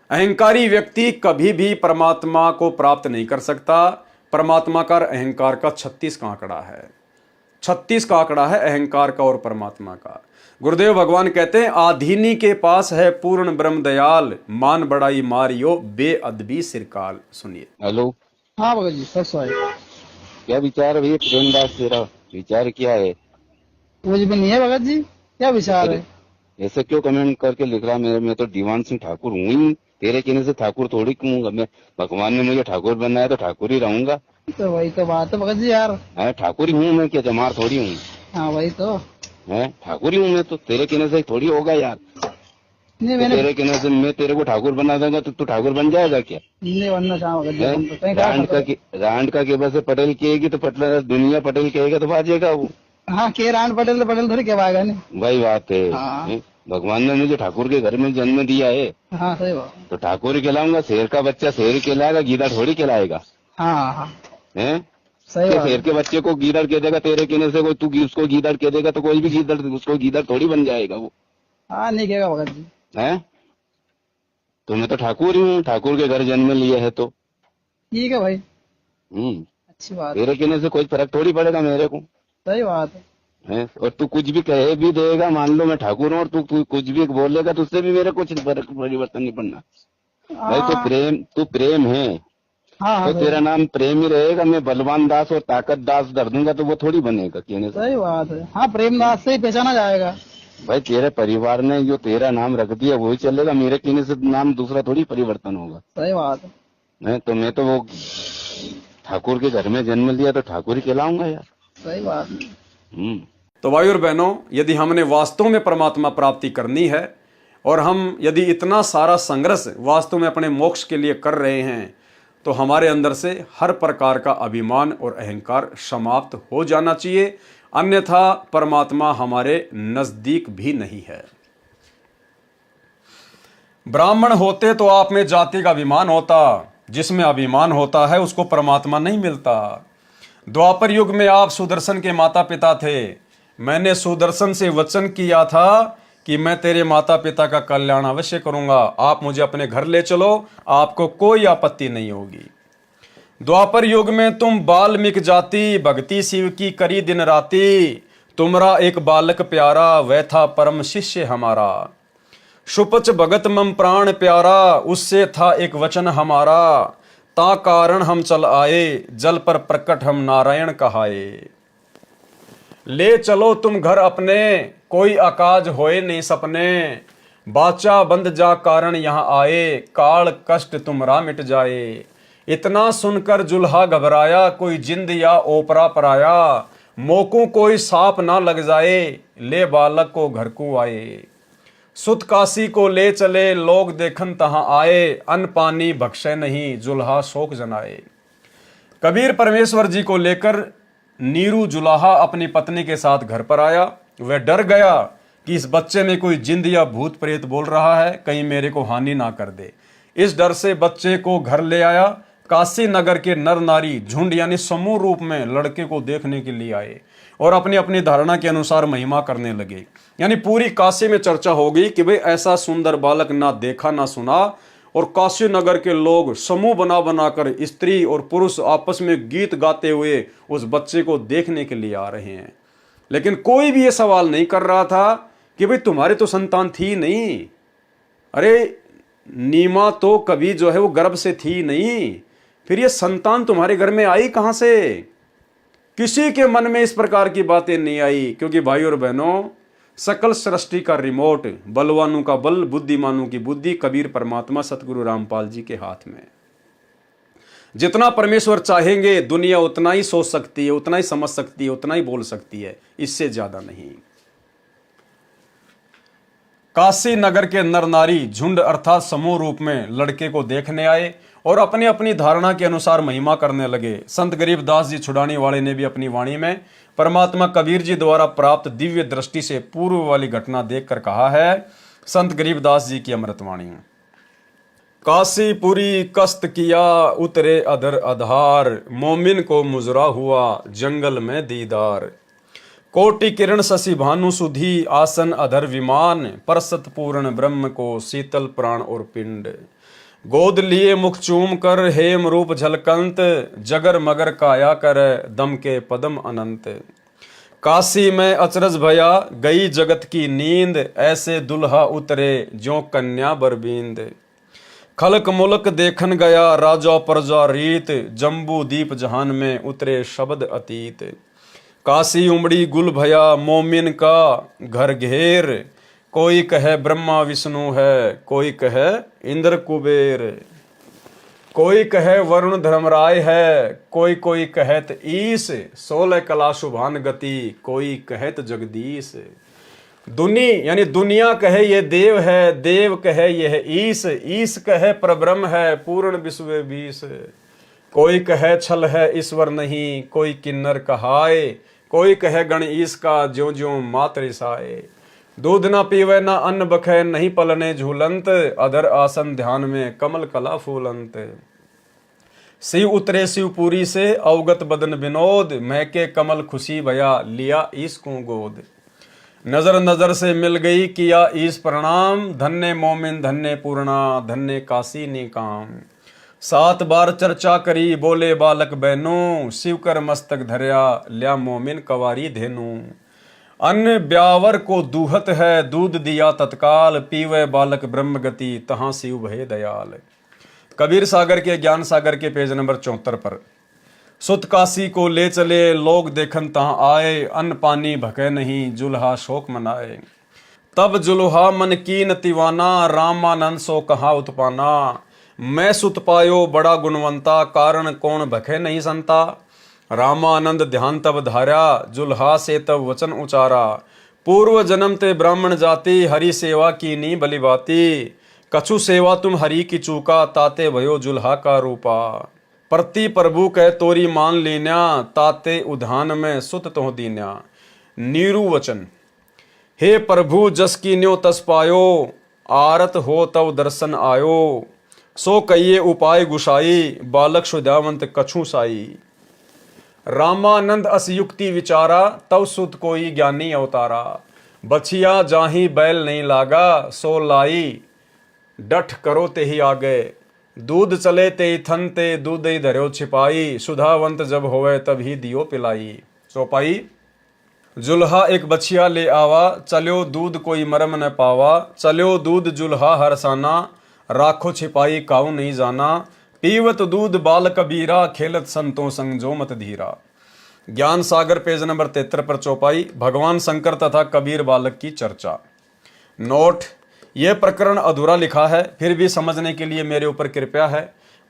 अहंकारी व्यक्ति कभी भी परमात्मा को प्राप्त नहीं कर सकता। परमात्मा का अहंकार का 36 का आंकड़ा है, 36 का आंकड़ा है अहंकार का और परमात्मा का। गुरुदेव भगवान कहते हैं आधीनी के पास है पूर्ण ब्रह्म दयाल, मान बड़ाई मारियो बेअदबी सिरकाल। सुनिए। हेलो। हाँ भगत जी, कैसा है? क्या विचार है भैया प्रेमदास, तेरा विचार क्या है? कुछ भी नहीं है भगत जी, क्या विचार है? ऐसे क्यों कमेंट करके लिख रहा? मैं तो दीवान सिंह ठाकुर हूँ ही, तेरे कहने से ठाकुर थोड़ी कहूँगा मैं। भगवान ने मुझे ठाकुर बनाया तो ठाकुर ही रहूंगा। तो वही तो बात है भगत जी यार। ठाकुर ही हूँ मैं, क्या जमार थोड़ी हूँ। हाँ वही तो है, ठाकुर ही हूँ मैं, तो तेरे कहने से थोड़ी होगा यार। नहीं तो तेरे कहने से मैं तेरे को ठाकुर बना दूंगा तो तू ठाकुर बन जाएगा क्या? नहीं बनना चाहूँ भगत जी। रांड का केबल से पटेल कहेगी तो पटेल दुनिया पटेल कहेगा तो बाजेगा वो। हाँ के रांड पटेल तो पटेल थोड़ी कहवाएगा। नहीं वही बात है। हाँ। भगवान ने मुझे ठाकुर के घर में जन्म दिया है। हाँ सही बात। तो ठाकुर ही कहलाऊंगा। शेर का बच्चा शेर ही कहलाएगा, गीदड़ थोड़ी कहलाएगा। हाँ हाँ है सही बात। शेर के बच्चे को गीदड़ कह देगा तेरे कहने से, कोई तू उसको गीदड़ कह देगा तो कोई भी गीदड़ उसको गीदड़ थोड़ी बन जाएगा वो। हाँ नहीं कहेगा भगत जी। है तो मैं तो ठाकुर ही हूँ, ठाकुर के घर जन्म लिया है तो ठीक है भाई। अच्छी बात। तेरे कहने से कोई फर्क थोड़ी पड़ेगा मेरे को। सही बात है। और तू कुछ भी कहे भी देगा, मान लो मैं ठाकुर हूँ और तू कुछ भी बोलेगा तो उससे भी मेरे कुछ परिवर्तन नहीं पड़ना। भाई तू प्रेम है। हाँ तो तेरा नाम प्रेम ही रहेगा। मैं बलवान दास और ताकत दास धर दूंगा तो वो थोड़ी बनेगा कहने से। सही बात है। हाँ प्रेमदास से ही पहचाना जाएगा। भाई तेरे परिवार ने जो तेरा नाम रख दिया वही चलेगा, मेरे कहने से नाम दूसरा थोड़ी परिवर्तन होगा। सही बात है। तो मैं तो वो ठाकुर के घर में जन्म लिया तो ठाकुर ही कहलाऊंगा यार। सही बात है। तो भाई और बहनों, यदि हमने वास्तव में परमात्मा प्राप्ति करनी है और हम यदि इतना सारा संघर्ष वास्तव में अपने मोक्ष के लिए कर रहे हैं तो हमारे अंदर से हर प्रकार का अभिमान और अहंकार समाप्त हो जाना चाहिए, अन्यथा परमात्मा हमारे नजदीक भी नहीं है। ब्राह्मण होते तो आप में जाति का अभिमान होता, जिसमें अभिमान होता है उसको परमात्मा नहीं मिलता। द्वापर युग में आप सुदर्शन के माता पिता थे। मैंने सुदर्शन से वचन किया था कि मैं तेरे माता पिता का कल्याण अवश्य करूंगा, आप मुझे अपने घर ले चलो, आपको कोई आपत्ति नहीं होगी। द्वापर युग में तुम बाल्मीकि जाति, भक्ति शिव की करी दिन राती, तुमरा एक बालक प्यारा, वह था परम शिष्य हमारा। शुपच भगत मम प्राण प्यारा, उससे था एक वचन हमारा, ता कारण हम चल आए, जल पर प्रकट हम नारायण कहाए। ले चलो तुम घर अपने, कोई अकाज होए नहीं सपने, बाचा बंद जा कारण यहाँ आए, काल कष्ट तुमरा मिट जाए। इतना सुनकर जुल्हा घबराया, कोई जिंद या ओपरा पराया, मोकू कोई साप ना लग जाए, ले बालक को घर को आए। सुत काशी को ले चले, लोग देखन तहां आए, अन्न पानी बख्शे नहीं, जुल्हा शोक जनाए। कबीर परमेश्वर जी को लेकर नीरू जुलाहा अपनी पत्नी के साथ घर पर आया। वह डर गया कि इस बच्चे में कोई जिंद या भूत प्रेत बोल रहा है, कहीं मेरे को हानि ना कर दे। इस डर से बच्चे को घर ले आया। काशी नगर के नर नारी झुंड यानी समूह रूप में लड़के को देखने के लिए आए और अपनी अपनी धारणा के अनुसार महिमा करने लगे। यानी पूरी काशी में चर्चा हो गई कि भाई ऐसा सुंदर बालक ना देखा ना सुना, और काशी नगर के लोग समूह बना बनाकर स्त्री और पुरुष आपस में गीत गाते हुए उस बच्चे को देखने के लिए आ रहे हैं। लेकिन कोई भी ये सवाल नहीं कर रहा था कि भाई तुम्हारी तो संतान थी नहीं, अरे नीमा तो कभी जो है वो गर्भ से थी नहीं, फिर ये संतान तुम्हारे घर में आई कहां से? किसी के मन में इस प्रकार की बातें नहीं आई, क्योंकि भाई और बहनों, सकल सृष्टि का रिमोट, बलवानों का बल, बुद्धिमानों की बुद्धि, कबीर परमात्मा सतगुरु रामपाल जी के हाथ में। जितना परमेश्वर चाहेंगे दुनिया उतना ही सोच सकती है, उतना ही समझ सकती है, उतना ही बोल सकती है, इससे ज्यादा नहीं। काशी नगर के नर नारी झुंड अर्थात समूह रूप में लड़के को देखने आए और अपनी अपनी धारणा के अनुसार महिमा करने लगे। संत गरीबदास जी छुड़ाने वाले ने भी अपनी वाणी में परमात्मा कबीर जी द्वारा प्राप्त दिव्य दृष्टि से पूर्व वाली घटना देखकर कहा है। संत गरीबदास जी की अमृतवाणी। काशीपुरी कस्त किया उतरे अधर आधार, मोमिन को मुजरा हुआ जंगल में दीदार। कोटि किरण शशि भानु सुधी आसन अधर विमान, परसत पूर्ण ब्रह्म को शीतल प्राण और पिंड। गोद लिए मुख चूम कर हेम रूप झलकंत, जगर मगर काया कर दम के पदम अनंत। काशी में अचरज भया गई जगत की नींद, ऐसे दुल्हा उतरे ज्यों कन्या बरबींद। खलक मुलक देखन गया राजा प्रजा रीत, जम्बू दीप जहान में उतरे शब्द अतीत। काशी उमड़ी गुल भया मोमिन का घर घेर, कोई कहे ब्रह्मा विष्णु है, कोई कहे इंद्र कुबेर। कोई कहे वरुण धर्मराय है, कोई कोई कहत ईश। 16 कला शुभान गति, कोई कहत जगदीश। दुनी यानी दुनिया कहे ये देव है, देव कहे यह ईश, ईश कहे परब्रह्म है, पूर्ण विश्व बीस। कोई कहे छल है ईश्वर नहीं, कोई किन्नर कहाए, कोई कहे गण ईश का ज्यों ज्यों मात रिसाए। दूध ना पीवे ना अन्न बखे, नहीं पलने झूलंत, अधर आसन ध्यान में कमल कला फूलंत। शिव उतरे शिवपुरी से अवगत बदन विनोद, महके कमल खुशी भया लिया ईश को गोद। नजर नजर से मिल गई किया ईश प्रणाम, धन्य मोमिन धन्य पूर्णा, धन्य काशी निकाम। 7 बार चर्चा करी बोले बालक बहनों, शिव कर मस्तक धरया लिया मोमिन कवारी धेनु। अन्न ब्यावर को दूहत है दूध दिया तत्काल, पीवे बालक ब्रह्म गति तहां शिव भय दयाल। कबीर सागर के ज्ञान सागर के पेज नंबर 74 पर। सुत काशी को ले चले लोग देखन तहां आए, अन्न पानी भके नहीं जुल्हा शोक मनाए। तब जुल्हा मन कीन तिवाना, रामानंद सो कहा उत्पाना। मैं सुत पायो बड़ा गुणवंता, कारण कौन भखे नहीं संता। रामानंद ध्यान तब धारा, जुल्हा से तब वचन उचारा। पूर्व जन्म ते ब्राह्मण जाति, हरि सेवा की नी बलि बाती। कछु सेवा तुम हरि की चूका, ताते भयो जुल्हा का रूपा। प्रति प्रभु कह तोरी मान लीन्या, ताते उधान में सुत तो दीन्या। नीरू वचन हे प्रभु जस की न्यो तस पायो, आरत हो तब दर्शन आयो। सो कहिए उपाय गुसाई, बालक सुधावंत कछु साई। रामानंद अस युक्ति विचारा, तव सुत कोई ज्ञानी अवतारा। बछिया जाही बैल नहीं लागा, सो लाई डठ करो ते ही आगे। दूध चले ते थन ते दूध ही धर्यो छिपाई, सुधावंत जब होवे तब ही दियो पिलाई। चौपाई। जुल्हा एक बछिया ले आवा, चलो दूध कोई मरम न पावा। चलो दूध जुल्हा हरसाना, राखो छिपाई काऊ नहीं जाना। पीवत दूध बाल कबीरा, खेलत संतों संग जो मत धीरा। ज्ञान सागर पेज नंबर 73 पर चौपाई। भगवान शंकर तथा कबीर बालक की चर्चा। नोट, यह प्रकरण अधूरा लिखा है, फिर भी समझने के लिए मेरे ऊपर कृपया है।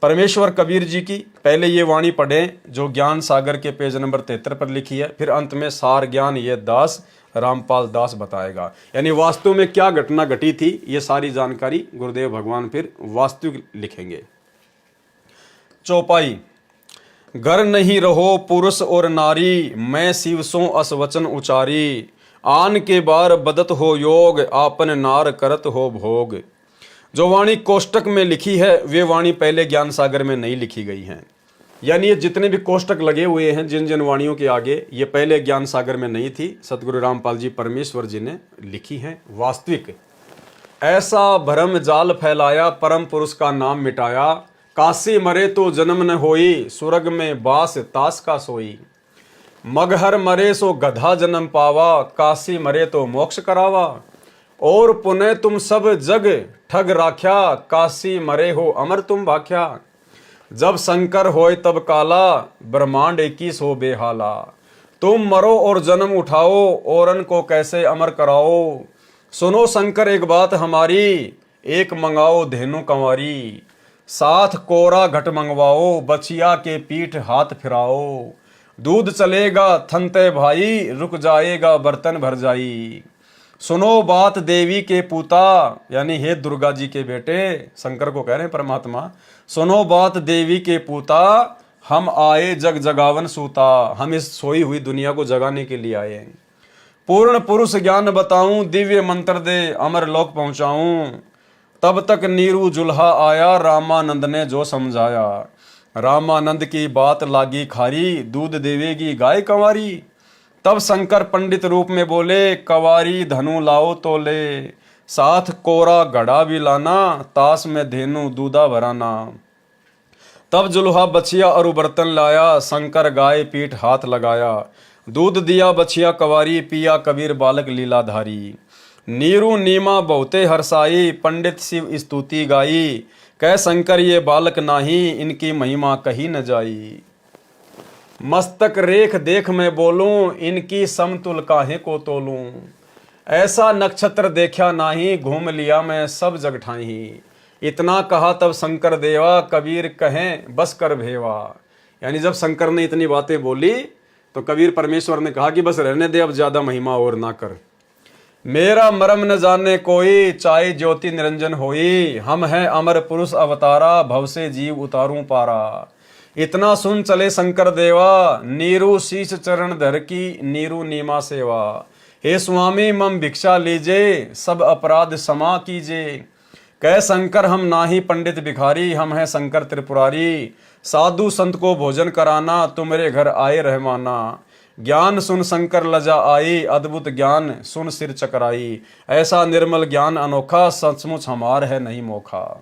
परमेश्वर कबीर जी की पहले ये वाणी पढ़ें जो ज्ञान सागर के पेज नंबर 73 पर लिखी है, फिर अंत में सार ज्ञान ये दास रामपाल दास बताएगा। यानी वास्तव में क्या घटना घटी थी, ये सारी जानकारी गुरुदेव भगवान फिर वास्तविक लिखेंगे। चौपाई। घर नहीं रहो पुरुष और नारी, मैं शिव सो अस वचन उचारी। आन के बार बदत हो योग, आपन नार करत हो भोग। जो वाणी कोष्टक में लिखी है वे वाणी पहले ज्ञान सागर में नहीं लिखी गई हैं। यानी ये जितने भी कोष्टक लगे हुए हैं जिन जिन वाणियों के आगे, ये पहले ज्ञान सागर में नहीं थी, सतगुरु रामपाल जी परमेश्वर जी ने लिखी हैं। वास्तविक ऐसा भरम जाल फैलाया, परम पुरुष का नाम मिटाया। काशी मरे तो जन्म न होई, स्वर्ग में बास तास का सोई। मगहर मरे सो गधा जन्म पावा, काशी मरे तो मोक्ष करावा। और पुनः तुम सब जग ठग राख्या, काशी मरे हो अमर तुम भाख्या। जब शंकर होए तब काला, ब्रह्मांड 21 हो बेहाला। तुम मरो और जन्म उठाओ, औरन को कैसे अमर कराओ। सुनो शंकर एक बात हमारी, एक मंगाओ धेनु कंवारी। साथ कोरा घट मंगवाओ, बछिया के पीठ हाथ फिराओ। दूध चलेगा थनते भाई, रुक जाएगा बर्तन भर जाई। सुनो बात देवी के पूता, यानी हे दुर्गा जी के बेटे, शंकर को कह रहे हैं परमात्मा, सुनो बात देवी के पूता, हम आए जग जगावन सूता, हम इस सोई हुई दुनिया को जगाने के लिए आए हैं। पूर्ण पुरुष ज्ञान बताऊं, दिव्य मंत्र दे अमर लोक पहुंचाऊं, तब तक नीरू जुल्हा आया, रामानंद ने जो समझाया। रामानंद की बात लागी खारी, दूध देवेगी गाय कंवारी। तब शंकर पंडित रूप में बोले, कंवारी धनु लाओ तोले, साथ कोरा घड़ा भी लाना, ताश में धेनु दूधा भराना। तब जुल्हा बछिया और बर्तन लाया, शंकर गाय पीठ हाथ लगाया। दूध दिया बछिया कंवारी, पिया कबीर बालक लीलाधारी। नीरू नीमा बहुते हरसाई, पंडित शिव स्तुति गाई। कह शंकर ये बालक नाही, इनकी महिमा कही न जाई। मस्तक रेख देख मैं बोलूं, इनकी समतुल काहे को तोलूं। ऐसा नक्षत्र देखा नाही, घूम लिया मैं सब जग ठाही। इतना कहा तब शंकर देवा, कबीर कहें बस कर भेवा। यानी जब शंकर ने इतनी बातें बोली तो कबीर परमेश्वर ने कहा कि बस रहने दे, अब ज्यादा महिमा और ना कर। मेरा मरम न जाने कोई, चाहे ज्योति निरंजन होई। हम हैं अमर पुरुष अवतारा, भव से जीव उतारूं पारा। इतना सुन चले शंकर देवा, नीरू शीश चरण धर की नीरू नीमा सेवा। हे स्वामी मम भिक्षा लीजे, सब अपराध क्षमा कीजे। कह शंकर हम नाही पंडित भिखारी, हम हैं शंकर त्रिपुरारी। साधु संत को भोजन कराना, तुम्हारे घर आए रहमाना। ज्ञान सुन शंकर लजा आई, अद्भुत ज्ञान सुन सिर चकराई। ऐसा निर्मल ज्ञान अनोखा, सचमुच हमार है नहीं मोखा।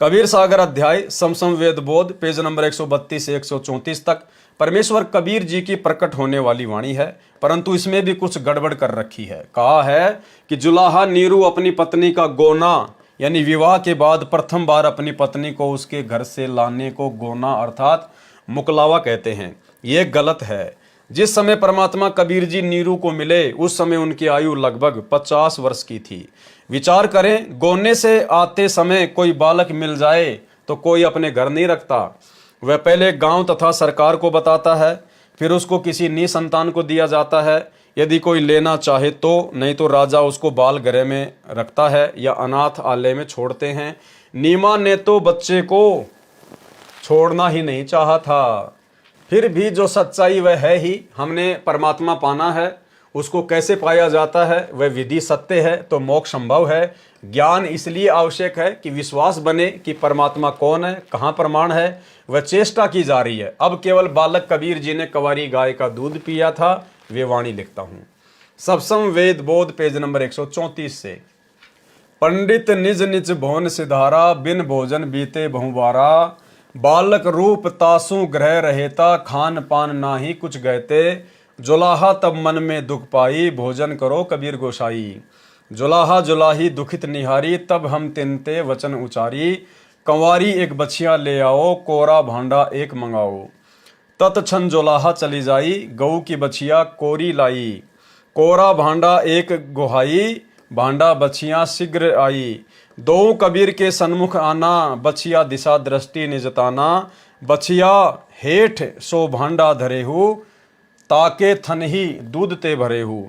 कबीर सागर अध्याय समसम वेद बोध, पेज नंबर 132 से 134 तक परमेश्वर कबीर जी की प्रकट होने वाली वाणी है, परंतु इसमें भी कुछ गड़बड़ कर रखी है। कहा है कि जुलाहा नीरू अपनी पत्नी का गोना, यानी विवाह के बाद प्रथम बार अपनी पत्नी को उसके घर से लाने को गोना अर्थात मुकलावा कहते हैं। ये गलत है। जिस समय परमात्मा कबीर जी नीरू को मिले उस समय उनकी आयु लगभग 50 वर्ष की थी। विचार करें, गोने से आते समय कोई बालक मिल जाए तो कोई अपने घर नहीं रखता। वह पहले गांव तथा सरकार को बताता है, फिर उसको किसी निसंतान को दिया जाता है, यदि कोई लेना चाहे तो, नहीं तो राजा उसको बाल गृह में रखता है या अनाथ आलय में छोड़ते हैं। नीमा ने तो बच्चे को छोड़ना ही नहीं चाहा था। फिर भी जो सच्चाई वह है ही, हमने परमात्मा पाना है। उसको कैसे पाया जाता है, वह विधि सत्य है तो मोक्ष संभव है। ज्ञान इसलिए आवश्यक है कि विश्वास बने कि परमात्मा कौन है, कहाँ प्रमाण है, वह चेष्टा की जा रही है। अब केवल बालक कबीर जी ने कंवारी गाय का दूध पिया था, वे वाणी लिखता हूँ। सबसम वेद बोध, पेज नंबर 134 से। पंडित निज निज भवन सिधारा, बिन भोजन बीते बहुबारा। बालक रूप तासु ग्रह रहेता, खान पान नाही कुछ गहते। जुलाहा तब मन में दुख पाई, भोजन करो कबीर गोसाई। जुलाहा जुलाही दुखित निहारी, तब हम तिनते वचन उचारी। कंवारी एक बछिया ले आओ, कोरा भांडा एक मंगाओ। तत्क्षण जुलाहा चली जाई, गऊ की बछिया कोरी लाई। कोरा भांडा एक गुहाई, भांडा बछिया शीघ्र आई। दो कबीर के सन्मुख आना, बछिया दिशा दृष्टि निजताना। बछिया हेठ सो भांडा धरेहू, ताके थन ही दूध ते भरेहू।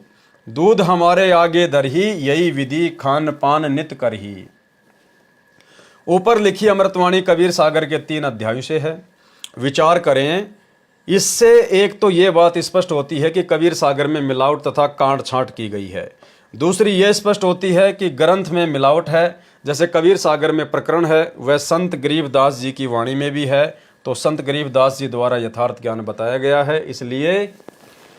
दूध हमारे आगे धरही, यही विधि खान पान नित करही। ऊपर लिखी अमृतवाणी कबीर सागर के 3 अध्यायों से है। विचार करें, इससे एक तो ये बात स्पष्ट होती है कि कबीर सागर में मिलावट तथा काट छांट की गई है। दूसरी यह स्पष्ट होती है कि ग्रंथ में मिलावट है। जैसे कबीर सागर में प्रकरण है वह संत गरीबदास जी की वाणी में भी है, तो संत गरीबदास जी द्वारा यथार्थ ज्ञान बताया गया है, इसलिए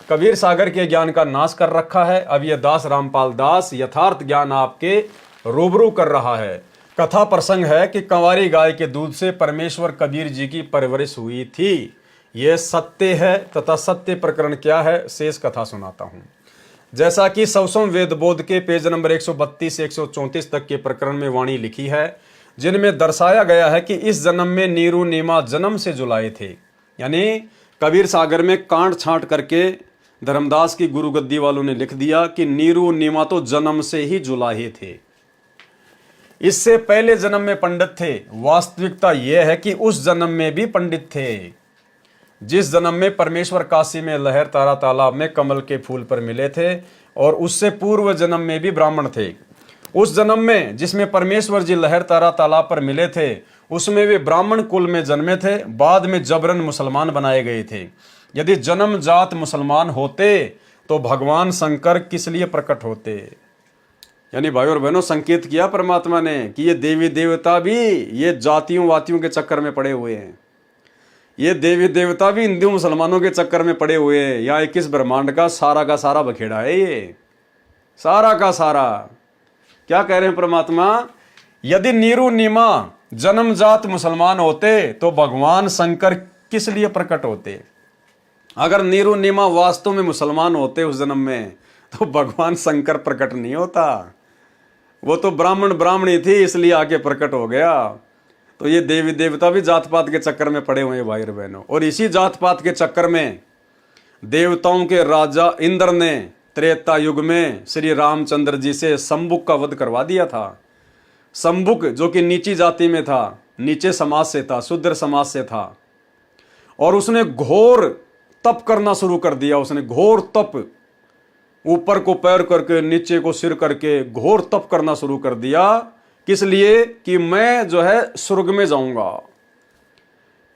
कबीर सागर के ज्ञान का नाश कर रखा है। अब यह दास रामपाल दास यथार्थ ज्ञान आपके रूबरू कर रहा है। कथा प्रसंग है कि कंवारी गाय के दूध से परमेश्वर कबीर जी की परवरिश हुई थी। यह सत्य है तथा सत्य प्रकरण क्या है, शेष कथा सुनाता हूं। जैसा कि सवसम वेद बोध के पेज नंबर 132 से 134 तक के प्रकरण में वाणी लिखी है, जिनमें दर्शाया गया है कि इस जन्म में नीरू नीमा जन्म से जुलाए थे। यानी कबीर सागर में कांट छांट करके धर्मदास की गुरु गद्दी वालों ने लिख दिया कि नीरू नीमा तो जन्म से ही जुलाहे थे, इससे पहले जन्म में पंडित थे। वास्तविकता यह है कि उस जन्म में भी पंडित थे। जिस जन्म में परमेश्वर काशी में लहर तारा तालाब में कमल के फूल पर मिले थे, और उससे पूर्व जन्म में भी ब्राह्मण थे। उस जन्म में जिसमें परमेश्वर जी लहर तारा तालाब पर मिले थे, उसमें वे ब्राह्मण कुल में जन्मे थे, बाद में जबरन मुसलमान बनाए गए थे। यदि जन्म जात मुसलमान होते तो भगवान शंकर किस लिए प्रकट होते? यानी भाई और बहनों, संकेत किया परमात्मा ने कि ये देवी देवता भी ये जातियों वातियों के चक्कर में पड़े हुए हैं, ये देवी देवता भी हिंदू मुसलमानों के चक्कर में पड़े हुए हैं। यहाँ 21 ब्रह्मांड का सारा बखेड़ा है, ये सारा का सारा। क्या कह रहे हैं परमात्मा? यदि नीरू नीमा जन्मजात मुसलमान होते तो भगवान शंकर किस लिए प्रकट होते? अगर नीरू नीमा वास्तव में मुसलमान होते उस जन्म में, तो भगवान शंकर प्रकट नहीं होता। वो तो ब्राह्मण ब्राह्मणी थी, इसलिए आके प्रकट हो गया। तो ये देवी देवता भी जात पात के चक्कर में पड़े हुए हैं भाई और बहनों। और इसी जात पात के चक्कर में देवताओं के राजा इंद्र ने त्रेता युग में श्री रामचंद्र जी से शंभुक का वध करवा दिया था। शंभुक जो कि नीची जाति में था, नीचे समाज से था, शूद्र समाज से था, और उसने घोर तप करना शुरू कर दिया। उसने घोर तप, ऊपर को पैर करके नीचे को सिर करके घोर तप करना शुरू कर दिया। किस लिए? कि मैं जो है स्वर्ग में जाऊंगा,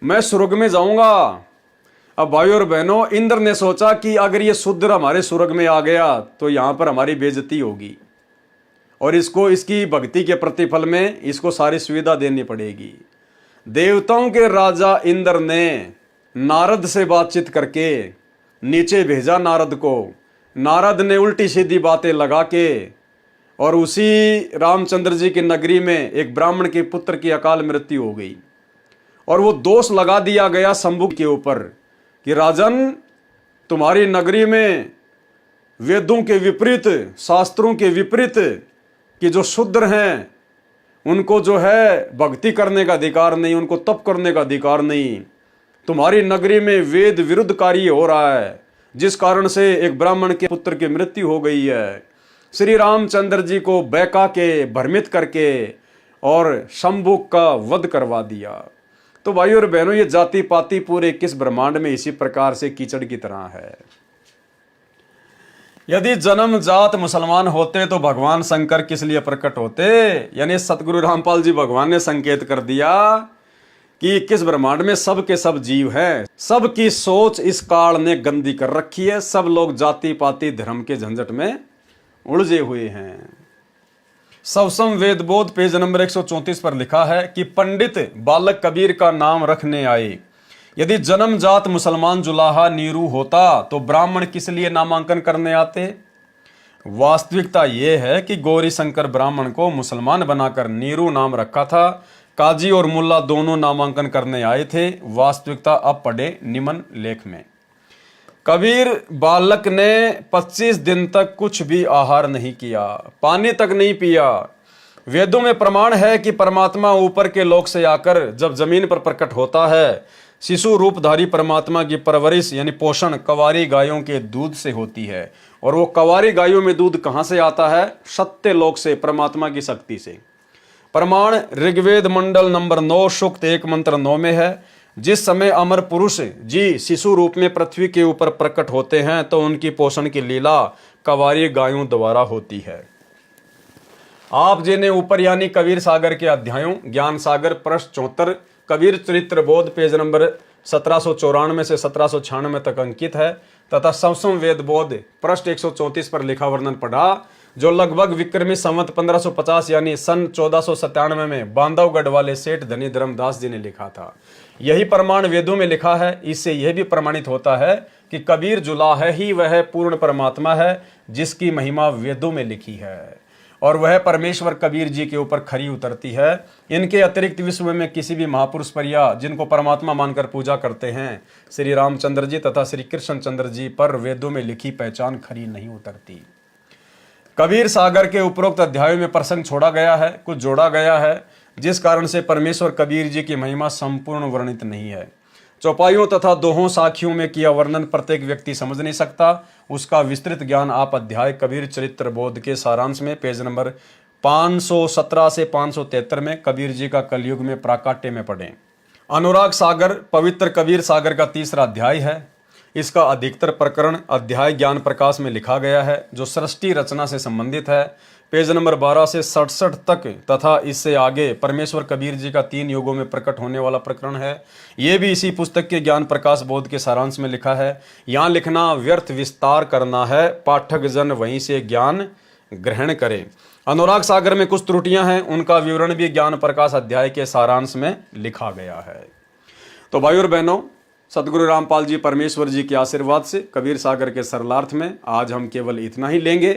मैं स्वर्ग में जाऊंगा। अब भाई और बहनों, इंद्र ने सोचा कि अगर ये शूद्र हमारे स्वर्ग में आ गया तो यहां पर हमारी बेइज्जती होगी, और इसको इसकी भक्ति के प्रतिफल में इसको सारी सुविधा देनी पड़ेगी। देवताओं के राजा इंद्र ने नारद से बातचीत करके नीचे भेजा नारद को। नारद ने उल्टी सीधी बातें लगा के और उसी रामचंद्र जी की नगरी में एक ब्राह्मण के पुत्र की अकाल मृत्यु हो गई। और वो दोष लगा दिया गया शंभु के ऊपर कि राजन, तुम्हारी नगरी में वेदों के विपरीत, शास्त्रों के विपरीत कि जो शूद्र हैं उनको जो है भक्ति करने का अधिकार नहीं, उनको तप करने का अधिकार नहीं। तुम्हारी नगरी में वेद विरुद्ध कार्य हो रहा है, जिस कारण से एक ब्राह्मण के पुत्र की मृत्यु हो गई है। श्री रामचंद्र जी को बहका के, भ्रमित करके और शंभु का वध करवा दिया। तो भाई और बहनों, ये जाति पाति पूरे 21 ब्रह्मांड में इसी प्रकार से कीचड़ की तरह है। यदि जन्म जात मुसलमान होते तो भगवान शंकर किस लिए प्रकट होते? यानी सतगुरु रामपाल जी भगवान ने संकेत कर दिया कि 21 ब्रह्मांड में सब के सब जीव हैं। सबकी सोच इस काल ने गंदी कर रखी है। सब लोग जाति पाति धर्म के झंझट में उलझे हुए हैं। सवसम वेदबोध पेज नंबर 134 पर लिखा है कि पंडित बालक कबीर का नाम रखने आए। यदि जन्म जात मुसलमान जुलाहा नीरू होता तो ब्राह्मण किस लिए नामांकन करने आते? वास्तविकता यह है कि गौरी शंकर ब्राह्मण को मुसलमान बनाकर नीरू नाम रखा था। काजी और मुल्ला दोनों नामांकन करने आए थे। वास्तविकता अब पढ़े निम्न लेख में। कबीर बालक ने 25 दिन तक कुछ भी आहार नहीं किया, पानी तक नहीं पिया। वेदों में प्रमाण है कि परमात्मा ऊपर के लोक से आकर जब जमीन पर प्रकट होता है, शिशु रूपधारी परमात्मा की परवरिश यानी पोषण कवारी गायों के दूध से होती है। और वो कवारी गायों में दूध कहाँ से आता है? सत्य लोक से, परमात्मा की शक्ति से। प्रमाण ऋग्वेद मंडल नंबर 9 सूक्त 1 मंत्र 9 में है। जिस समय अमर पुरुष जी शिशु रूप में पृथ्वी के ऊपर प्रकट होते हैं तो उनकी पोषण की लीला कवारी गायों द्वारा होती है। आप जिन्हें ऊपर यानी कबीर सागर के अध्यायों ज्ञान सागर पृष्ठ 74, कबीर चरित्र बोध पेज नंबर 1794 से 1796 तक अंकित है, तथा सवसम वेद बोध पृष्ठ 134 पर लिखा वर्णन पढ़ा, जो लगभग विक्रमी संवत 1550 यानी सन 1497 में बांधवगढ़ वाले सेठ धनी धर्मदास जी ने लिखा था। यही प्रमाण वेदों में लिखा है। इससे यह भी प्रमाणित होता है कि कबीर जुलाहा ही वह पूर्ण परमात्मा है जिसकी महिमा वेदों में लिखी है, और वह परमेश्वर कबीर जी के ऊपर खरी उतरती है। इनके अतिरिक्त विश्व में किसी भी महापुरुष पर या जिनको परमात्मा मानकर पूजा करते हैं श्री रामचंद्र जी तथा श्री कृष्ण चंद्र जी पर वेदों में लिखी पहचान खरी नहीं उतरती। कबीर सागर के उपरोक्त अध्यायों में प्रसंग छोड़ा गया है, कुछ जोड़ा गया है, जिस कारण से परमेश्वर कबीर जी की महिमा संपूर्ण वर्णित नहीं है। चौपाइयों तथा दोहों साखियों में किया वर्णन प्रत्येक व्यक्ति समझ नहीं सकता। उसका विस्तृत ज्ञान आप अध्याय कबीर चरित्र बोध के सारांश में पेज नंबर 517 से 573 में कबीर जी का कलयुग में प्राकाट्य में पढ़ें। अनुराग सागर पवित्र कबीर सागर का तीसरा अध्याय है। इसका अधिकतर प्रकरण अध्याय ज्ञान प्रकाश में लिखा गया है, जो सृष्टि रचना से संबंधित है। पेज नंबर 12 से 67 तक तथा इससे आगे परमेश्वर कबीर जी का 3 युगों में प्रकट होने वाला प्रकरण है। ये भी इसी पुस्तक के ज्ञान प्रकाश बोध के सारांश में लिखा है। यहाँ लिखना व्यर्थ विस्तार करना है, पाठक जन वहीं से ज्ञान ग्रहण करें। अनुराग सागर में कुछ त्रुटियां हैं, उनका विवरण भी ज्ञान प्रकाश अध्याय के सारांश में लिखा गया है। तो भाई और बहनों, सतगुरु रामपाल जी परमेश्वर जी के आशीर्वाद से कबीर सागर के सरलार्थ में आज हम केवल इतना ही लेंगे,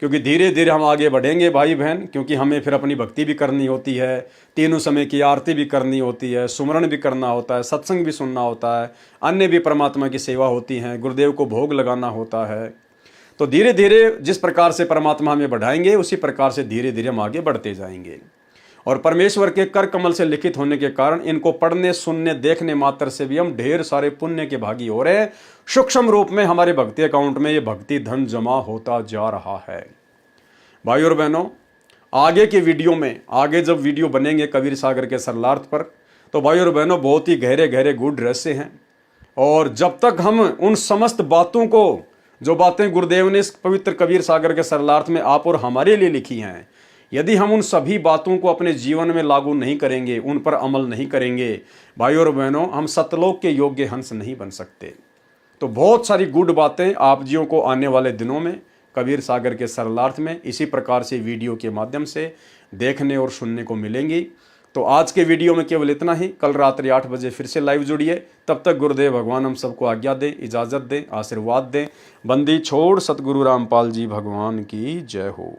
क्योंकि धीरे धीरे हम आगे बढ़ेंगे भाई बहन, क्योंकि हमें फिर अपनी भक्ति भी करनी होती है, तीनों समय की आरती भी करनी होती है, सुमरण भी करना होता है, सत्संग भी सुनना होता है, अन्य भी परमात्मा की सेवा होती है, गुरुदेव को भोग लगाना होता है। तो धीरे धीरे जिस प्रकार से परमात्मा हमें बढ़ाएंगे उसी प्रकार से धीरे धीरे हम आगे बढ़ते जाएंगे। और परमेश्वर के कर कमल से लिखित होने के कारण इनको पढ़ने सुनने देखने मात्र से भी हम ढेर सारे पुण्य के भागी हो रहे हैं। सूक्ष्म रूप में हमारे भक्ति अकाउंट में ये भक्ति धन जमा होता जा रहा है। भाई और बहनों, आगे के वीडियो में, आगे जब वीडियो बनेंगे कबीर सागर के सरलार्थ पर, तो भाई और बहनों बहुत ही गहरे गहरे गूढ़ रहस्य हैं। और जब तक हम उन समस्त बातों को, जो बातें गुरुदेव ने इस पवित्र कबीर सागर के सरलार्थ में आप और हमारे लिए लिखी हैं, यदि हम उन सभी बातों को अपने जीवन में लागू नहीं करेंगे, उन पर अमल नहीं करेंगे, भाई और बहनों, हम सतलोक के योग्य हंस नहीं बन सकते। तो बहुत सारी गुड बातें आप जियों को आने वाले दिनों में कबीर सागर के सरलार्थ में इसी प्रकार से वीडियो के माध्यम से देखने और सुनने को मिलेंगी। तो आज के वीडियो में केवल इतना ही। कल रात्रि 8 बजे फिर से लाइव जुड़िए। तब तक गुरुदेव भगवान हम सबको आज्ञा दें, इजाज़त दें, आशीर्वाद दें। बंदी छोड़ सतगुरु रामपाल जी भगवान की जय हो।